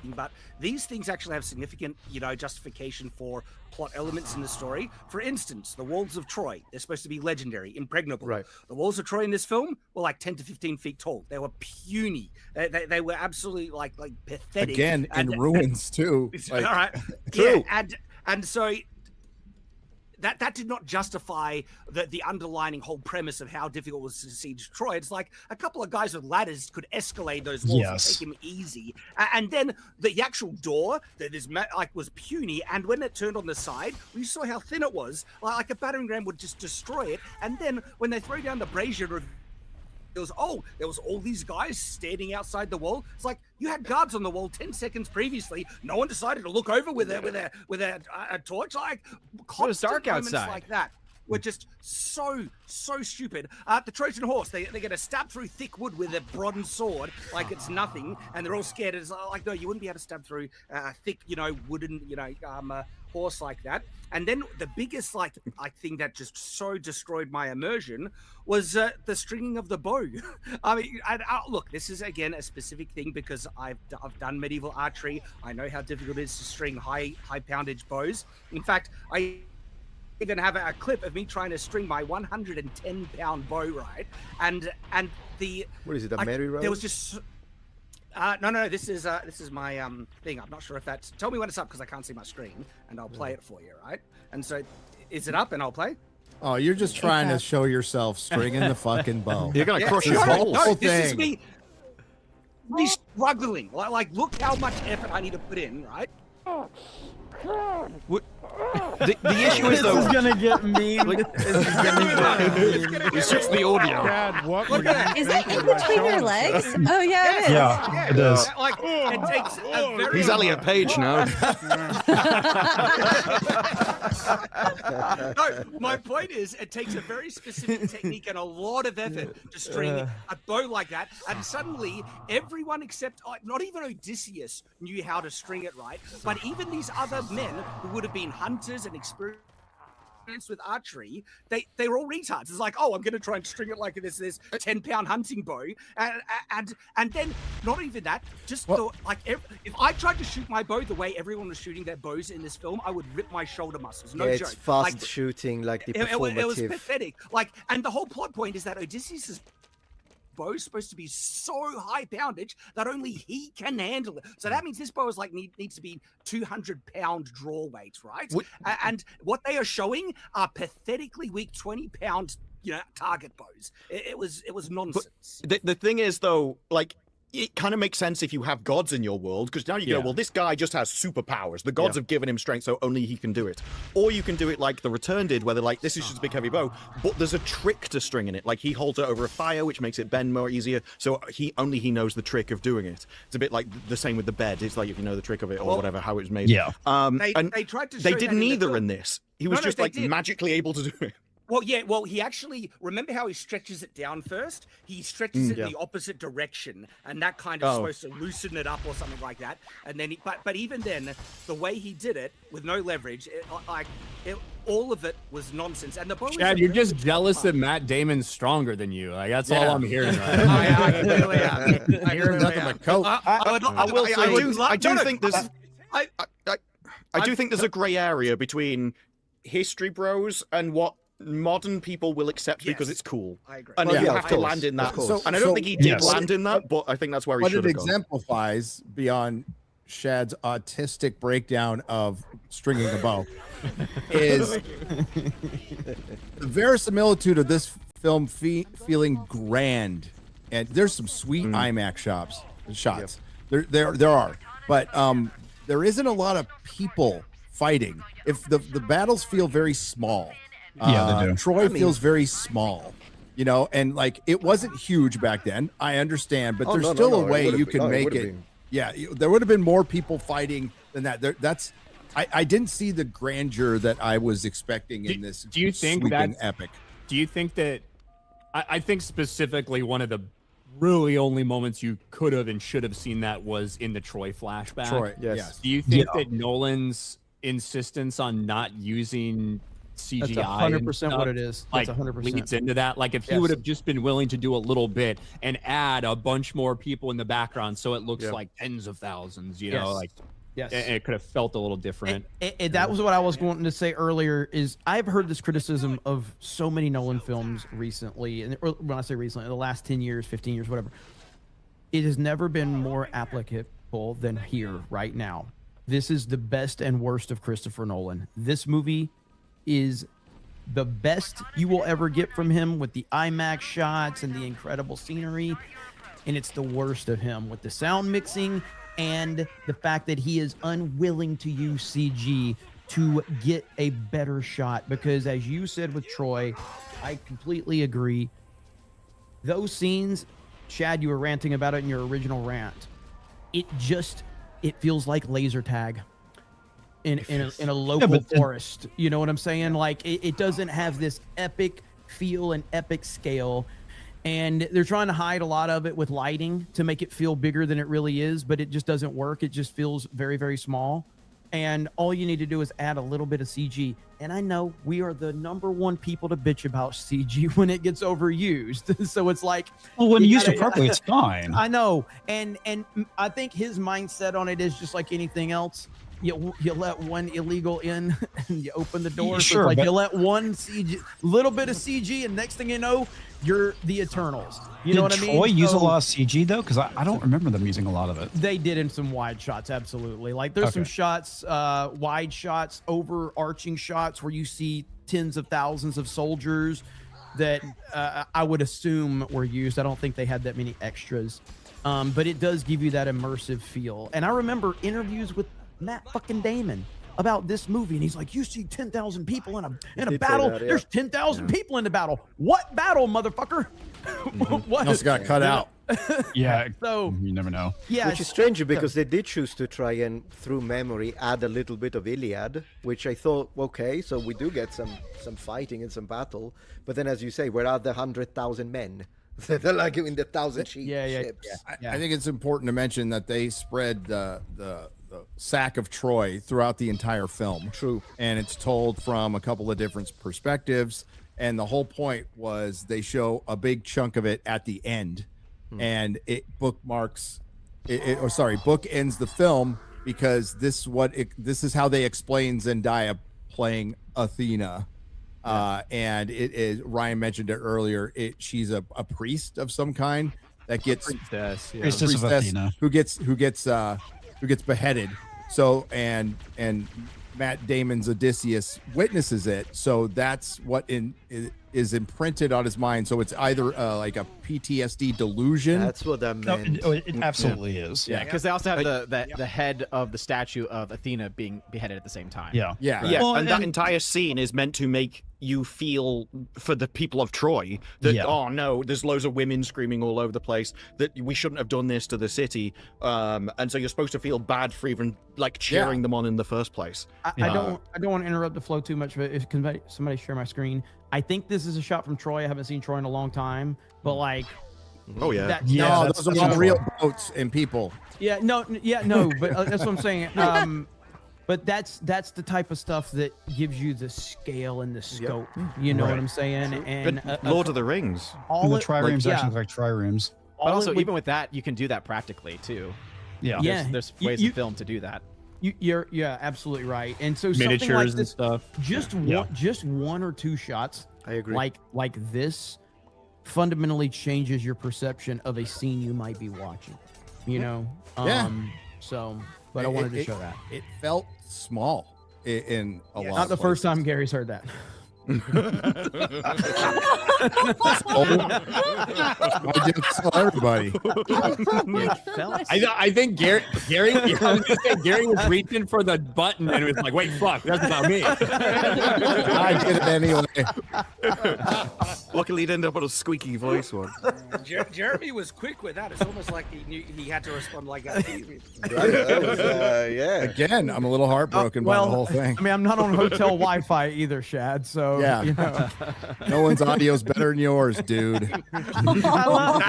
but these things actually have significant, justification for plot elements in the story. For instance, the walls of Troy, they're supposed to be legendary, impregnable. Right. The walls of Troy in this film were like 10 to 15 feet tall. They were puny. They were absolutely like pathetic. Again, in ruins too. All Like, right. True. Yeah, and so that did not justify the underlining whole premise of how difficult it was to siege Troy. It's like a couple of guys with ladders could escalate those walls and Yes. take him easy. And then the actual door that is was puny, and when it turned on the side, we saw how thin it was. Like a battering ram would just destroy it. And then when they throw down the brazier, there was all these guys standing outside the wall. It's like you had guards on the wall 10 seconds previously. No one decided to look over with a torch. Like was dark constant moments outside. like that were just so stupid. The Trojan horse, they get a stab through thick wood with a bronze sword like it's nothing, and they're all scared. It's like, no, you wouldn't be able to stab through a thick, wooden, horse like that. And then the biggest thing that just so destroyed my immersion was the stringing of the bow. I mean, look, this is again a specific thing because I've done medieval archery. I know how difficult it is to string high poundage bows. In fact, I even have a clip of me trying to string my 110-pound bow, right? And the What is it, a merry road? there was just no. This is my thing. I'm not sure if that's. Tell me when it's up because I can't see my screen, and I'll play it for you, right? And so, is it up? And I'll play. oh, you're just trying to show yourself stringing the fucking bow. You're gonna crush no, his no, balls. no, Whole this is thing. me struggling. Like, look how much effort I need to put in, right? The issue is though. This is gonna get mean. It's just the audio. Dad, what Look were at you Is that in thinking about between your showing legs? something? Oh yeah, it is. Yeah, it is. Like, it takes a very... He's Elliot Page now. No, my point is, it takes a very specific technique and a lot of effort to string a bow like that. And suddenly, everyone except, not even Odysseus knew how to string it right. But even these other men who would have been hunters and experienced with archery, they were all retards. It's like, oh, I'm going to try and string it like this 10-pound hunting bow, and then not even that, just if I tried to shoot my bow the way everyone was shooting their bows in this film, I would rip my shoulder muscles. No joke. It's fast shooting, like the performative. It was pathetic. Like, and the whole plot point is that Odysseus' bow is supposed to be so high poundage that only he can handle it. So that means this bow is like needs to be 200-pound draw weight, right? And what they are showing are pathetically weak 20-pound, target bows. It was nonsense. But the thing is though, like, it kind of makes sense if you have gods in your world, because now you go, well, this guy just has superpowers. The gods have given him strength, so only he can do it. Or you can do it like The Return did, where they're like, this is just a big heavy bow, but there's a trick to stringing it. Like, he holds it over a fire, which makes it bend more easier, so he knows the trick of doing it. It's a bit like the same with the bed. It's like, if you know the trick of it, or whatever, how it was made. Yeah. They tried to show they didn't that either in this. He was just like magically able to do it. Well, yeah. Well, he actually, remember how he stretches it down first? He stretches it in the opposite direction, and that kind of supposed to loosen it up or something like that. And then, but even then, the way he did it with no leverage, all of it was nonsense. And the bow. Chad, you're just jealous that Matt Damon's stronger than you. Like, that's all I'm hearing right now. I clearly am. I'm hearing nothing but coke. I do think there's a gray area between history bros and what modern people will accept because it's cool. I agree. And you have to land in that. And I don't think he did land in that, but I think that's where he should have gone. What it exemplifies, beyond Shad's autistic breakdown of stringing a bow, is the verisimilitude of this film feeling grand. And there's some sweet IMAX shots. There are. But there isn't a lot of people fighting. If the battles feel very small. Yeah, they do. Troy feels very small, and like it wasn't huge back then. I understand, but there's still a way you can make it. Yeah, there would have been more people fighting than that. I didn't see the grandeur that I was expecting in this. Do you think that's epic? Do you think that? I think specifically one of the really only moments you could have and should have seen that was in the Troy flashback. Troy, yes. Do you think that Nolan's insistence on not using CGI, that's 100% what it is. That's 100% leads into that? Like, if he would have just been willing to do a little bit and add a bunch more people in the background, so it looks like tens of thousands, it could have felt a little different. That was what I was going to say earlier. Is I've heard this criticism of so many Nolan films recently, and when I say recently, in the last 10 years, 15 years, whatever. It has never been more applicable than here right now. This is the best and worst of Christopher Nolan. This movie is the best you will ever get from him, with the IMAX shots and the incredible scenery, and it's the worst of him with the sound mixing and the fact that he is unwilling to use CG to get a better shot. Because as you said with Troy, I completely agree. Those scenes, Chad, you were ranting about it in your original rant. It feels like laser tag in a local forest. You know what I'm saying? Like, it doesn't have this epic feel and epic scale. And they're trying to hide a lot of it with lighting to make it feel bigger than it really is, but it just doesn't work. It just feels very, very small. And all you need to do is add a little bit of CG. And I know we are the #1 people to bitch about CG when it gets overused. So it's like, well, when used appropriately, it's fine. I know. And I think his mindset on it is just like anything else. You let one illegal in and you open the door. Sure, so it's like you let one CG, little bit of CG, and next thing you know, you're the Eternals. You know what I mean? Did Troy use a lot of CG though? Because I don't remember them using a lot of it. They did in some wide shots, absolutely. Like there's some shots, wide shots, overarching shots where you see tens of thousands of soldiers that I would assume were used. I don't think they had that many extras, but it does give you that immersive feel. And I remember interviews with Matt fucking Damon about this movie, and he's like, "You see 10,000 people in a did say battle? that, yeah. There's 10,000 people in the battle. What battle, motherfucker? What? Else got cut out. Yeah. So You never know. yeah, Which is strange because they did choose to try and, through memory, add a little bit of Iliad, which I thought, okay, so we do get some fighting and some battle. But then, as you say, where are the 100,000 men? They're like in the 1,000 ships. Yeah. I think it's important to mention that they spread the sack of Troy throughout the entire film. True. And it's told from a couple of different perspectives. And the whole point was they show a big chunk of it at the end. And it bookmarks, bookends the film because this is how they explain Zendaya playing Athena. And it is, Ryan mentioned it earlier, she's a priest of some kind that gets Priestess of Athena. who gets beheaded. So and Matt Damon's Odysseus witnesses it. So that's what is imprinted on his mind. So it's either like a PTSD delusion. That's what that No, meant. it absolutely is. Yeah, because they also have the head of the statue of Athena being beheaded at the same time. Yeah. Yeah. Yeah, Well, and that and- entire scene is meant to make you feel for the people of Troy that, oh no, there's loads of women screaming all over the place, that we shouldn't have done this to the city. And so you're supposed to feel bad for even like cheering them on in the first place. I don't want to interrupt the flow too much, but if somebody share my screen, I think this is a shot from Troy. I haven't seen Troy in a long time, but like, Oh yeah. No, those are all real boats and people. no, but that's what I'm saying. But that's the type of stuff that gives you the scale and the scope. You know what I'm saying? And Lord of the Rings. And the triremes actually like triremes. But also, even with that, you can do that practically too. Yeah. There's ways in film to do that. You're absolutely right. And so something like Miniatures and this, stuff. just one or two shots, I agree. like this, fundamentally changes your perception of a scene you might be watching. You know. So, but I wanted to show that. It felt small in a lot. Not the first time Gary's heard that. I just tell everybody. I think Gary I was gonna say Gary was reaching for the button and was like, wait, fuck, that's about me. I did it anyway. Luckily, it ended up on a squeaky voice one. Jeremy was quick with that. It's almost like he knew he had to respond like that. Yeah. Again, I'm a little heartbroken by the whole thing. I mean, I'm not on hotel Wi-Fi either, Shad. So Yeah. you know. No one's audio's better than yours, dude. I love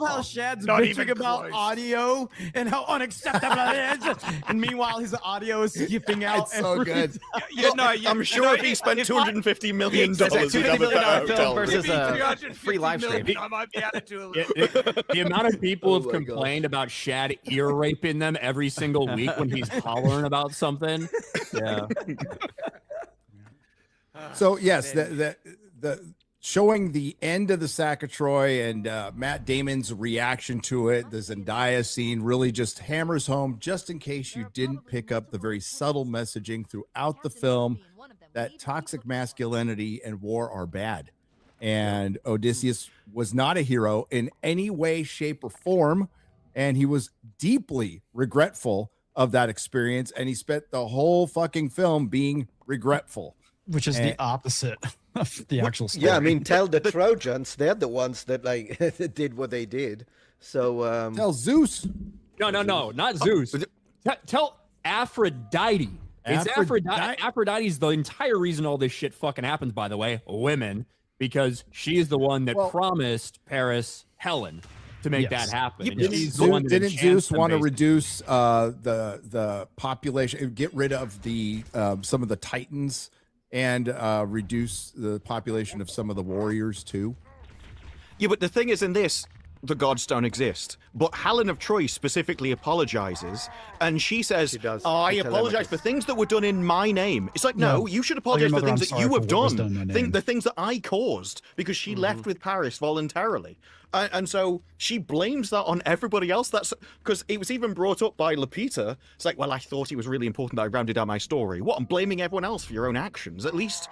how Shad's Not bitching even about close. audio and how unacceptable it is, and meanwhile his audio is skipping out. It's so good. I'm sure if he spent $250 million, he'd have a $250 million better film hotel. versus a free live stream. I might be able to do a The amount of people have complained about Shad ear raping them every single week when he's hollering about something. Yeah. So yes, the showing the end of the Sack of Troy and Matt Damon's reaction to it, the Zendaya scene really just hammers home, just in case you didn't pick up the very subtle messaging throughout the film, that toxic masculinity and war are bad. And Odysseus was not a hero in any way, shape, or form. And he was deeply regretful of that experience. And he spent the whole fucking film being regretful. Which is the opposite of the actual story. Yeah, I mean, tell the Trojans, they're the ones that like did what they did. So Tell Zeus. No, not Zeus. Tell Aphrodite. It's Aphrodite. Aphrodite's the entire reason all this shit fucking happens, by the way. Women, because she is the one that promised Paris Helen to make that happen. And she's the one that Didn't enchants Zeus them, want to basically. reduce the population, get rid of the some of the Titans, and reduce the population of some of the warriors too? Yeah, but the thing is, in this, the gods don't exist. But Helen of Troy specifically apologizes, and she says, She does. "Oh, I To apologize Telemachus. for things that were done in my name." It's like, no, you should apologize for mother, things I'm that sorry you for have what was done, done in my name. the things that I caused, because she left with Paris voluntarily. And so she blames that on everybody else. That's because it was even brought up by Lupita. It's like, well, I thought it was really important that I rounded out my story. What? I'm blaming everyone else for your own actions. At least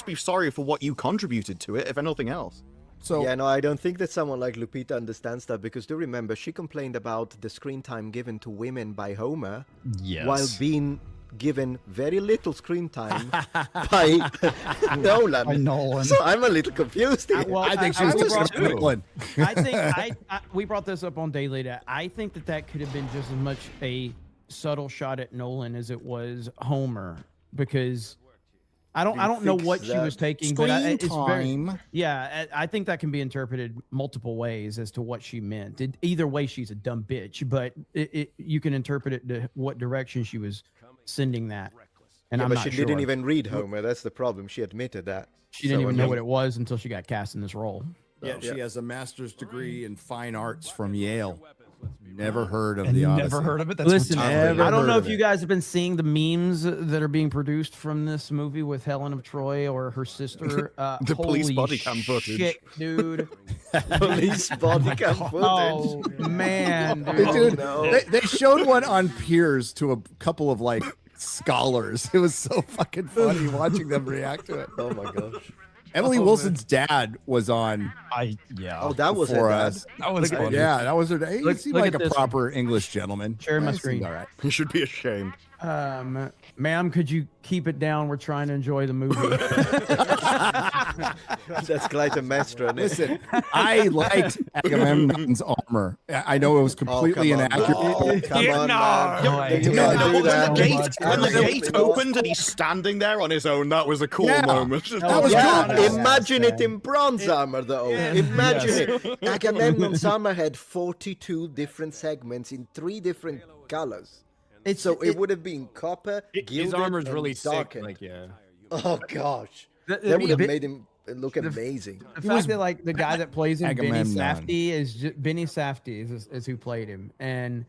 be sorry for what you contributed to it, if anything else. So yeah, no, I don't think that someone like Lupita understands that, because do remember she complained about the screen time given to women by Homer Yes. while being given very little screen time by Nolan. By Nolan. So I'm a little confused here. I think she was just Nolan. I think we brought this up on Daily Data. I think that could have been just as much a subtle shot at Nolan as it was Homer, because I don't know what she was taking, but it's very, I think that can be interpreted multiple ways as to what she meant. Either way, she's a dumb bitch, but you can interpret it to what direction she was sending that. And I'm but not she sure. didn't even read Homer. That's the problem. She admitted that. She didn't even know what it was until she got cast in this role. Yeah, she has a master's degree in fine arts from Yale. Never heard of the Odyssey. Never heard of it. That's Listen, retarded. I don't know if you guys have been seeing the memes that are being produced from this movie with Helen of Troy or her sister. The police body cam footage. Shit, dude. Police body cam footage. Oh man, dude. Dude, they showed one on Piers to a couple of like scholars. It was so fucking funny watching them react to it. Oh my gosh. Emily Wilson's dad was on. Oh, that was for her dad. us. That was funny. Yeah, that was her dad. He Look seemed like at a this. proper English gentleman. Share my He seemed screen. all right. You should be ashamed. Ma'am, could you keep it down? We're trying to enjoy the movie. That's Clytemnestra. Listen, I liked Agamemnon's armor. I know it was completely inaccurate. Oh, come on, man. You No, can't do when that. the gate opened and he's standing there on his own, that was a cool Yeah. moment. That was good. Imagine it in bronze armor, though. Imagine it. Agamemnon's armor had 42 different segments in 3 different colors. So it would have been copper, His gilded, armor's and really sick. darkened. Like, yeah. Oh gosh, The- that would have the- made him look amazing. The fact that like the guy that plays him, Benny Agamemnon. Safdie, Benny Safdie is who played him, and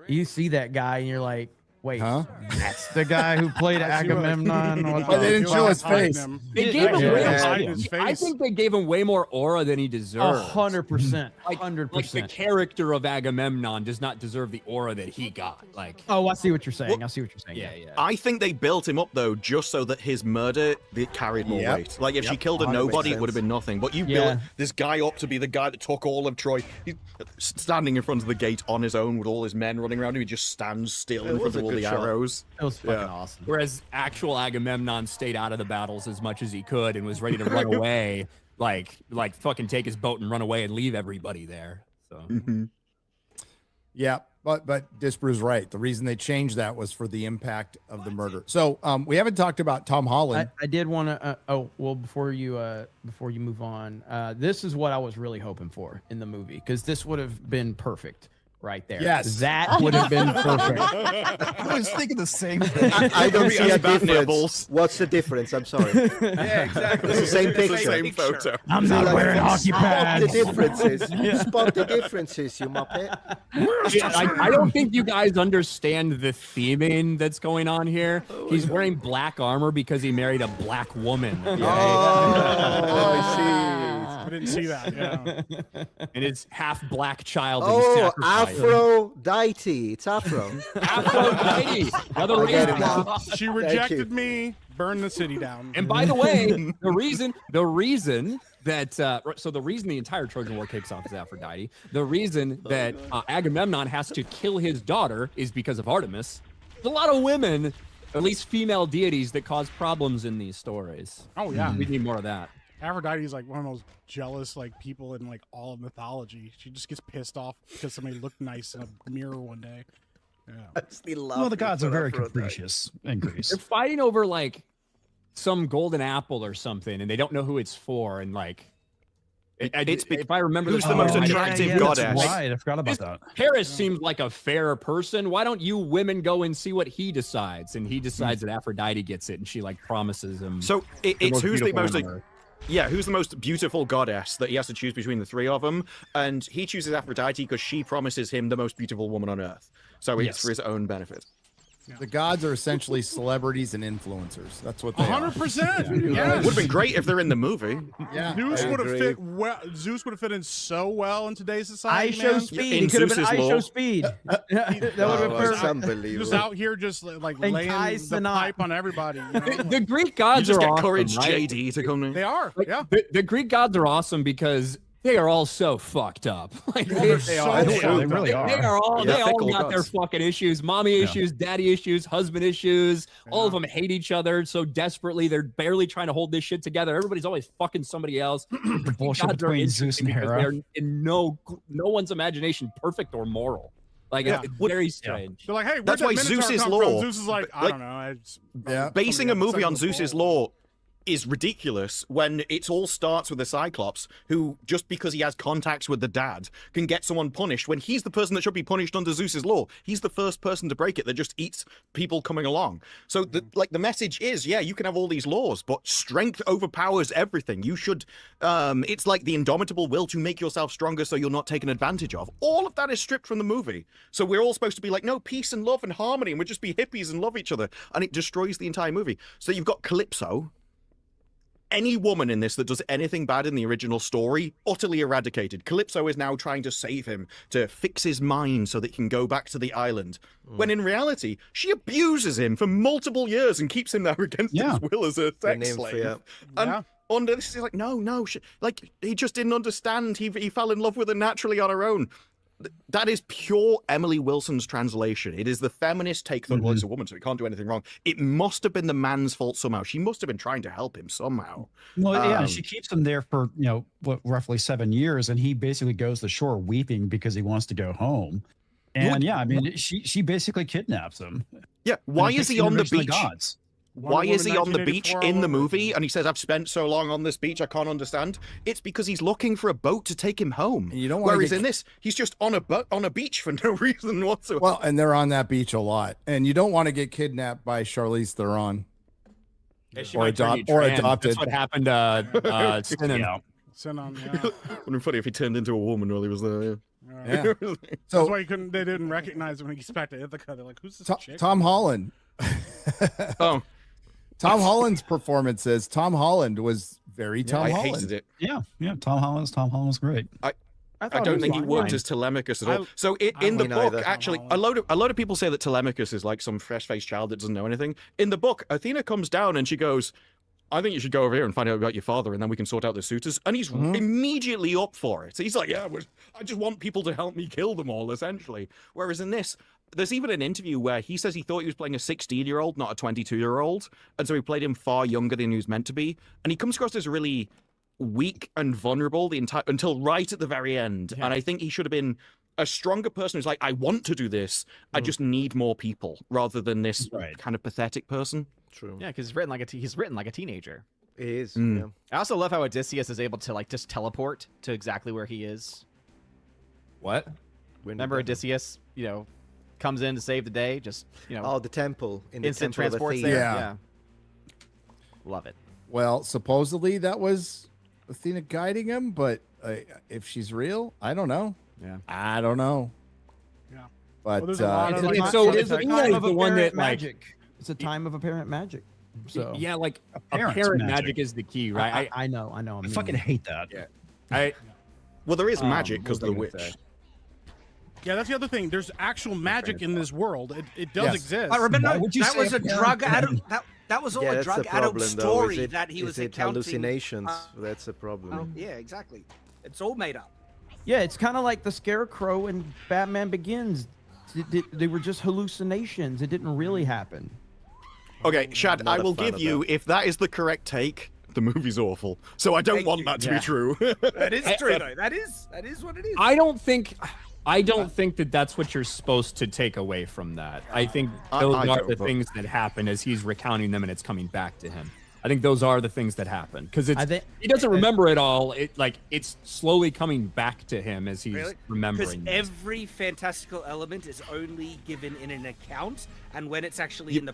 you see that guy and you're like, wait, that's the guy who played Agamemnon. What But they the didn't show his Hiding face. him. They gave him Yeah. way, Yeah. Hiding his I face. think they gave him way more aura than he deserves. 100%, Like the 100%. character of Agamemnon does not deserve the aura that he got. Like, Oh, I see what you're saying. I see what you're saying. yeah. I think they built him up though just so that his murder carried more Yep. weight. Like if she killed a nobody, it would have been nothing. But you built this guy up to be the guy that took all of Troy. He's standing in front of the gate on his own with all his men running around him. He just stands still in was front a of all good the shot. arrows. It was fucking awesome. Whereas actual Agamemnon stayed out of the battles as much as he could and was ready to run away, like fucking take his boat and run away and leave everybody there. So Yeah, but Dispar's right. The reason they changed that was for the impact of the murder. So we haven't talked about Tom Holland. I did want to. Before you move on, this is what I was really hoping for in the movie, because this would have been perfect right there. Yes. that would have been perfect. I was thinking the same thing. I don't see a Bat difference. nipples. What's the difference? I'm sorry. Yeah, exactly. It's the same It's the picture. same photo. I'm not wearing hockey Spot the pads. differences. Spot the differences, you muppet. I don't think you guys understand the theming that's going on here. He's wearing black armor because he married a black woman. Oh, I see. I didn't see that. Yeah. And his half black child that he Oh, sacrificed. Aphrodite. It's Afro. Aphrodite, another I get race it now. bomb. She rejected me. Burned the city down. And by the way, the reason that so the reason the entire Trojan War kicks off is Aphrodite. The reason that Agamemnon has to kill his daughter is because of Artemis. There's a lot of women, at least female deities, that cause problems in these stories. Oh yeah. We need more of that. Aphrodite is like one of those jealous like people in like all of mythology. She just gets pissed off because somebody looked nice in a mirror one day. Yeah. I still love Well, the gods are very Aphrodite. capricious in Greece. They're fighting over like some golden apple or something, and they don't know who it's for. And like, if I remember, who's this the most right, attractive that's goddess? right. I forgot about that. Paris seems like a fair person. Why don't you women go and see what he decides? And he decides that Aphrodite gets it, and she like promises him. So it's most who's the beautiful most woman on earth. yeah, who's the most beautiful goddess that he has to choose between the 3 of them, and he chooses Aphrodite because she promises him the most beautiful woman on earth. So it's Yes. for his own benefit. The gods are essentially celebrities and influencers. That's what they are. 100%. Yeah. Would have been great if they're in the movie. Yeah. Zeus I would have agree. fit well. Zeus would have fit in so well in today's I society. show man. speed. In He could have been Zeus's I show law. speed. That would have been Oh, it's perfect. unbelievable. Just out here, just like And laying Kai the Cenat. pipe on everybody. You know? The Greek You gods just are get awesome, Courage right? JD to come in. They are. Like, Yeah. the Greek gods are awesome because they are all so fucked up. Like They really are. They are all. Yeah, They all fickle got their gods. fucking issues, mommy issues, daddy issues, husband issues. All of them hate each other so desperately. They're barely trying to hold this shit together. Everybody's always fucking somebody else. The bullshit Gods are between Zeus and interesting because Hera. they're in no one's imagination perfect or moral. Like Yeah. it's very strange. They're like, hey, where'd That's that why Minotaur Zeus's come law- from? Zeus is like, I like- don't know. Yeah. Basing a movie on Zeus's law. law is ridiculous when it all starts with a Cyclops who, just because he has contacts with the dad, can get someone punished when he's the person that should be punished under Zeus's law. He's the first person to break it that just eats people coming along. So the message is, yeah, you can have all these laws, but strength overpowers everything. You should it's like the indomitable will to make yourself stronger so you're not taken advantage of. All of that is stripped from the movie. So we're all supposed to be like, no, peace and love and harmony, and we'll just be hippies and love each other. And it destroys the entire movie. So you've got Calypso. Any woman in this that does anything bad in the original story, utterly eradicated. Calypso is now trying to save him, to fix his mind so that he can go back to the island. When in reality, she abuses him for multiple years and keeps him there against his will as a sex slave. And under this, he's like, no, like, he just didn't understand. He fell in love with her naturally on her own. That is pure Emily Wilson's translation. It is the feminist take that, well, it's a woman, so he can't do anything wrong. It must have been the man's fault somehow. She must have been trying to help him somehow. Well, yeah, she keeps him there for, roughly 7 years, and he basically goes to shore weeping because he wants to go home. And yeah, I mean, she basically kidnaps him. Yeah, why is he on the beach? Why is he on the beach 1984 in the all over movie? And he says, I've spent so long on this beach, I can't understand. It's because he's looking for a boat to take him home. And you don't wanna Whereas get- in this, he's just on a beach for no reason whatsoever. Well, and they're on that beach a lot, and you don't want to get kidnapped by Charlize Theron. She Or might turn adopt- you or trans. adopted. That's what happened to Sinan. Send on, yeah. Wouldn't it be funny if he turned into a woman while he was there. Yeah. That's So why they didn't recognize him when he gets back to Ithaca. They're like, who's this chick? Tom Holland. Oh, Tom Holland's performances. Tom Holland was very Tom I Holland. hated it. Yeah, Tom Holland's great. I thought don't it think he was worked fine. as Telemachus at all. I- So I in the mean, book, either. actually, a lot of people say that Telemachus is like some fresh-faced child that doesn't know anything. In the book, Athena comes down and she goes, I think you should go over here and find out about your father, and then we can sort out the suitors. And he's immediately up for it. He's like, yeah, I just want people to help me kill them all, essentially. Whereas in this, there's even an interview where he says he thought he was playing a 16-year-old, not a 22-year-old. And so he played him far younger than he was meant to be. And he comes across as really weak and vulnerable until right at the very end. And I think he should have been a stronger person who's like, I want to do this. I just need more people, rather than this kind of pathetic person. True. Yeah, because he's written like a teenager. It is. Mm. Yeah. I also love how Odysseus is able to like just teleport to exactly where he is. What? Remember Odysseus, comes in to save the day, just Oh, the temple in the instant temple of transports Athena. there. Yeah. Love it. Well, supposedly that was Athena guiding him, but if she's real, I don't know. Yeah. I don't know. Yeah. But Well, there's a lot of, like, it's so it is a Athena time is of the one apparent that like magic. It's a time of apparent magic. So yeah, like Apparent apparent magic. magic is the key, right? I know. I fucking hate that. Well, there is magic because of the what was I witch. gonna say? Yeah, that's the other thing. There's actual magic in this world. It does Yes. exist. I remember Why would you that say was a apparent drug out then? that was all Yeah, a that's the drug out problem, though. story Is it, that he was is it accounting. hallucinations? That's a problem. Yeah, exactly. It's all made up. Yeah, it's kind of like the Scarecrow in Batman Begins. They were just hallucinations. It didn't really happen. Okay, Shad, Not I a will fan give of you, that. if that is the correct take, the movie's awful. So I don't Thank want you. that to be true. That is true, though. That is what it is. I don't think that that's what you're supposed to take away from that. I think those I are don't, the but- things that happen as he's recounting them and it's coming back to him. I think those are the things that happen because he doesn't remember it all. It's slowly coming back to him as he's Because remembering. this. every fantastical element is only given in an account, and when it's actually in the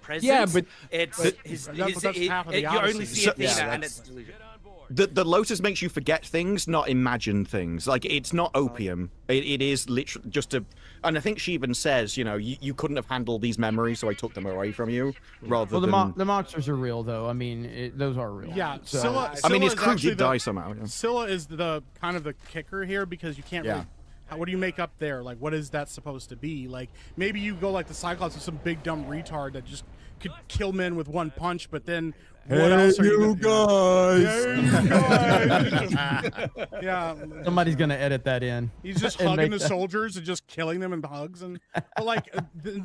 present, Yeah, but- it's But his, that's half of the you only Odyssey. see So- Athena, yeah, and it's delusion. The Lotus makes you forget things, not imagine things. Like, it's not opium. It is literally just a... And I think she even says, you couldn't have handled these memories, so I took them away from you, rather Well, than... the monsters are real, though. I mean, those are real. Yeah, So, Scylla, I mean, his is crew actually did die somehow. Yeah. Scylla is the kind of the kicker here because you can't Yeah. really. What do you make up there? Like, what is that supposed to be? Like, maybe you go like the Cyclops with some big dumb retard that just could kill men with one punch, but then What else are you guys? Yeah. Somebody's gonna edit that in. He's just and hugging make the soldiers and just killing them in hugs, and but like,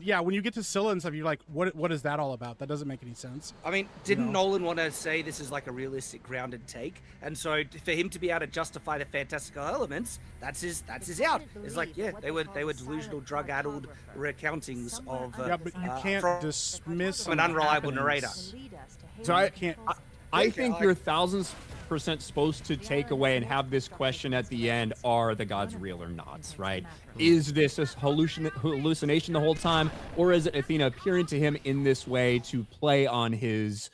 yeah, when you get to Scylla and stuff, you're like, what is that all about? That doesn't make any sense. I mean, didn't Nolan want to say this is like a realistic, grounded take? And so for him to be able to justify the fantastical elements, that's his out. It's like, yeah, they were delusional, drug-addled recountings of Yeah, but you can't dismiss an unreliable narrator. So I think I- you're 1000% supposed to take away and have this question at the end: are the gods real or not? Right? Is this a hallucination the whole time, or is it Athena appearing to him in this way to play on his